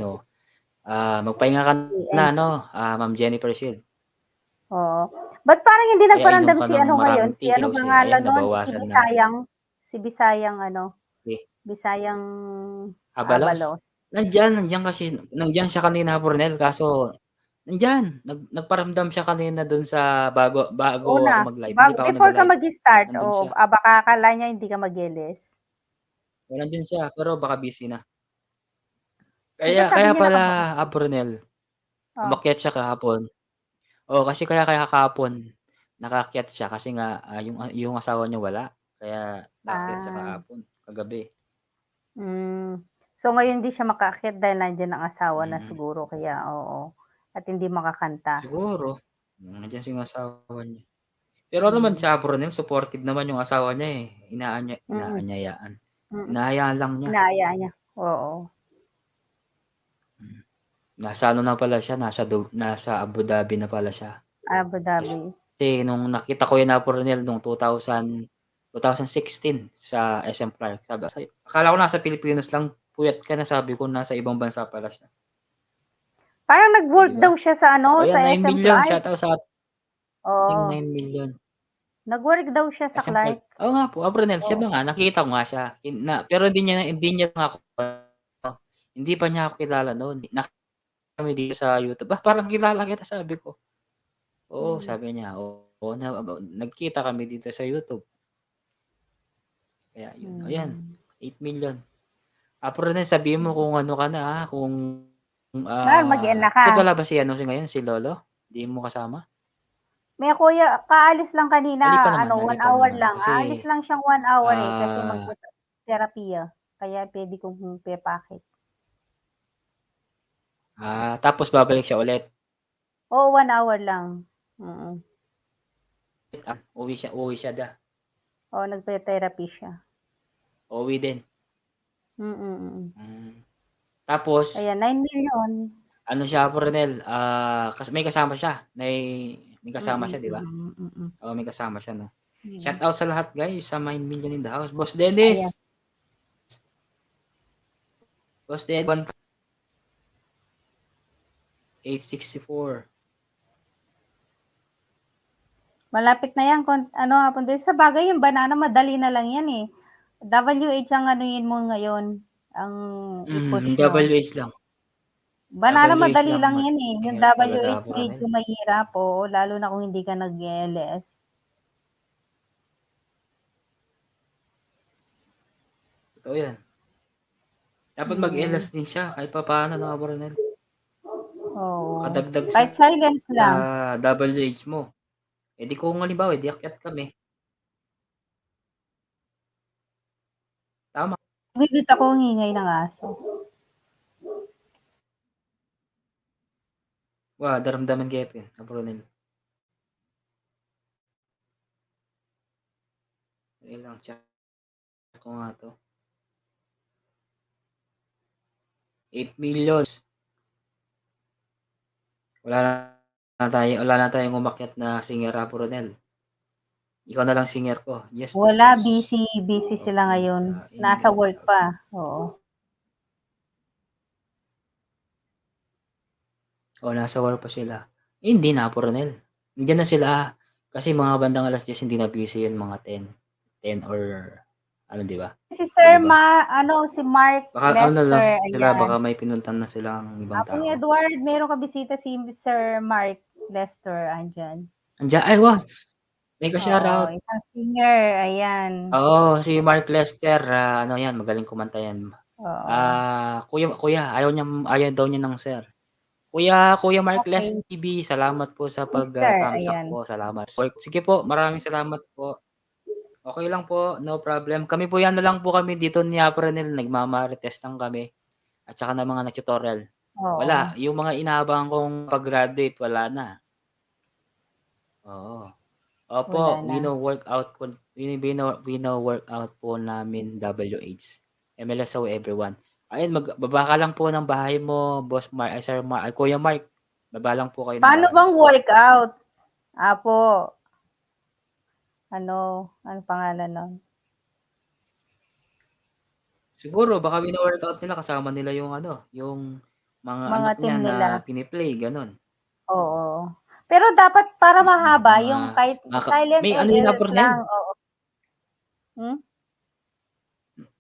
magpahinga ka na, Ma'am Jennifer Shield. Oo. Ba't parang hindi Kaya nagparamdam inom ka si ng ano ngayon? maraming Si ano tigaw siya. pangalan Ayan, nun? Si nabawasan na. Bisayang, si Bisayang Okay. Bisayang Abalos? Abalos. Nandiyan siya kanina, Brunel, kaso nagparamdam siya kanina dun sa bago ako Una, mag-live. Hindi pa ako before ka nag-live. mag-start, Nandun siya. baka akala niya hindi ka mag-LS. Nandun siya, pero baka busy na. Di ba sabi Kaya niya pala, Brunel, Oh, umakyat siya kahapon. Kasi kaya kahapon nakakyat siya kasi nga yung asawa niya wala. Kaya nakakyat siya kahapon, kagabi. So ngayon hindi siya makaakyat dahil nandiyan ang asawa na Mm. siguro kaya oo. At hindi makakanta. Siguro. Nandiyan yung asawa niya. Pero naman siya, Brunel, supportive naman yung asawa niya eh. Inaanyayaan. Inahayaan lang niya. Inaaya niya. Oo. Nasa na pala siya, nasa Abu Dhabi na pala siya. Abu Dhabi. Kasi nung nakita ko yun na Brunel nung 2016 sa SM Clark. Akala ko nasa Pilipinas lang, puyat ka na, sabi ko nasa ibang bansa pala siya. Parang nag-work Diba? daw siya sa sa 9 SM million, Clark. shout out sa Oo. 9 million. Nag-work daw siya sa SM Clark. Clark. Oo nga po, Brunel, siya ba nga, nakita ko nga siya. Pero hindi niya ako, hindi pa niya ako kilala noon. Kami dito sa YouTube. Parang kilala kita, sabi ko. Oo, sabi niya. Oo, nagkita kami dito sa YouTube. Kaya yun. Ayan, 8 million. Brunel, sabihin mo kung ano ka na, kung mag-end na ka. wala ba si ngayon, si Lolo? Hindi mo kasama? May kuya, kaalis lang kanina, Nalipa 1 hour naman. lang. Kasi, Aalis lang siyang 1 hour kasi mag-therapy. Kaya pwede kong pepakit. Tapos babalik siya ulit. Oo, 1 hour lang. Uwi siya da. Oo, nagpe-therapy siya. Uwi din. Tapos, Ayan, 9 million. ano siya, Brunel, may kasama siya. May kasama siya, di ba? Oo, may kasama siya, no? Shout out sa lahat, guys, sa 9 million in the house. Boss Dennis! Ayan. Boss Dennis, 864. Malapit na yan. Punta sa bagay, yung banana, madali na lang yan eh. WH ang anuin mo ngayon. Ang i-push mo. WH lang. Banana, WH madali lang, lang yan eh. Yung mahirap talaga, WH Brunel. medyo mahirap lalo na kung hindi ka nag-LS. Totoo yan. Dapat mag-LS din siya kahit pa paano, no, Brunel. Oo. Kadagdag Kahit silence lang. sa WH mo. Di kung halimbawa, di akyat kami. Tama. Bibit ako ang hingay ng aso. Daramdaman Kevin, Brunel. Ilang check ko nga to. 8 million. Wala na tayong umakyat na singer, Brunel. Ikaw na lang singer ko. Yes. Wala, busy sila ngayon. Nasa work pa. Oo. Nasa work pa sila. Hindi na, Brunel. Nandiyan na sila. Kasi mga bandang alas 10 hindi na busy yun, mga 10 or di ba? Si Sir Diba? si Mark Baka Lester. sila, baka may pinuntan na silang ibang tao. Apong Edward, meron ka bisita si Sir Mark Lester, andyan. Andiyan, may ka-shoutout. Isang singer, ayan. Oo, si Mark Lester, yan, magaling kumanta yan. Kuya, ayaw daw niya ng sir. Kuya Mark Lester TV, salamat po sa pag-thumbs up po. Salamat. Sige po, maraming salamat po. Okay lang po, no problem. Kami po yan na lang po kami dito ni Brunel, nagmamarites lang kami. At saka na mga nag-tutorial. Wala, yung mga inaabangan kong pag-graduate, wala na. Oo. Opo, we know workout po namin WH. MLSO everyone. Ayun, baba ka lang po ng bahay mo, Boss Mark, Sir Mark, Kuya Mark. Baba lang po kayo ng Paano bahay. bang workout? Apo. Ano pangalan nun? Siguro baka wino-workout nila kasama nila yung ano, yung mga Mga anak team niya na nila. pini-play gano'n. Oo. Pero dapat para mahaba Mga yung kahit maka silent may ano yun na LLS Bornel, lang, oo. Hmm?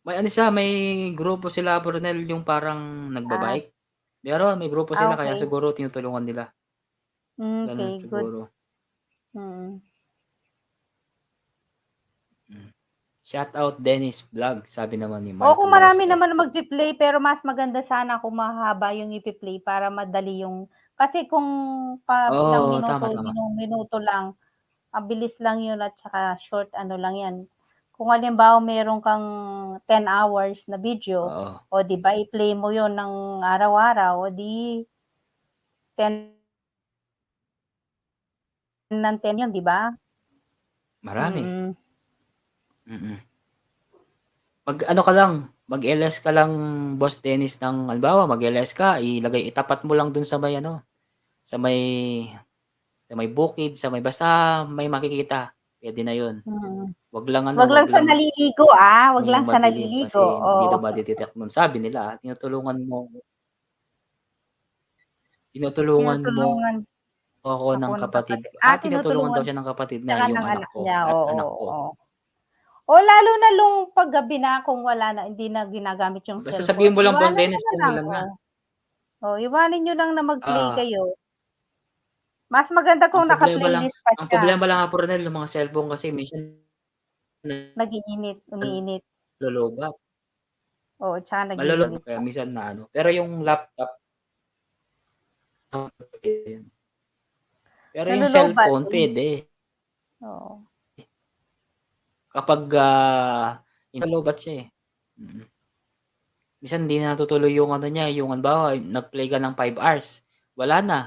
may ano siya, may grupo sila Bornel yung parang Ah, nagba-bike. Meron, may grupo sila kaya okey. siguro tinutulungan nila, gano'n Okey, good. siguro. Mm. Hmm. Shout out Dennis Vlog, sabi naman ni Oo, Mark kung Los marami F. naman magpi-play pero mas maganda sana kung mahahaba yung ipi-play para madali yung kasi kung ilang Oo, minuto, tama, tama. minuto lang, mabilis lang yun at saka short ano lang yan. Kung halimbawa meron kang 10 hours na video, Oo, o 'di ba i-play mo yun ng araw-araw, o di 10 ng 10 yun, 'di ba? marami, Mm. mm. Mag-ano ka lang, mag-LS ka lang Boss Dennis ng halimbawa mag-LS ka itapat mo lang dun sa may ano, sa may bukid, sa may basta may makikita, puwede na yun. Mm. 'Wag lang ano, 'Wag lang 'wag sa lang naliligo, wag lang yung sa madilim naliligo, kasi hindi oo. daw made-detect nun. Sabi nila, tinutulungan mo Tinutulungan ako ako ng ng kapatid kapatid ko tinutulungan daw tinutulungan siya ng kapatid na tsaka yung ng anak anak ko niya, at oo, anak ko. oo. O lalo na nung paggabi na kung wala na hindi na ginagamit yung Basta sabihin cellphone, mo lang Boss iwanan niyo Dennis na kung lang, ilan na. iwanan niyo lang na mag-play Oo, kayo. Mas maganda ang kung problema lang naka-playlist pa ang siya, problema lang nga Ronel yung mga cellphone kasi minsan nag-iinit, umiinit, nalolobat, oo, tsaka malolobat nag-iinit kaya pa. minsan na ano. Pero yung laptop pero yung Nalolobat cellphone din, puwede oo. kapag, nalolobat siya, eh. Mm. Minsan hindi na natutuloy yung ano niya, yung halimbawa nag-play ka ng 5 hours, wala na.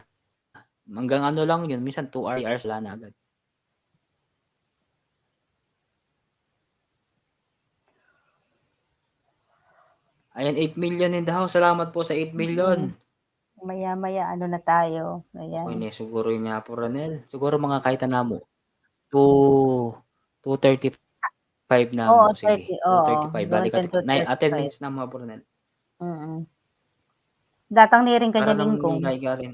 Hanggang ano lang yun, minsan 2 hours, 3 hours wala na agad. Ayan, 8,000,000 in the house. Salamat po sa 8,000,000. Mm, maya-maya ano na tayo, Okey ayan. na siguro yun nga po Ronel. Siguro mga kahit anamo, 2 2:35 na Oo, mo, sige. 30, oo, 2:35 bale gawin natin 10 2:35, minutes na mga po Ronel. mm. Datang ni rin Para kanya naman may lingkong, naiga rin.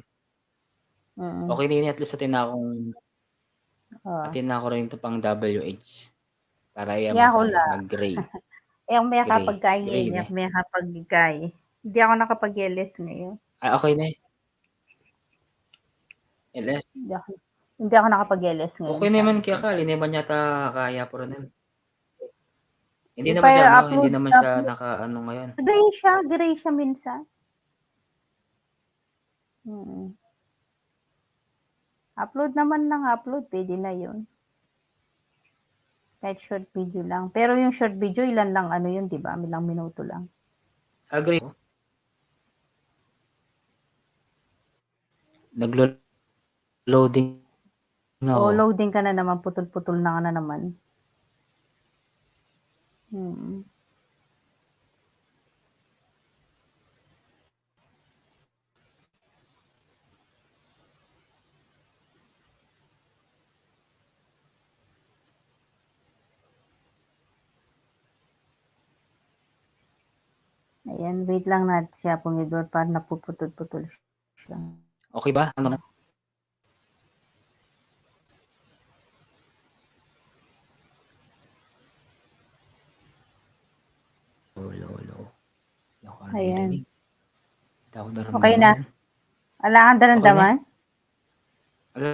mm, Okey na yun at least oo. attend na ako rin ito pang WH para yaman Ako tayo lang. mag-gray, Umaya gray, kapagka gray ngayon, ne. umaya kapagka hindi ako nakapag-LS ngayon. Okey na, LS. Hindi ako hindi ako nakapag-LS ngayon, Okey sabi naman ko. kay Akal, hindi naman yata kaya po Ronel. Hindi naman siya ano, hindi Ipa-upload naman siya upload naka-ano ngayon. gray siya minsan. Mm. Upload naman ng upload, puwede na 'yun. Kahit short video lang. Pero yung short video ilan lang ano 'yun, 'di ba, ilang minuto lang. Agree. Naglo-loading O ako. loading ka na naman, putol-putol na ka na naman. Mm. Ayan, wait lang natin siya pumidor parang napuputol-putol siya. Okey ba? Ano na? Low. Hindi ako Ayan, naririnig. Hindi ako okey na. naramdaman. Wala kang Okey na? daramdaman? Wala.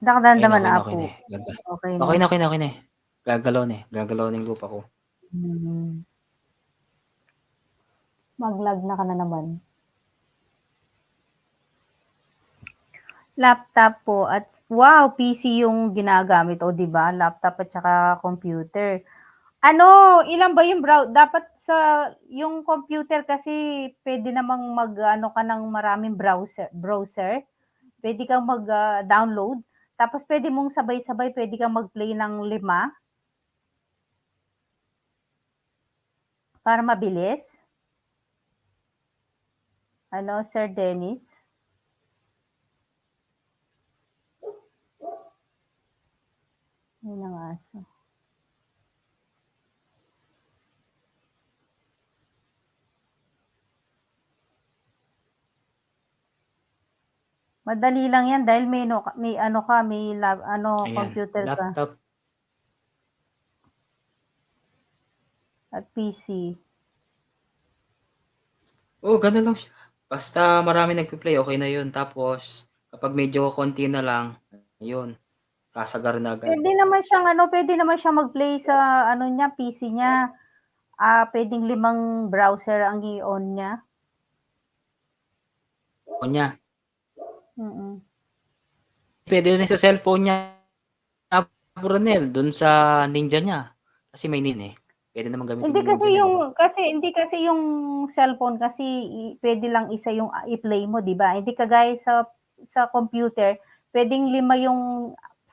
Wala kang Okey na, daramdaman okey na na, okey apo? na, eh. Okey na? Okey na, okey na, okey na, eh. Gagalaw na yung lupa ko. Hmm. Mag-lag na ka na naman. Laptop po at wow, PC yung ginagamit, o 'di ba? Laptop at saka computer. Ano, ilan ba yung dapat sa yung computer kasi puwede namang mag-ano ka ng maraming browser. Puwede kang mag-download, tapos puwede mong sabay-sabay puwede kang mag-play ng 5 para mabilis. Ano, Sir Dennis? Ayun ang aso. Madali lang 'yan dahil may ano ka, may Ayan, computer ka laptop. at PC. Gano'n lang siya. Basta maraming nagpe-play, okey na 'yun. Tapos kapag medyo konti na lang, ayun, sasagad na agad. Puwede naman siyang mag-play sa ano niya, PC niya. Puwedeng 5 browser ang i-on niya. On niya. Mm. Puwede rin sa cellphone niya, Ronel, dun sa Ninja niya. Kasi may Nin, eh. Puwede naman gamitin yung Ninja niya, 'di ba? Hindi kasi yung cellphone kasi puwede lang isa yung i-play mo, 'di ba? Hindi kagaya sa computer, puwedeng 5 yung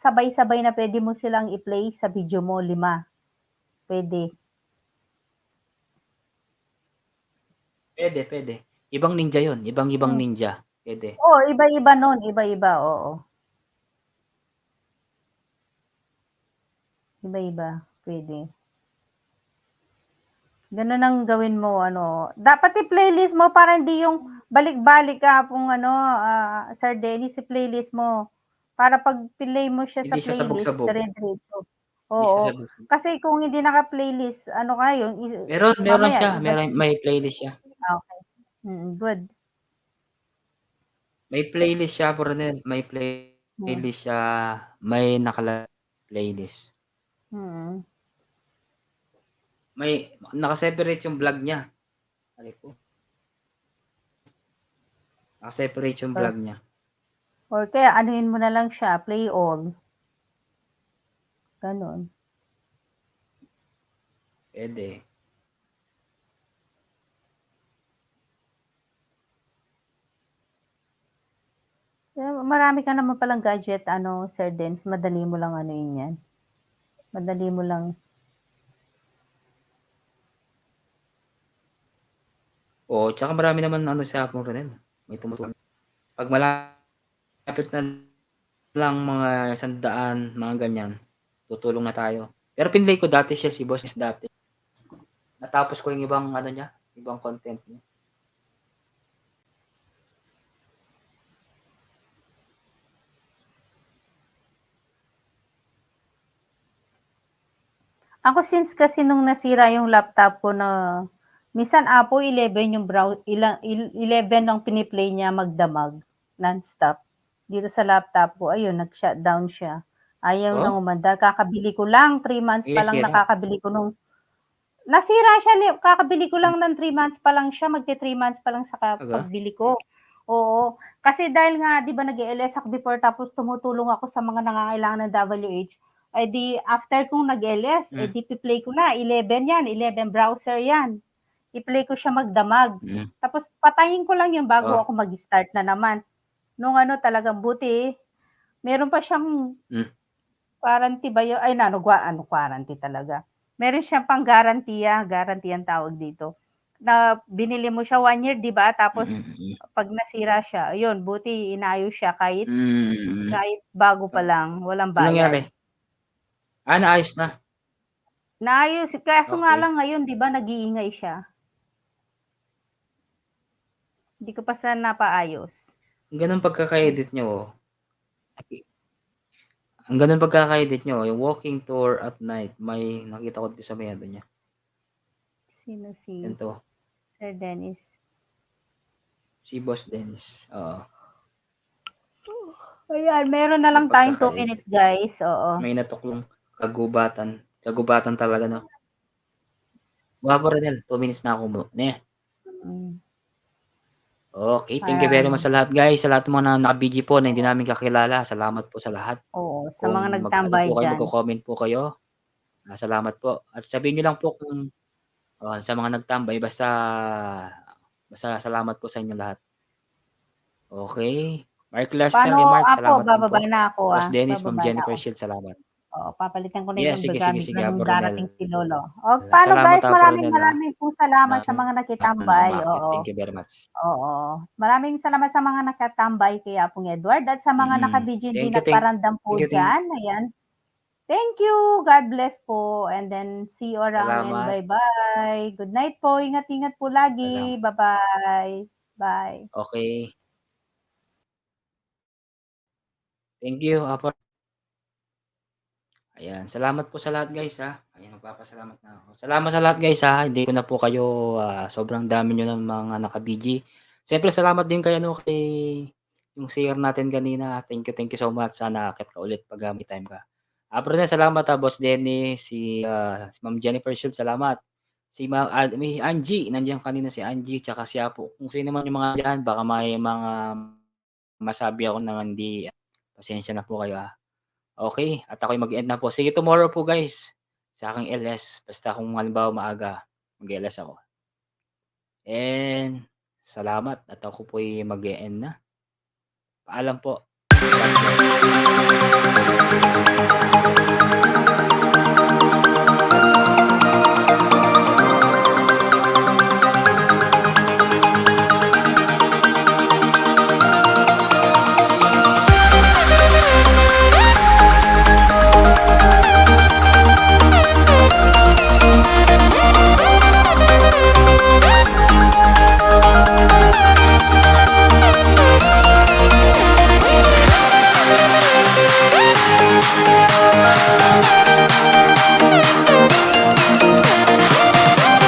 sabay-sabay na puwede mo silang i-play sa video mo, 5. Puwede. Puwede. Ibang Ninja 'yun, ibang-ibang Hmm. Ninja, puwede. Oo, iba-iba nun, iba-iba, oo. Iba-iba, puwede. Gano'n ang gawin mo ano, dapat i-playlist mo para hindi yung balik-balik ka kung Sir Dennis, i-playlist mo. Para 'pag play mo siya sa Hindi siya playlist, sabog-sabog, dire-diretso. hindi siya Oo, sabog-sabog. kasi kung hindi naka-playlist ano ka yun Meron mamaya siya, iba na may playlist siya. okey. Good. May playlist siya, Ronel, may Hmm, playlist siya, may playlist. mm. May naka-separate yung vlog niya. Aray ko, naka-separate yung Or vlog niya. or kaya anuhin mo na lang siya, play all, gano'n. Puwede. Marami ka naman palang gadget Sir Dennis, madali mo lang anuhin yan, madali mo lang Oo, tsaka marami naman ano sa Ronel, may tumutulong. 'Pag malapit na lang mga 100, mga ganyan, tutulong na tayo. Pero pinlay ko dati siya, si Boss dati. Natapos ko yung ibang ano niya, ibang content niya. Ako since kasi nung nasira yung laptop ko na minsan Apple 11 yung 11 ang pini-play niya magdamag, nonstop. Dito sa laptop ko ayun nag-shutdown siya. Ayaw Oh, nang umandar, kakabili ko lang 3 months pa lang sira. nakakabili ko nung nasira siya kakabili ko lang ng 3 months pa lang siya, magti-3 months pa lang sa Talaga? pagbili ko. Oo, kasi dahil nga 'di ba nag-e-LS ako before tapos tumutulong ako sa mga nangangailangan ng WH, eh, di after kong nag-LS, eh, Hmm, di pi-play ko na 11 yan, 11 browser yan. I-play ko siya magdamag. mm. Tapos patayin ko lang yun bago Oh, ako mag-start na naman. Nung talagang buti, meron pa siyang hmm, warranty ba yun? Ay warranty talaga. Meron siyang pang-garantiya, guarantee ang tawag dito. Na binili mo siya 1 year 'di ba? Tapos mm. 'pag nasira siya, ayun buti inayos siya kahit Mm. kahit bago pa lang, walang Anong nangyari? bayad. Naayos na? Naayos, kaso nga Okey. lang ngayon 'di ba nag-iingay siya. Hindi ko pa siya napaayos. Ang gano'ng pagkaka-edit niyo, ang gano'ng pagkaka-edit niyo, yung walking tour at night, may nakita ko dito sa may ano niya, Sino si ganito, Sir Dennis? si Boss Dennis, oo, Ayan, meron na yung lang tayong 2 pagkaka-edit. minutes guys, oo. May natuklong kagubatan talaga 'no. Gwapo rin 'yan, 2 minutes na ako Hmm, okey, thank you very much parang sa lahat guys, sa lahat ng mga naka-BG po na hindi namin kakilala, salamat po sa lahat. oo, sa Kung mga mag-ano nagtambay po kayo, diyan. magko-comment po kayo, salamat po at sabihin niyo lang po kung sa mga nagtambay basta salamat po sa inyong lahat. Okey, Mark Lester, Paano Mark, ako, salamat din po. bababa na ako Boss Dennis, Ma'am bababa na Jennifer ako. Shield, salamat. Oo, papalitan ko na Yeah, yung sige, gamit ko Apo nung Ronel. darating si Lolo. O, paano Salamat, guys, Apo Ronel, maraming po salamat sa mga nakitambay. umakyat. Oo. Thank you very much. Oo. Maraming salamat sa mga nakatambay kay Apong Edward at sa mga naka-BGN Thank din you, nagparandam po thank you. dyan. Ayan. Thank you. God bless po. And then see you around and Salamat. bye-bye. Good night po. Ingat-ingat po lagi. Bye-bye. Bye. Okay. Thank you, Apo. Ayan, salamat po sa lahat guys ha. Ayan, nagpapasalamat na ako. Salamat sa lahat guys ha. Hindi ko na po kayo sobrang dami nyo ng mga naka-BG. Siyempre salamat din kayo no kay yung share natin kanina. Thank you so much. Sana akit ka ulit pag may time ka. Pero na salamat Boss Denny, si Ma'am Jennifer Shield, salamat. Si may Angie, nandiyan kanina si Angie, tsaka si Apo. Kung sino man yung mga dyan, baka may mga masabi ako na hindi. Pasensya na po kayo ha. Okay, at ako'y mag-end na po. Sige, tomorrow po guys, sa aking LS. Basta kung halimbawa maaga, mag-LS ako. And salamat at ako po'y mag-end na. Paalam po.